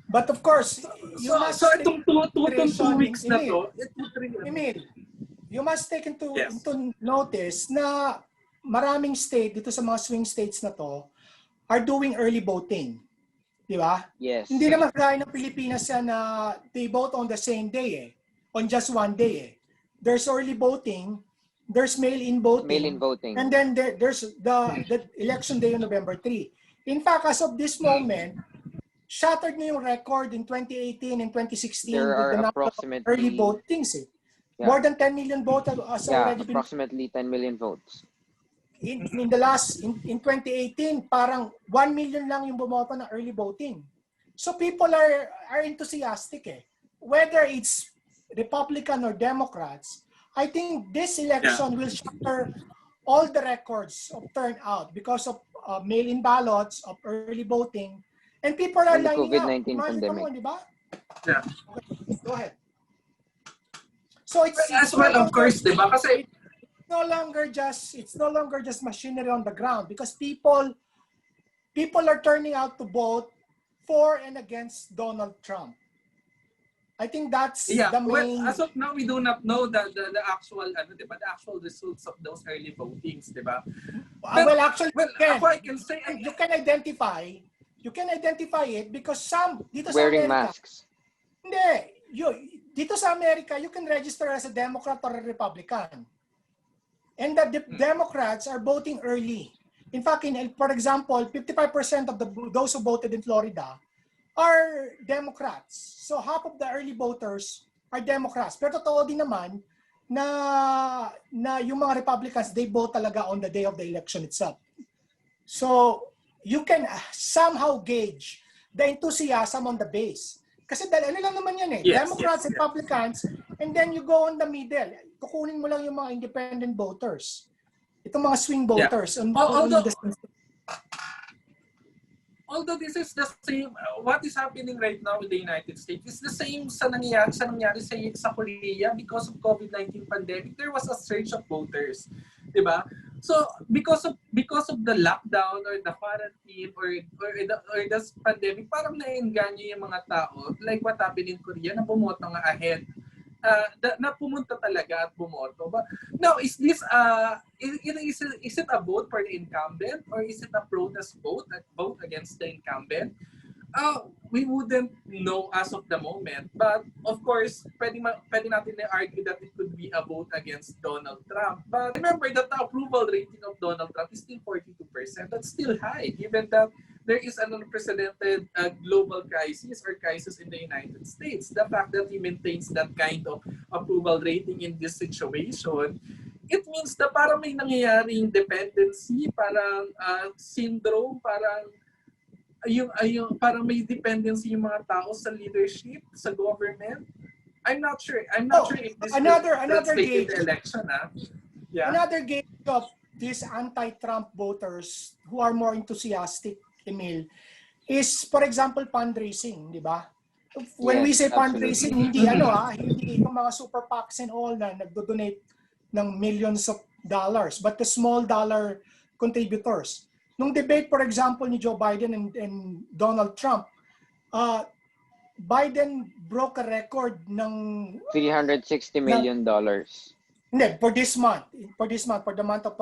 A: but of course,
B: itong 2 weeks na to,
A: Emil, you must take into notice na maraming state dito sa mga swing states na to are doing early voting. Di ba?
C: Yes.
A: Hindi naman gaya ng Pilipinas yan na they vote on the same day eh. On just one day eh. There's early voting, there's mail-in voting. And then there's the election day on November 3. In fact, as of this moment, shattered na yung record in 2018 and 2016
C: there
A: with the number of early votings eh.
C: Yeah.
A: More than 10 million votes has already been...
C: approximately 10 million votes.
A: In 2018, parang 1 million lang yung bumoto ng early voting. So people are enthusiastic eh. Whether it's Republican or Democrats, I think this election will shatter all the records of turnout because of mail-in ballots, of early voting, and people are lining up.
C: COVID-19 pandemic.
A: Di ba?
B: Yeah.
A: Okay, go ahead. So it's
B: as well, of course, di ba? Kasi
A: it's no longer just machinery on the ground because people are turning out to vote for and against Donald Trump. I think that's the main.
B: Well, as of now, we do not know the actual the actual results of those early votings, diba?
A: Well, actually,
B: I can say
A: you can identify it because some dito
C: wearing
A: sa America,
C: masks.
A: Hindi, dito sa America, you can register as a Democrat or a Republican. And the Democrats are voting early. In fact, for example, 55% of those who voted in Florida are Democrats. So half of the early voters are Democrats. Pero totoo din naman na yung mga Republicans, they vote talaga on the day of the election itself. So you can somehow gauge the enthusiasm on the base. Kasi ano lang naman yan eh. Democrats, Republicans, and then you go on the middle. Kukunin mo lang yung mga independent voters. Itong mga swing voters.
B: although this is the same, what is happening right now in the United States is the same sa nangyari sa Korea because of COVID-19 pandemic. There was a surge of voters, di ba? So because of the lockdown or the quarantine or the pandemic, parang naengganyo yung mga tao, like what happened in Korea, na bumoto nga ahead. Na pumunta talaga at bumoto. But now, is this is it a vote for the incumbent or is it a protest vote against the incumbent? We wouldn't know as of the moment. But of course, pwede natin na-argue that it could be a vote against Donald Trump. But remember that the approval rating of Donald Trump is still 42%. That's still high, given that there is an unprecedented global crisis or crisis in the United States. The fact that he maintains that kind of approval rating in this situation, it means na parang may nangyayaring dependency, parang syndrome, parang may dependency yung mga tao sa leadership, sa government. I'm not sure if this
A: another
B: translated
A: gauge,
B: the election. Yeah.
A: Another gauge of these anti-Trump voters who are more enthusiastic, Emil, is, for example, fundraising, di ba? When we say fundraising, hindi hindi yung mga super PACs and all na nagdo-donate ng millions of dollars, but the small dollar contributors. Nung debate, for example, ni Joe Biden and Donald Trump, Biden broke a record ng
C: $360 million.
A: Hindi, for this month, for the month of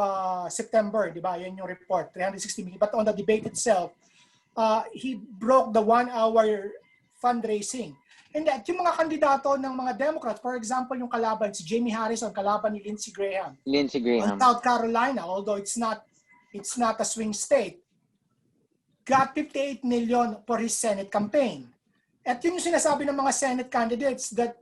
A: September, di ba? Yan yung report, 360 million. But on the debate itself, he broke the 1-hour fundraising. And that, yung mga kandidato ng mga Democrats, for example, yung kalaban, si Jamie Harris, ang kalaban ni Lindsey Graham. On South Carolina, although it's not a swing state, got 58 million for his Senate campaign. At yun yung sinasabi ng mga Senate candidates that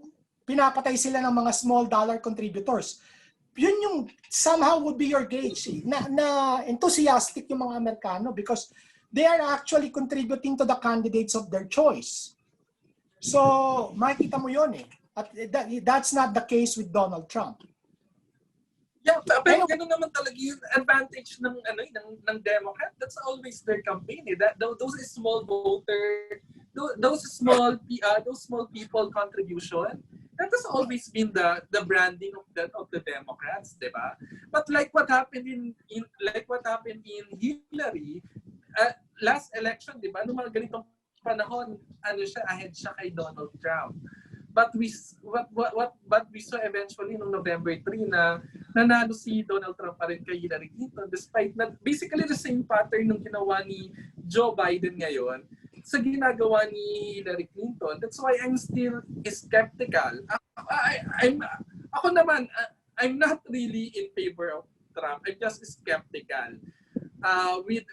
A: pinapatay sila ng mga small dollar contributors. Yun yung somehow would be your gauge, na enthusiastic yung mga Amerikano because they are actually contributing to the candidates of their choice. So, makikita mo yun eh. At that's not the case with Donald Trump.
B: Yeah, pero gano'n naman talaga yung advantage ng Democrat. That's always their campaign. Those small voter, those small people contribution. That has always been the branding of the Democrats, di ba? But like what happened in Hillary, last election, di ba? Noong mga ganitong panahon, ahead siya kay Donald Trump. But we saw eventually noong November 3 na nanalo si Donald Trump pa rin kay Hillary Clinton despite na basically the same pattern ng ginawa ni Joe Biden ngayon sa ginagawa ni Hillary Clinton. That's why I'm still skeptical. I'm not really in favor of Trump. I'm just skeptical with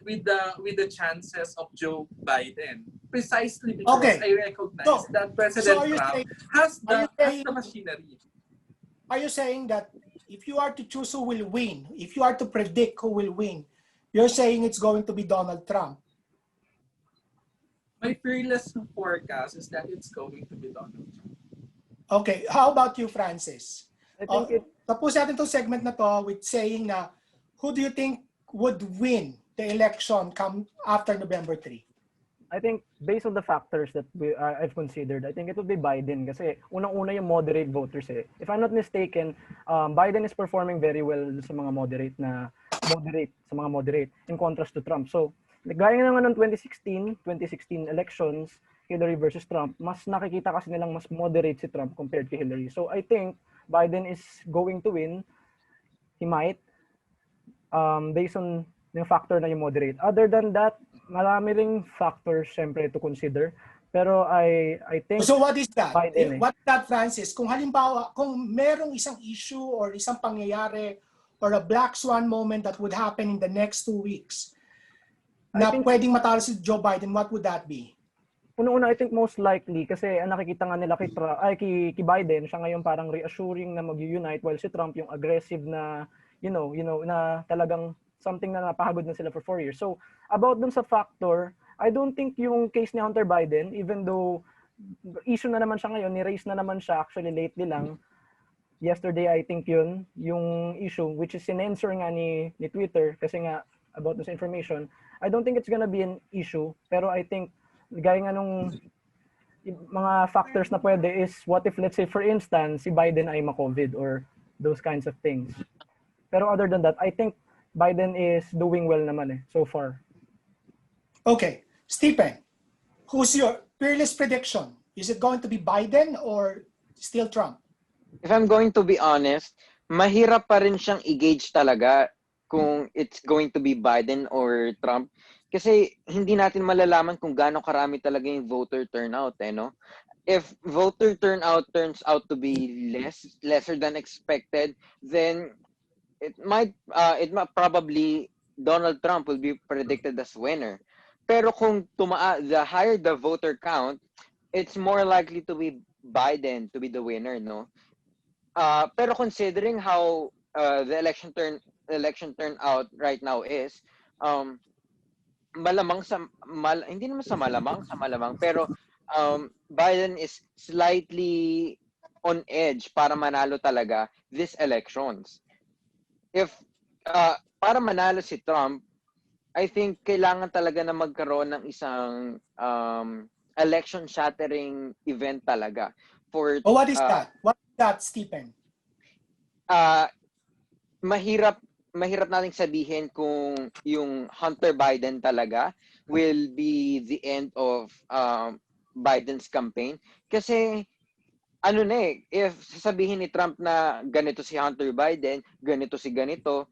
B: the chances of Joe Biden. Precisely because I recognize that President Trump has the machinery.
A: Are you saying that if you are to choose who will win, if you are to predict who will win, you're saying it's going to be Donald Trump?
B: My fearless forecast is that it's going to be Donald Trump.
A: Okay, how about you, Francis?
E: I think
A: Tapos natin itong segment na to with saying na who do you think would win the election come after November 3?
E: I think based on the factors that I've considered, I think it would be Biden kasi unang-una yung moderate voters eh. If I'm not mistaken, Biden is performing very well sa mga moderate in contrast to Trump. So, gaya naman ng 2016 elections, Hillary versus Trump, mas nakikita kasi nilang mas moderate si Trump compared to Hillary. So I think Biden is going to win. He might based on yung factor na yung moderate. Other than that, marami ring factors syempre to consider. Pero I think
A: so what is that?
E: Biden,
A: What's that, Francis? Kung halimbawa, kung merong isang issue or isang pangyayari or a black swan moment that would happen in the next 2 weeks na pwedeng matalo si Joe Biden, what would that be?
E: Una-una, I think most likely kasi ang nakikita nga nila kay Biden, siya ngayon parang reassuring na mag-unite while si Trump yung aggressive na you know na talagang something na napahagod na sila for 4 years. So, about dun sa factor, I don't think yung case ni Hunter Biden, even though issue na naman siya ngayon, ni-raise na naman siya actually lately lang. Yesterday, I think yung issue, which is in-answer nga ni Twitter, kasi nga about this information, I don't think it's gonna be an issue, pero I think gaya nga nung mga factors na pwede is what if, let's say for instance, si Biden ay ma-COVID or those kinds of things. Pero other than that, I think Biden is doing well naman so far.
A: Okay, Stephen, who's your fearless prediction? Is it going to be Biden or still Trump?
C: If I'm going to be honest, mahirap pa rin siyang i-gauge talaga kung it's going to be Biden or Trump. Kasi hindi natin malalaman kung gaano karami talaga yung voter turnout, no? If voter turnout turns out to be lesser than expected, then it might probably Donald Trump will be predicted as winner. Pero kung the higher the voter count, it's more likely to be Biden to be the winner, no? Pero considering how the election turnout right now is, malamang hindi naman sa malamang, pero Biden is slightly on edge para manalo talaga these elections. If para manalo si Trump, I think kailangan talaga na magkaroon ng isang election shattering event talaga for
A: What is that? What is that, Stephen?
C: Mahirap nating sabihin kung yung Hunter Biden talaga will be the end of Biden's campaign. Kasi if sasabihin ni Trump na ganito si Hunter Biden, ganito si ganito,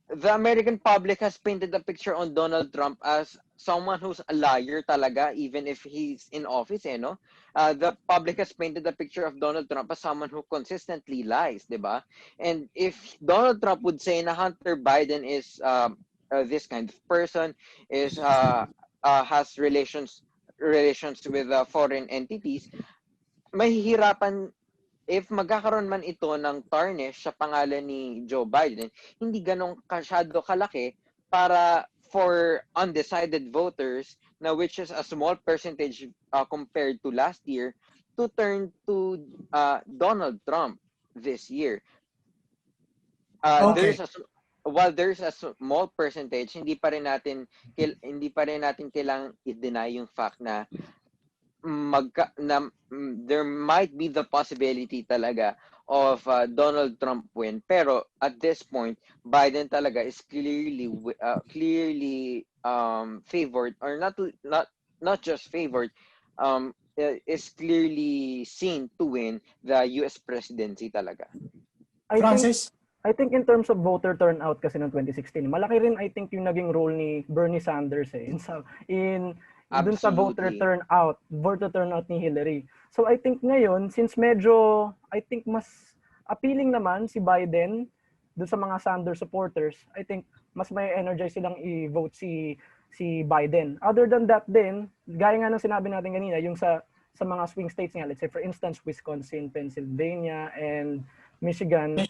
C: the American public has painted a picture on Donald Trump as someone who's a liar talaga, even if he's in office, no? The public has painted a picture of Donald Trump as someone who consistently lies, diba? And if Donald Trump would say na Hunter Biden is this kind of person, has relations with foreign entities, mahihirapan. If magkakaroon man ito ng tarnish sa pangalan ni Joe Biden, hindi ganong kasyado kalaki para for undecided voters, na which is a small percentage compared to last year, to turn to Donald Trump this year.
A: Okay.
C: While there's a small percentage, hindi pa rin natin kailangang i-deny yung fact na there might be the possibility talaga of Donald Trump win, pero at this point Biden talaga is clearly favored, or not just favored, is clearly seen to win the US presidency talaga.
A: Francis?
E: I think in terms of voter turnout kasi noong 2016, malaki rin I think yung naging role ni Bernie Sanders dun sa voter turnout ni Hillary. So I think ngayon, since medyo, I think mas appealing naman si Biden dun sa mga Sanders supporters, I think mas may energize silang i-vote si Biden. Other than that din, gaya nga ng sinabi natin kanina, yung sa mga swing states nga, let's say for instance, Wisconsin, Pennsylvania, and Michigan,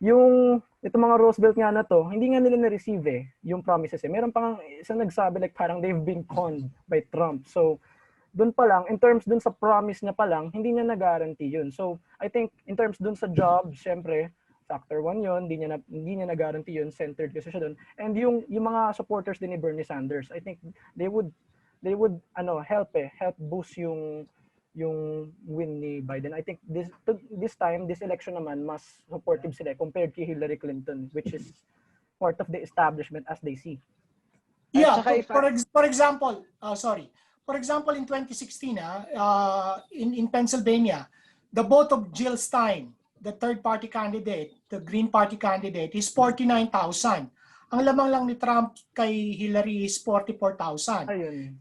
E: yung itong mga Rose Belt nga na to, hindi nga nila na-receive yung promises. Meron pang isang nagsabi like parang they've been conned by Trump. So, dun pa lang, in terms dun sa promise niya pa lang, hindi niya na-guarantee yun. So, I think in terms dun sa job, syempre, factor 1 yun, hindi niya na-guarantee yun, centered kasi siya dun. And yung mga supporters din ni Bernie Sanders, I think they would help boost yung win ni Biden. I think this election naman, mas supportive sila compared to Hillary Clinton, which is part of the establishment as they see.
A: Yeah, for example, in 2016, in Pennsylvania, the vote of Jill Stein, the third party candidate, the Green Party candidate, is 49,000. Ang lamang lang ni Trump kay Hillary is 44,000.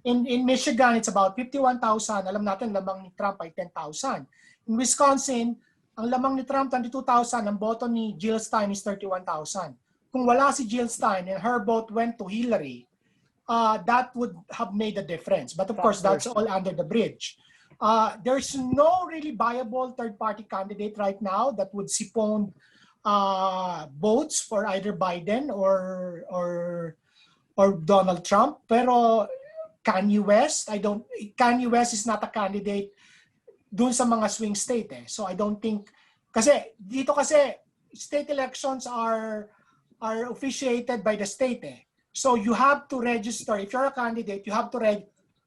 A: In Michigan, it's about 51,000. Alam natin, lamang ni Trump ay 10,000. In Wisconsin, ang lamang ni Trump 22,000. Ang boto ni Jill Stein is 31,000. Kung wala si Jill Stein and her vote went to Hillary, that would have made a difference. But of course, that's all under the bridge. There's no really viable third-party candidate right now that would siphon votes for either Biden or Donald Trump. Pero Kanye West is not a candidate dun sa mga swing state. So I don't think, kasi dito state elections are officiated by the state. So you have to register. If you're a candidate, you have to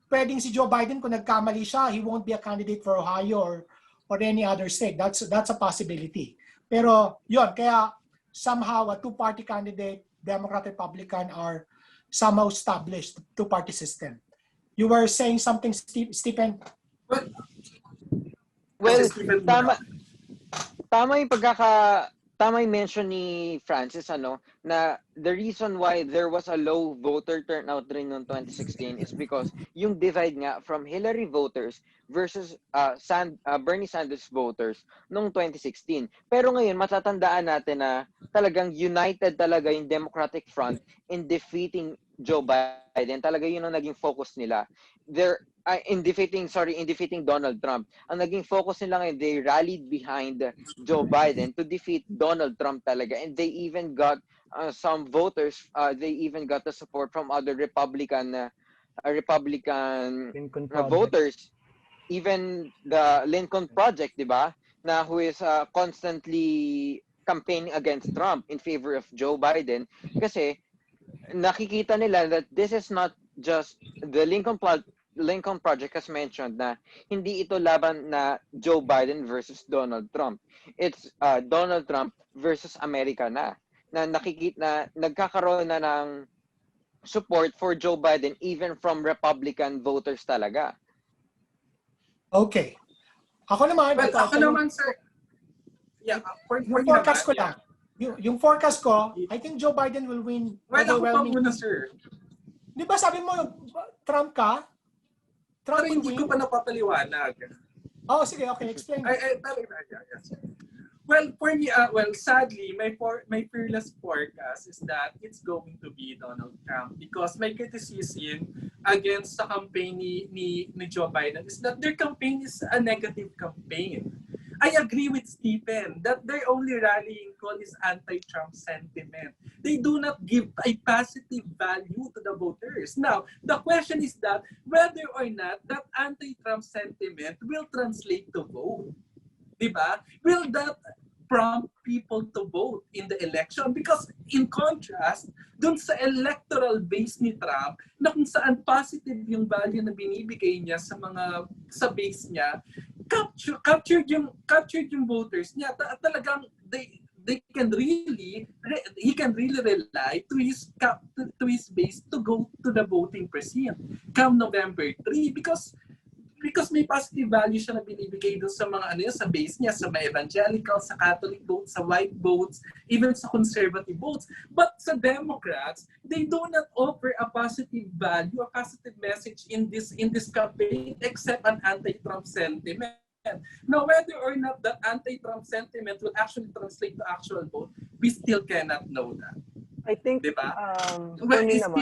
A: pwedeng si Joe Biden kung nagkamali siya, he won't be a candidate for Ohio or any other state. That's a possibility. Pero yun, kaya somehow a two-party candidate, Democrat, Republican, are somehow established, two-party system. You were saying something, Stephen?
C: Well, tama yung tama yung mention ni Francis, na the reason why there was a low voter turnout rin noong 2016 is because yung divide nga from Hillary voters versus Bernie Sanders voters noong 2016. Pero ngayon, matatandaan natin na talagang united talaga yung Democratic Front in defeating Joe Biden. Talaga yun ang naging focus nila. In defeating Donald Trump. Ang naging focus nila ngayon, they rallied behind Joe Biden to defeat Donald Trump talaga. And they even got some voters, they even got the support from other Republican voters. Even the Lincoln Project, di ba? Na who is constantly campaigning against Trump in favor of Joe Biden. Kasi nakikita nila that this is not just the Lincoln Project has mentioned na hindi ito laban na Joe Biden versus Donald Trump. It's Donald Trump versus America na nakikita nagkakaroon na ng support for Joe Biden even from Republican voters talaga.
A: Okay. Ako naman,
B: sir. Yeah,
A: yung forecast ko lang. Yung forecast ko, I think Joe Biden will win.
B: Well, ako pa muna, sir.
A: Di ba sabi mo, Trump ka?
B: Pero hindi ko pa napapaliwanag.
A: Oh, sige, okay, explain.
B: Well, for me, sadly, my fearless forecast is that it's going to be Donald Trump because my criticism against the campaign ni Joe Biden is that their campaign is a negative campaign. I agree with Stephen that their only rallying call is anti-Trump sentiment. They do not give a positive value to the voters. Now, the question is that whether or not that anti-Trump sentiment will translate to vote. Diba? Will that prompt people to vote in the election? Because in contrast, dun sa electoral base ni Trump, na kung saan positive yung value na binibigay niya sa base niya, captured yung voters niya. Talagang he can really rely to his base to go to the voting precinct come November 3 because may positive value siya na binibigay doon sa mga sa base niya, sa mga evangelical, sa Catholic votes, sa white votes, even sa conservative votes. But sa Democrats, they do not offer a positive value, a positive message in this campaign except an anti-Trump sentiment. Now, whether or not that anti-Trump sentiment will actually translate to actual vote, we still cannot know that.
E: I think,
B: diba?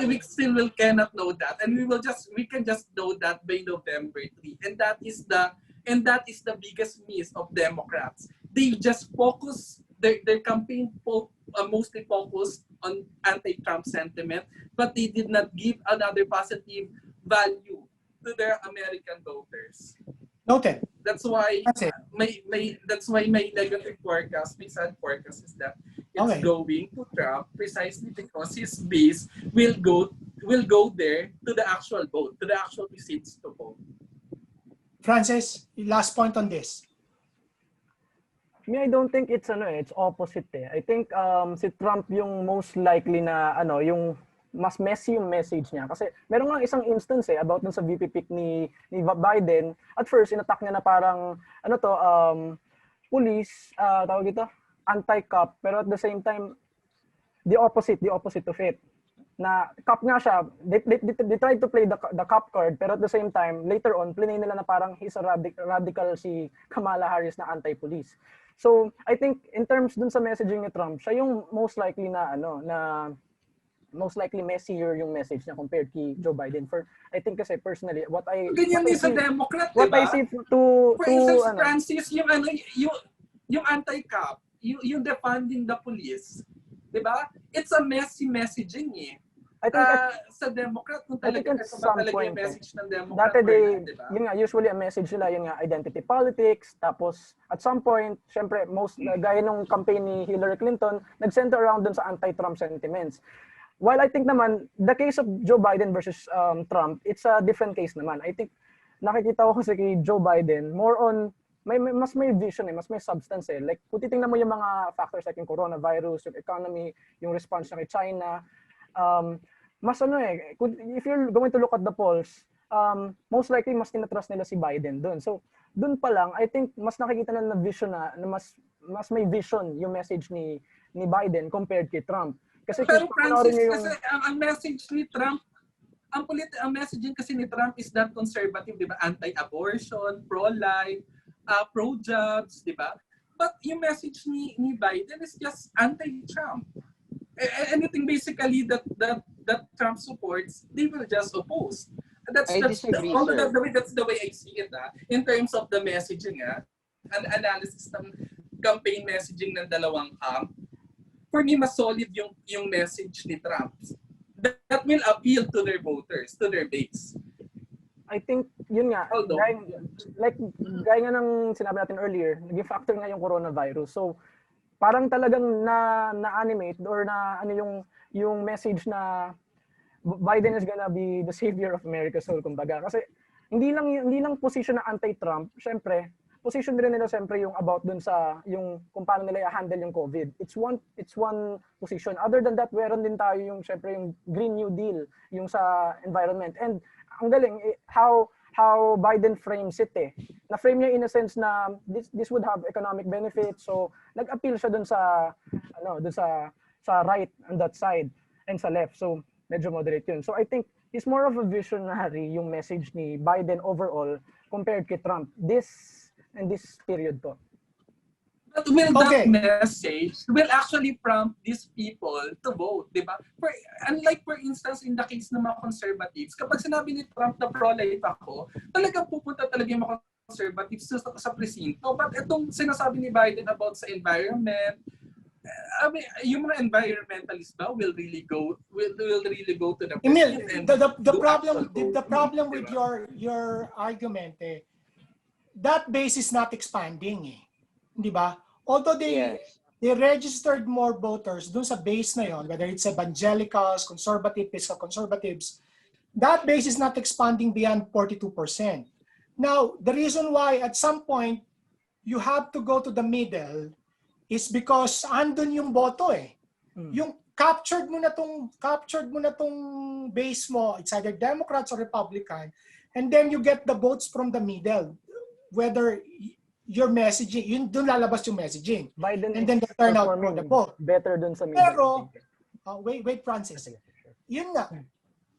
B: We still cannot know that, and we can just know that by November 3, and that is the biggest miss of Democrats. They just focus their campaign mostly focused on anti-Trump sentiment, but they did not give another positive value to their American voters.
A: Noted.
B: That's why my negative forecast, my sad forecast is that it's going to Trump precisely because his base will go there to the actual vote, to the actual seats to vote.
A: Francis, last point on this.
E: I don't think it's opposite eh. I think si Trump yung most likely na yung mas messy yung message niya. Kasi meron nga isang instance about dun sa VP pick ni Biden. At first, inattack niya na parang, police, tawag ito, anti-cop. Pero at the same time, the opposite of it. Na cop nga siya, they tried to play the cop card, pero at the same time, later on, plinay nila na parang he's a radical si Kamala Harris na anti-police. So, I think, in terms dun sa messaging ni Trump, siya yung most likely na, most likely messier yung message niya compared kay Joe Biden. I think kasi personally,
B: ganyan din sa Democrat,
E: what I see to
B: Francis, yung anti-cop, yung defunding the police, di ba? It's a messy messaging eh.
E: I think
B: sa Democrat, kung talaga yung message ng Democrat.
E: Dati diba? Yun nga, usually ang message nila, yun nga, identity politics, tapos at some point, syempre, gaya nung campaign ni Hillary Clinton, nag-center around dun sa anti-Trump sentiments. while I think naman, the case of Joe Biden versus Trump, it's a different case naman. I think nakikita ko kasi kay Joe Biden, more on, mas may vision mas may substance eh. Like, kung titingnan mo yung mga factors like yung coronavirus, yung economy, yung response niya kay China, mas if you're going to look at the polls, most likely mas tinatrust nila si Biden doon. So, doon pa lang, I think mas nakikita na vision na mas may vision yung message ni Biden compared kay Trump. Kasi
B: pero Francis, kasi ang message ni Trump, ang messaging kasi ni Trump is that conservative, di ba? Anti-abortion, pro-life, pro-jobs, di ba? But yung message ni Biden is just anti-Trump. Anything basically that Trump supports, they will just oppose. That's the way I see it. In terms of the messaging, an analysis ng campaign messaging ng dalawang camp, for me, mas solid yung message ni Trump. That will appeal to their voters, to their base.
E: I think, yun nga, gaya nga ng sinabi natin earlier, naging factor nga yung coronavirus. So, parang talagang na-animate or yung message na Biden is gonna be the savior of America's soul, kumbaga. Kasi hindi lang position na anti-Trump, syempre, position din nila siyempre yung about dun sa yung kung paano nila i-handle yung COVID. It's one position. Other than that, meron din tayo yung syempre yung Green New Deal, yung sa environment. And ang galing how Biden frames it eh. Na-frame niya in a sense na this would have economic benefits. So nag-appeal siya dun sa right on that side and sa left. So medyo moderate yun. So I think he's more of a visionary yung message ni Biden overall compared kay Trump. This period po.
B: But will that message will actually prompt these people to vote, di ba? Unlike for instance in the case ng mga conservatives, kapag sinabi ni Trump na pro-life ako, talagang pupunta talaga yung mga conservatives sa presinto. But itong sinasabi ni Biden about sa environment, yung mga environmentalists ba will really go to the
A: Emil, the problem with your argument that base is not expanding di ba? Although they registered more voters dun sa base na yon, whether it's evangelicals, conservatives, that base is not expanding beyond 42%. Now, the reason why at some point you have to go to the middle is because andun yung boto Yung captured mo na tong base mo, it's either Democrats or Republican, and then you get the votes from the middle. Whether your messaging, yun doon lalabas yung messaging.
E: Biden
A: and then the turnout for the vote.
E: Better dun sa middle.
A: Pero, wait Francis. Yun nga,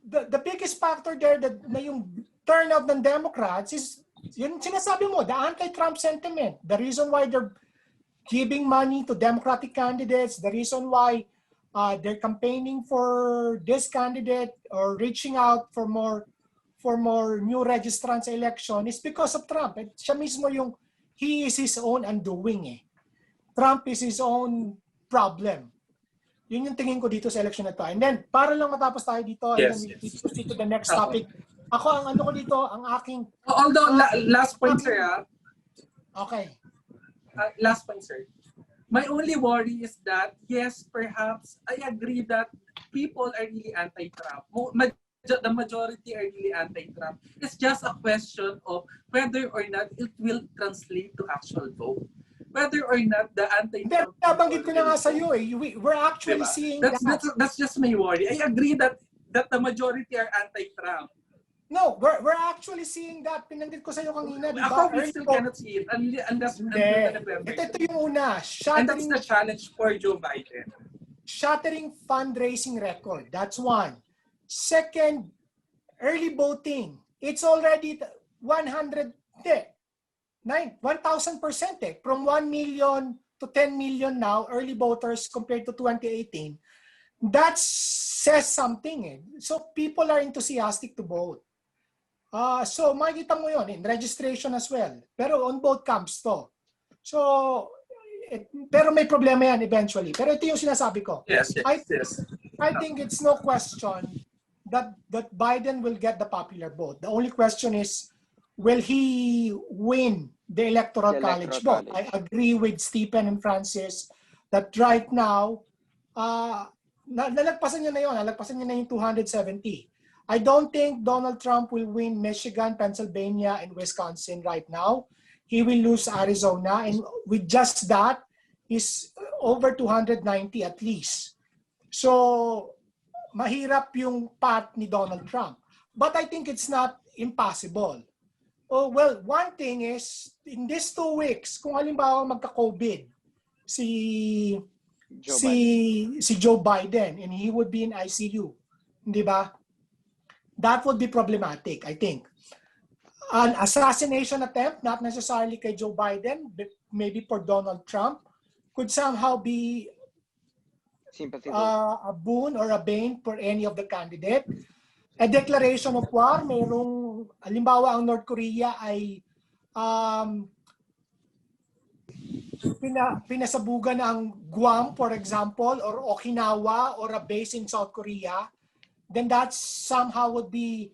A: the biggest factor there na yung turnout ng Democrats is, yun sinasabi mo, the anti-Trump sentiment. The reason why they're giving money to Democratic candidates, the reason why they're campaigning for this candidate or reaching out for more new registrants sa election is because of Trump. At siya mismo he is his own undoing Trump is his own problem. Yun yung tingin ko dito sa election na to. And then, para lang matapos tayo dito, and then we proceed to the next topic. Ako, ang ko dito, ang aking...
B: Although, last point, sir.
A: Okay.
B: Last point, sir. My only worry is that, yes, perhaps, I agree that people are really anti-Trump. The majority are really anti-Trump. It's just a question of whether or not it will translate to actual vote. Whether or not the anti-Trump...
A: Nabanggit ko na nga sa iyo we're actually seeing
B: that's just my worry. I agree that the majority are anti-Trump.
A: No, we're actually seeing that. Pinanggit ko sa iyo kanina.
B: Ako, we still cannot see it unless
A: ito yung una.
B: And that's the challenge for Joe Biden.
A: Shattering fundraising record. That's one. Second, early voting. It's already 1,000%. From 1 million to 10 million now, early voters compared to 2018. That says something. So people are enthusiastic to vote. So makikita mo yun in registration as well. Pero on both camps to. So, pero may problema yan eventually. Pero ito yung sinasabi ko.
B: Yes.
A: I think it's no question that Biden will get the popular vote. The only question is, will he win the Electoral College vote? I agree with Stephen and Francis that right now, nalagpasan niya na yun. Nalagpasan niya na yung 270. I don't think Donald Trump will win Michigan, Pennsylvania, and Wisconsin right now. He will lose Arizona. And with just that, he's over 290 at least. So, mahirap yung path ni Donald Trump. But I think it's not impossible. Oh, well, one thing is, in these 2 weeks, kung halimbawa magka-COVID, si Joe Biden and he would be in ICU, di ba? That would be problematic, I think. An assassination attempt, not necessarily kay Joe Biden, but maybe for Donald Trump, could somehow be a boon or a bane for any of the candidate. A declaration of war, mayroong, halimbawa ang North Korea ay pinasabugan ng Guam, for example, or Okinawa, or a base in South Korea, then that somehow would be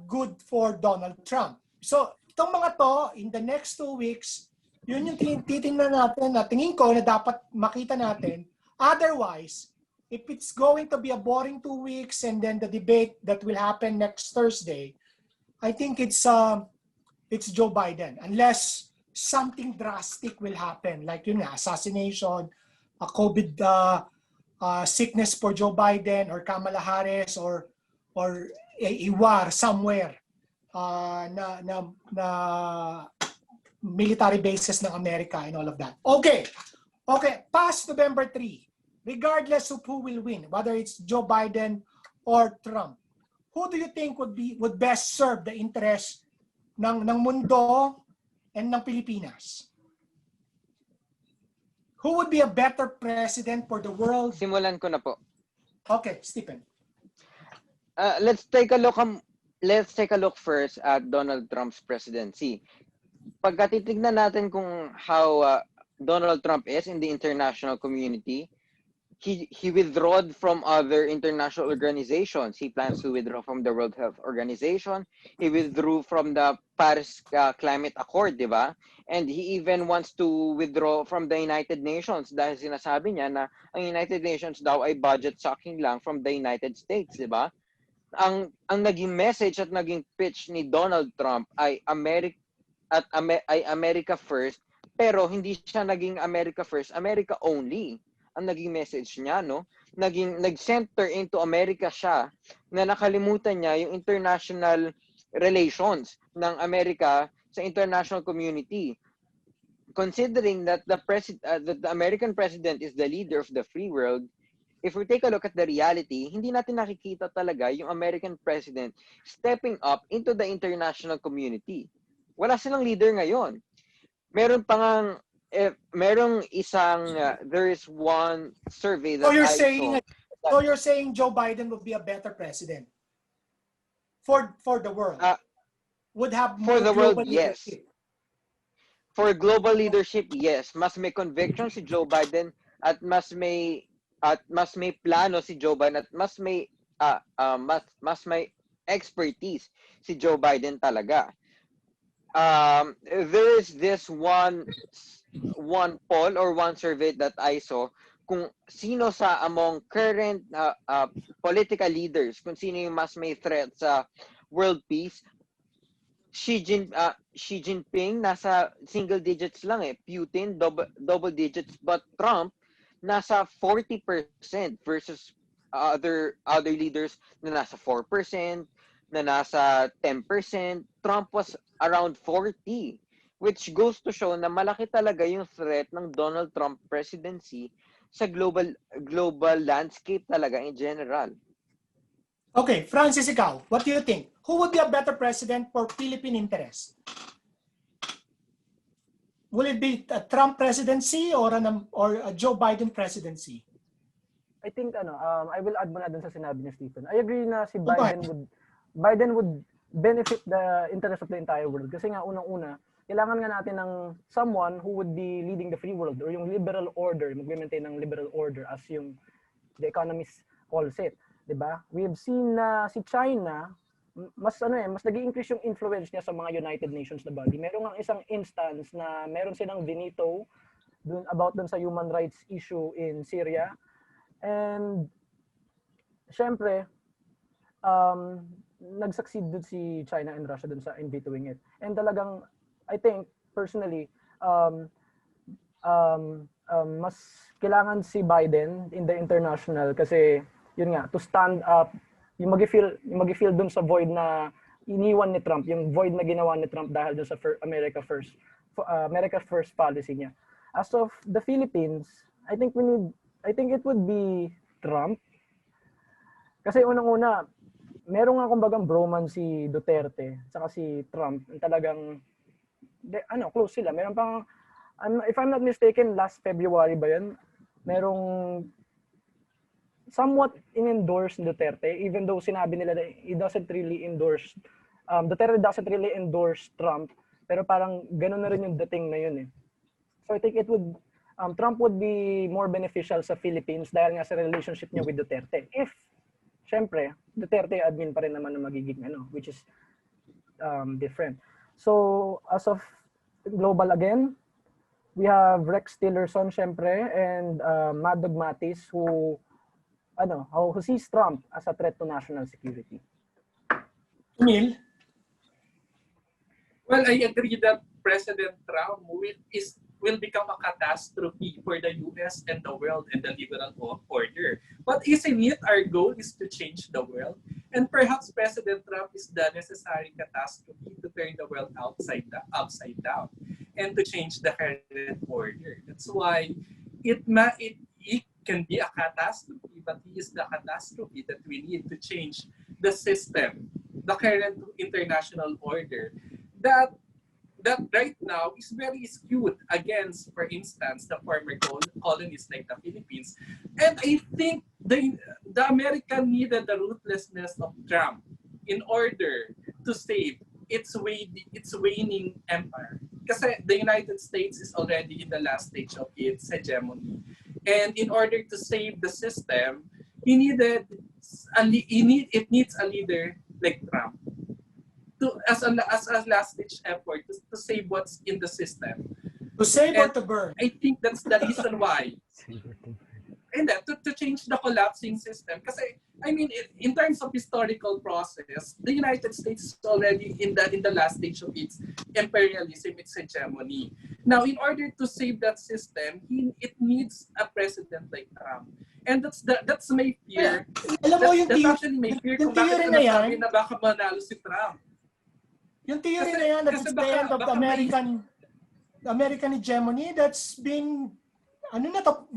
A: good for Donald Trump. So, itong mga to, in the next 2 weeks, yun yung titingnan natin na tingin ko na dapat makita natin. Otherwise, if it's going to be a boring 2 weeks and then the debate that will happen next Thursday, I think it's Joe Biden. Unless something drastic will happen, like yun nga, assassination, a COVID sickness for Joe Biden or Kamala Harris, or a war somewhere na military bases ng America and all of that. Okay, past November 3. Regardless of who will win, whether it's Joe Biden or Trump, who do you think would best serve the interest ng mundo and ng Pilipinas? Who would be a better president for the world?
C: Simulan ko na po.
A: Okay, Stephen.
C: Let's take a look first at Donald Trump's presidency. Pagka titignan natin kung how Donald Trump is in the international community, he withdrew from other international organizations. He plans to withdraw from the World Health Organization. He withdrew from the Paris Climate Accord, di ba? And he even wants to withdraw from the United Nations dahil sinasabi niya na ang United Nations daw ay budget sucking lang from the United States, di ba? Ang naging message at naging pitch ni Donald Trump ay America first, pero hindi siya naging America first, America only. Ang naging message niya, no? Nag-center into America siya, na nakalimutan niya yung international relations ng Amerika sa international community. Considering that the American president is the leader of the free world, if we take a look at the reality, hindi natin nakikita talaga yung American president stepping up into the international community. Wala silang leader ngayon. Meron pang merong isang there is one survey that
A: So you're saying Joe Biden would be a better president for the world? Would have more
C: for the world, yes.
A: leadership.
C: For global leadership, yes. Mas may conviction si Joe Biden at mas may plano si Joe Biden at mas may expertise si Joe Biden talaga. There is this one poll or one survey that I saw kung sino sa among current political leaders, kung sino yung mas may threat sa world peace. Xi Jinping nasa single digits lang Putin double digits, but Trump nasa 40% versus other leaders na nasa 4%, na nasa 10%. Trump was around 40%, which goes to show na malaki talaga yung threat ng Donald Trump presidency sa global landscape talaga in general.
A: Okay, Francis, ikaw, what do you think? Who would be a better president for Philippine interest? Will it be a Trump presidency or a Joe Biden presidency?
E: I think I will add muna dun sa sinabi ni Stephen. I agree na si Biden would benefit the interest of the entire world kasi nga unang-una kailangan nga natin ng someone who would be leading the free world or yung liberal order, mag-maintain ng liberal order as yung the economist calls it, 'di ba? We have seen na si China mas nag-i-increase yung influence niya sa mga United Nations na body. Meron nga isang instance na meron silang veto about dun sa human rights issue in Syria. And syempre, nag-succeed dun si China and Russia dun sa in vetoing it. And talagang, I think, personally, mas kailangan si Biden in the international kasi, yun nga, to stand up, yung mag-feel dun sa void na iniwan ni Trump, yung void na ginawa ni Trump dahil dun sa America First policy niya. As of the Philippines, I think it would be Trump. Kasi unang-una, meron nga kumbagang bromance si Duterte saka si Trump. Talagang close sila. Meron pang if I'm not mistaken, last February ba 'yun? Merong somewhat in-endorse ni Duterte even though sinabi nila na he doesn't really endorse Duterte doesn't really endorse Trump, pero parang ganoon na rin yung dating na 'yun eh. So I think it would Trump would be more beneficial sa Philippines dahil nga sa relationship niya with Duterte. If syempre, Duterte admin pa rin naman ang magiging which is different. So, as of global again, we have Rex Tillerson syempre and Mad Dog Matis who sees Trump as a threat to national security.
A: Emil?
B: Well, I agree that President Trump will become a catastrophe for the US and the world and the liberal order. But isn't it our goal is to change the world? And perhaps President Trump is the necessary catastrophe to turn the world upside down and to change the current order. That's why it can be a catastrophe, but he is the catastrophe that we need to change the system, the current international order that right now is very skewed against, for instance, the former colonies like the Philippines. And I think the America needed the ruthlessness of Trump in order to save its waning empire. Because the United States is already in the last stage of its hegemony. And in order to save the system, it needs a leader like Trump. As a last-ditch effort to save what's in the system.
A: To save or to burn?
B: I think that's the reason why. And to change the collapsing system. Kasi, I mean, in terms of historical process, the United States is already in the last stage of its imperialism, its hegemony. Now, in order to save that system, it needs a president like Trump. And that's my fear.
A: Alam mo,
B: that's actually my fear kung bakit nasabi na baka manalo si Trump.
A: Yung theory na yan, that it's the end of the American hegemony, that's been,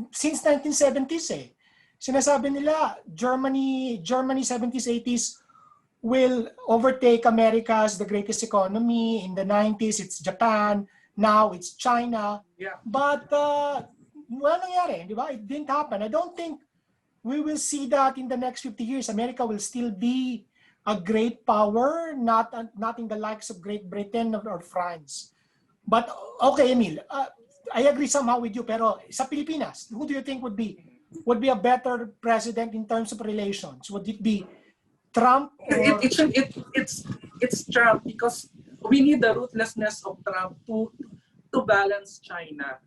A: since 1970s eh. Sinasabi nila, Germany 70s, 80s will overtake America as the greatest economy. In the 90s, it's Japan. Now, it's China.
B: Yeah.
A: But, wala nangyari, di ba? It didn't happen. I don't think we will see that in the next 50 years. America will still be a great power, not in the likes of Great Britain or France. But okay, Emil, I agree somehow with you. Pero sa Pilipinas, who do you think would be a better president in terms of relations? Would it be Trump? Or...
B: It's Trump because we need the ruthlessness of Trump to balance China.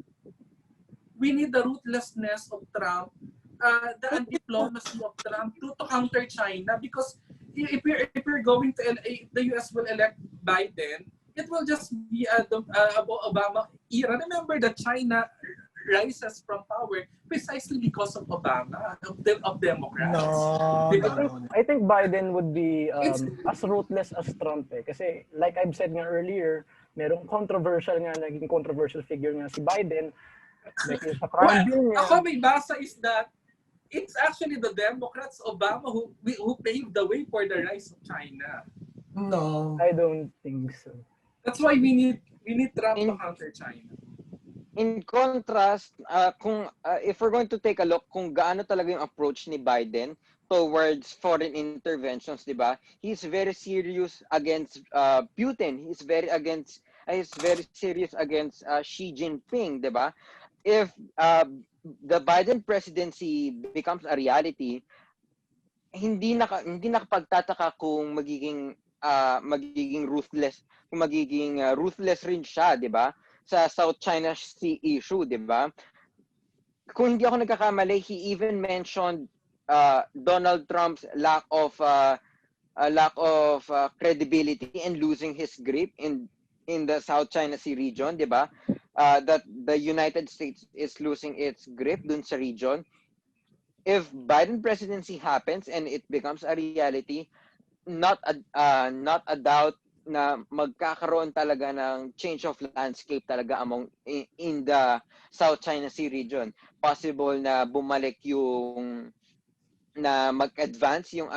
B: We need the ruthlessness of Trump, the diplomacy of Trump to counter China because. If we're going to the US will elect Biden, it will just be a Obama era. Remember that China rises from power precisely because of Obama, of Democrats.
A: No.
E: I think Biden would be as ruthless as Trump eh. Kasi like I've said nga earlier, naging controversial figure nga si Biden. Like sa crime bill niya.
B: Ako may basa is that it's actually the Democrats, Obama, who paved the way for the rise of China.
A: No.
E: I don't think so.
B: That's why we need Trump to counter China.
C: In contrast, if we're going to take a look kung gaano talaga yung approach ni Biden towards foreign interventions, di ba? He's very serious against Putin. He's very serious against Xi Jinping, di ba? If the Biden presidency becomes a reality, hindi nakapagtataka kung magiging ruthless, kung magiging ruthless rin siya, 'di ba? Sa South China Sea issue, 'di ba? kung hindi ako nagkakamali, he even mentioned Donald Trump's lack of credibility and losing his grip in the South China Sea region, di ba? That the United States is losing its grip dun sa region. If Biden presidency happens and it becomes a reality, not a doubt na magkakaroon talaga ng change of landscape talaga among in the South China Sea region. Possible na bumalik yung na mag-advance yung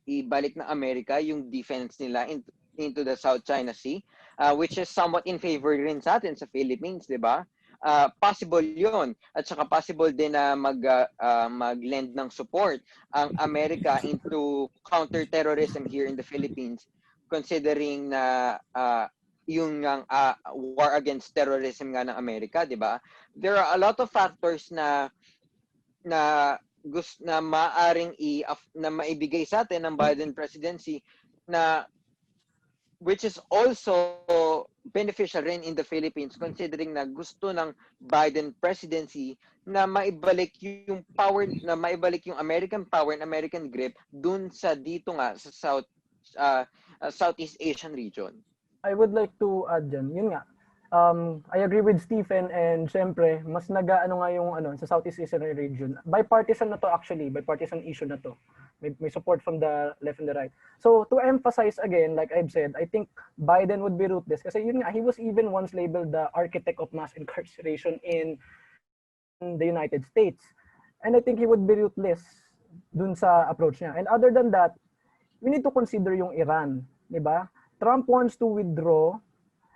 C: ibalik ng Amerika yung defense nila into the South China Sea, which is somewhat in favor rin sa atin sa Philippines, di ba? Possible yun. At saka possible din na mag-lend ng support ang Amerika into counter-terrorism here in the Philippines, considering na yung war against terrorism nga ng Amerika, di ba? There are a lot of factors na maaring na maibigay sa atin ng Biden presidency na which is also beneficial rin in the Philippines, considering na gusto ng Biden presidency na maibalik yung power, na maibalik yung American power and American grip dun sa dito nga sa Southeast Asian region.
E: I would like to add dyan, yun nga, I agree with Stephen, and syempre, mas nag-ano nga yung sa Southeast Asian region. Bipartisan na to actually, bipartisan issue na to. May support from the left and the right. So to emphasize again, like I've said, I think Biden would be ruthless kasi yun nga, he was even once labeled the architect of mass incarceration in the United States. And I think he would be ruthless dun sa approach niya. And other than that, we need to consider yung Iran, di ba? Trump wants to withdraw.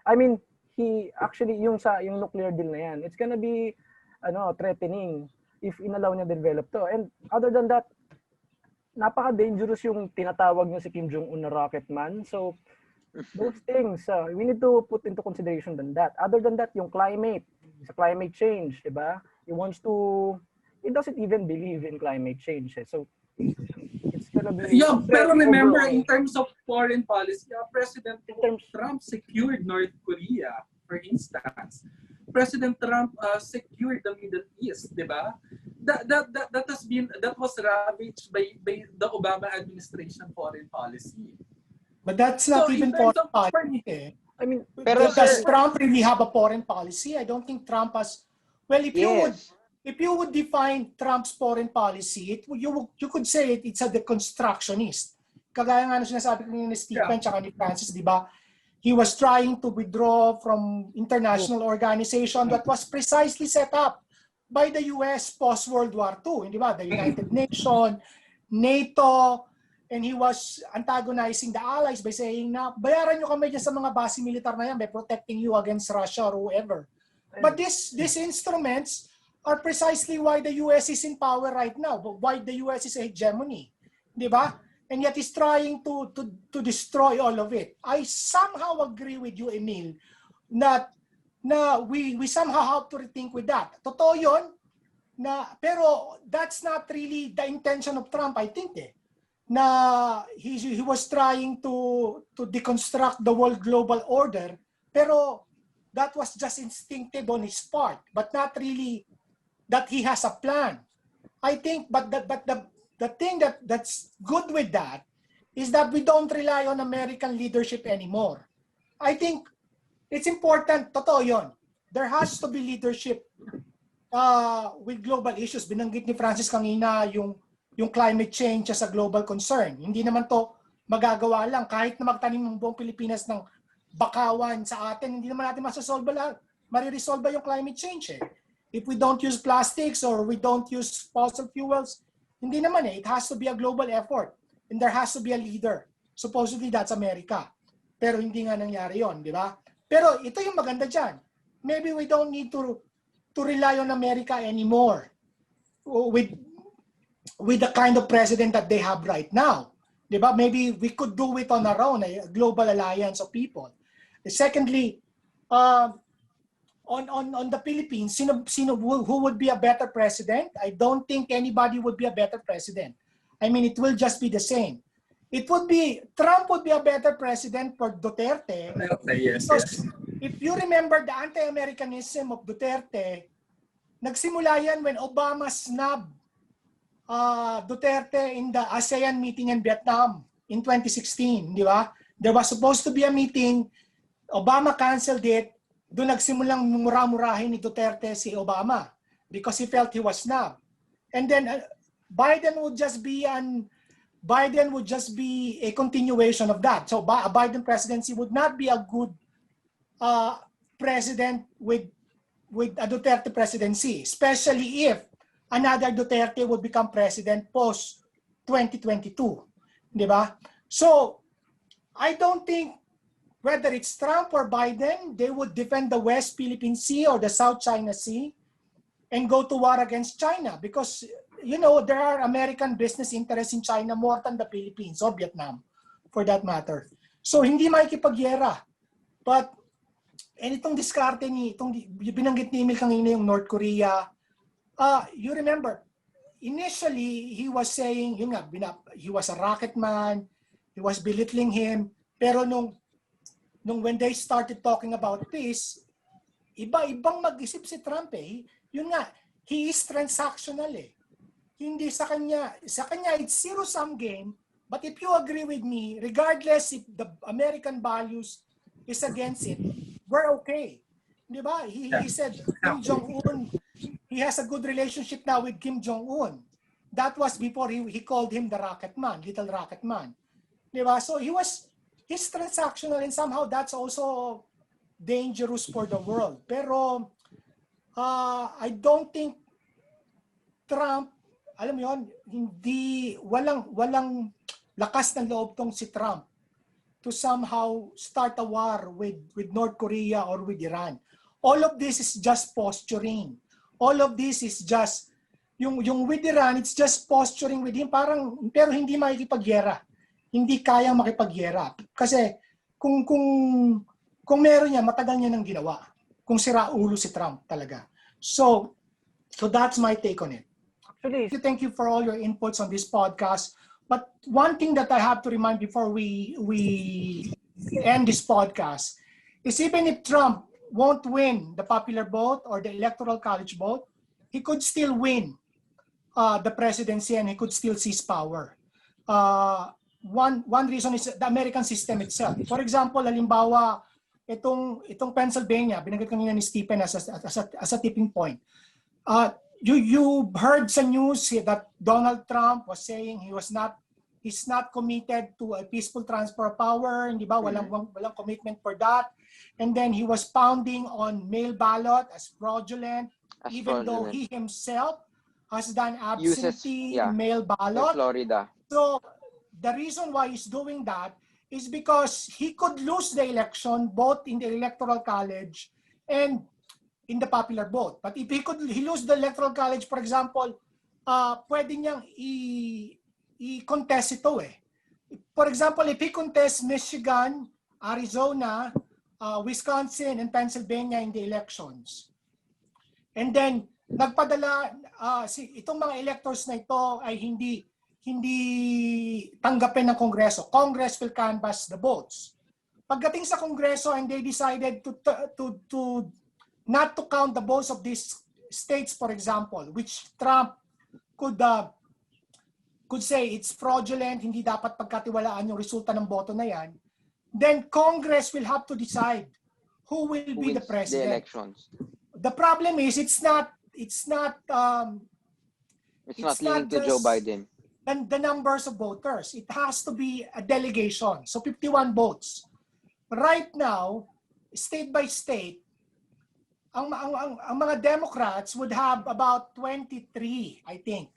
E: I mean, he actually yung nuclear deal na yan, it's gonna be threatening if inallow niya develop to. And other than that, napaka-dangerous yung tinatawag niya si Kim Jong-un na rocket man. So those things we need to put into consideration than that. Other than that, yung climate, sa climate change, di ba? He doesn't even believe in climate change. So it's gonna be
B: pero remember, in terms of foreign policy, President Trump secured North Korea, for instance. President Trump secured the Middle East, di ba? That was ravaged by the Obama administration foreign policy.
A: But that's not even foreign policy. I mean, does Trump really have a foreign policy? I don't think Trump has. Well, if you would define Trump's foreign policy, you could say it's a deconstructionist. Kagaya nga sinasabi ko ni Stephen tsaka ni Francis, di ba? He was trying to withdraw from international organization that was precisely set up by the US post-World War II, di ba? The United Nations, NATO, and he was antagonizing the allies by saying na bayaran nyo kami dyan sa mga base militar na yan by protecting you against Russia or whoever. But these instruments are precisely why the US is in power right now, why the US is a hegemony, di ba? And yet he's trying to destroy all of it. I somehow agree with you, Emil, that we somehow have to rethink with that. Totoo yun, pero that's not really the intention of Trump, I think. Na he was trying to deconstruct the world global order, pero that was just instinctive on his part, but not really that he has a plan. I think, but the thing that's good with that is that we don't rely on American leadership anymore. I think it's important, totoo yun. There has to be leadership with global issues. Binanggit ni Francis kanina yung climate change as a global concern. Hindi naman to magagawa lang. Kahit na magtanim ng buong Pilipinas ng bakawan sa atin, hindi naman natin mariresolve yung climate change. If we don't use plastics or we don't use fossil fuels, hindi naman It has to be a global effort. And there has to be a leader. Supposedly that's America. Pero hindi nga nangyari yon, di ba? Pero ito yung maganda dyan. Maybe we don't need to rely on America anymore with the kind of president that they have right now. Di ba? Maybe we could do it on our own, a global alliance of people. Secondly, on the Philippines, who would be a better president? I don't think anybody would be a better president. I mean, it will just be the same. Trump would be a better president for Duterte.
B: Yes.
A: Because if you remember the anti-Americanism of Duterte, nagsimula yan when Obama snubbed Duterte in the ASEAN meeting in Vietnam in 2016, di ba? There was supposed to be a meeting, Obama canceled it, doon nagsimulang mura-murahin ni Duterte si Obama because he felt he was snubbed. And then Biden would just be a continuation of that. So a Biden presidency would not be a good president with a Duterte presidency, especially if another Duterte would become president post 2022, di ba? So I don't think whether it's Trump or Biden, they would defend the West Philippine Sea or the South China Sea and go to war against China because, you know, there are American business interests in China more than the Philippines or Vietnam, for that matter. So hindi makikipagyera. But, and itong diskarte ni, itong binanggit ni Emil kanina yung North Korea, you remember, initially, he was saying, yun nga, he was a rocket man, he was belittling him, pero nung when they started talking about peace, ibang mag-isip si Trump eh. Yun nga, he is transactional eh. Hindi sa kanya it's zero-sum game, but if you agree with me, regardless if the American values is against it, we're okay. Di ba? He said Kim Jong-un, he has a good relationship now with Kim Jong-un. That was before he called him the rocket man, little rocket man. Di ba? So he's transactional and somehow that's also dangerous for the world. Pero I don't think Trump, alam mo yun, walang lakas ng loob tong si Trump to somehow start a war with North Korea or with Iran. All of this is just posturing. All of this is just, yung with Iran, it's just posturing with him, pero hindi makikipagyera. Hindi kayang makipagyera. Kasi kung meron niya, matagal niya nang ginawa. Kung sira ulo si Trump talaga. So that's my take on it.
E: Actually,
A: Thank you for all your inputs on this podcast. But one thing that I have to remind before we end this podcast is even if Trump won't win the popular vote or the electoral college vote, he could still win the presidency and he could still seize power. One reason is the American system itself. For example, halimbawa, itong Pennsylvania, binanggit kanina ni Stephen as a tipping point. You heard sa news that Donald Trump was saying he's not committed to a peaceful transfer of power, hindi ba? Walang commitment for that. And then he was pounding on mail ballot as fraudulent, even though he himself has done absentee mail ballot.
C: Florida.
A: So the reason why he's doing that is because he could lose the election both in the electoral college and in the popular vote. But if he lose the electoral college, for example, pwede niyang i-contest ito eh. For example, if he contests Michigan, Arizona, Wisconsin, and Pennsylvania in the elections, and then nagpadala, itong mga electors na ito ay hindi tanggapin ng Kongreso. Congress will canvass the votes. Pagdating sa Kongreso and they decided to not to count the votes of these states, for example, which Trump could say it's fraudulent, hindi dapat pagkatiwalaan yung resulta ng boto na yan, then Congress will have to decide who will be the president.
C: The elections.
A: The problem is it's not
C: linked to Joe Biden.
A: And the numbers of voters. It has to be a delegation. So 51 votes. Right now, state by state, ang mga Democrats would have about 23, I think,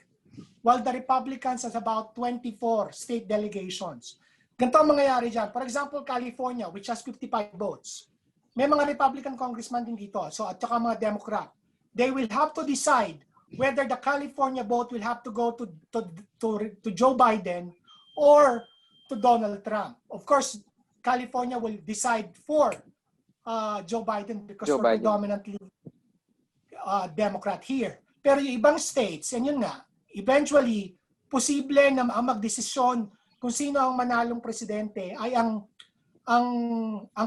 A: while the Republicans has about 24 state delegations. Ganito ang mangyayari dyan. For example, California, which has 55 votes. May mga Republican congressman din dito. So, at saka mga Democrat. They will have to decide whether the California vote will have to go to Joe Biden or to Donald Trump. Of course, California will decide for Joe Biden because we're predominantly Democrat here. Pero yung ibang states, and yun nga, eventually, posible na ang magdesisyon kung sino ang manalong presidente ay ang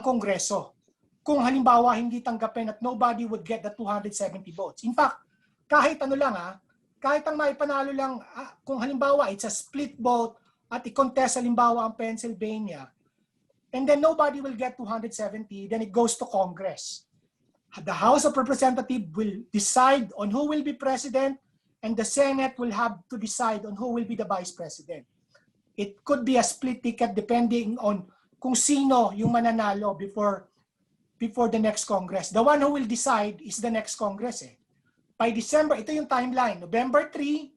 A: Kongreso. Kung halimbawa hindi tanggapin at nobody would get the 270 votes. In fact, kahit ano lang kahit ang maipanalo lang, kung halimbawa it's a split vote at i-contest halimbawa ang Pennsylvania, and then nobody will get 270, then it goes to Congress. The House of Representatives will decide on who will be president, and the Senate will have to decide on who will be the vice president. It could be a split ticket depending on kung sino yung mananalo before the next Congress. The one who will decide is the next Congress. By December, ito yung timeline. November 3,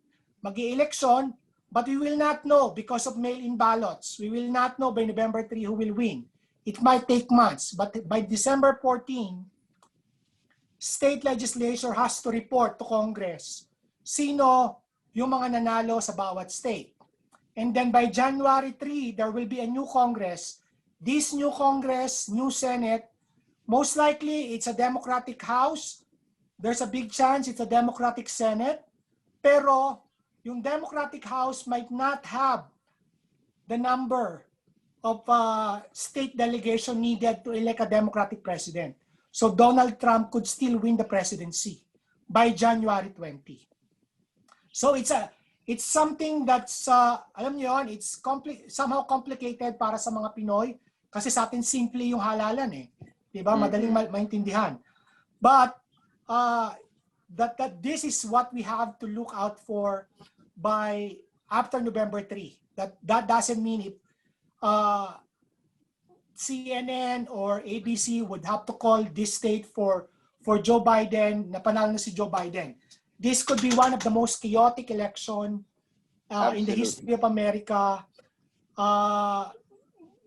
A: mag-i-election, but we will not know because of mail-in ballots. We will not know by November 3 who will win. It might take months, but by December 14, state legislature has to report to Congress sino yung mga nanalo sa bawat state. And then by January 3, there will be a new Congress. This new Congress, new Senate, most likely it's a Democratic House. There's a big chance it's a Democratic Senate. Pero yung Democratic House might not have the number of state delegation needed to elect a Democratic president. So Donald Trump could still win the presidency by January 20. So it's something that's, alam niyo yun, it's somehow complicated para sa mga Pinoy kasi sa atin simple yung halalan Diba? Madaling maintindihan. But that this is what we have to look out for by after November 3. That doesn't mean if CNN or ABC would have to call this state for Joe Biden, na panalo na si Joe Biden. This could be one of the most chaotic election in the history of America,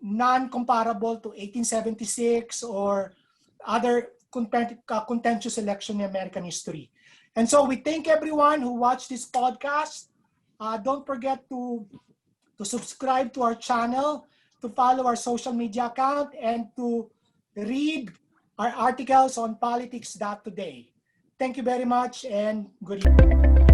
A: non-comparable to 1876 or other contentious election in American history. And so we thank everyone who watched this podcast. Don't forget to subscribe to our channel, to follow our social media account, and to read our articles on politics.today. Thank you very much and good evening.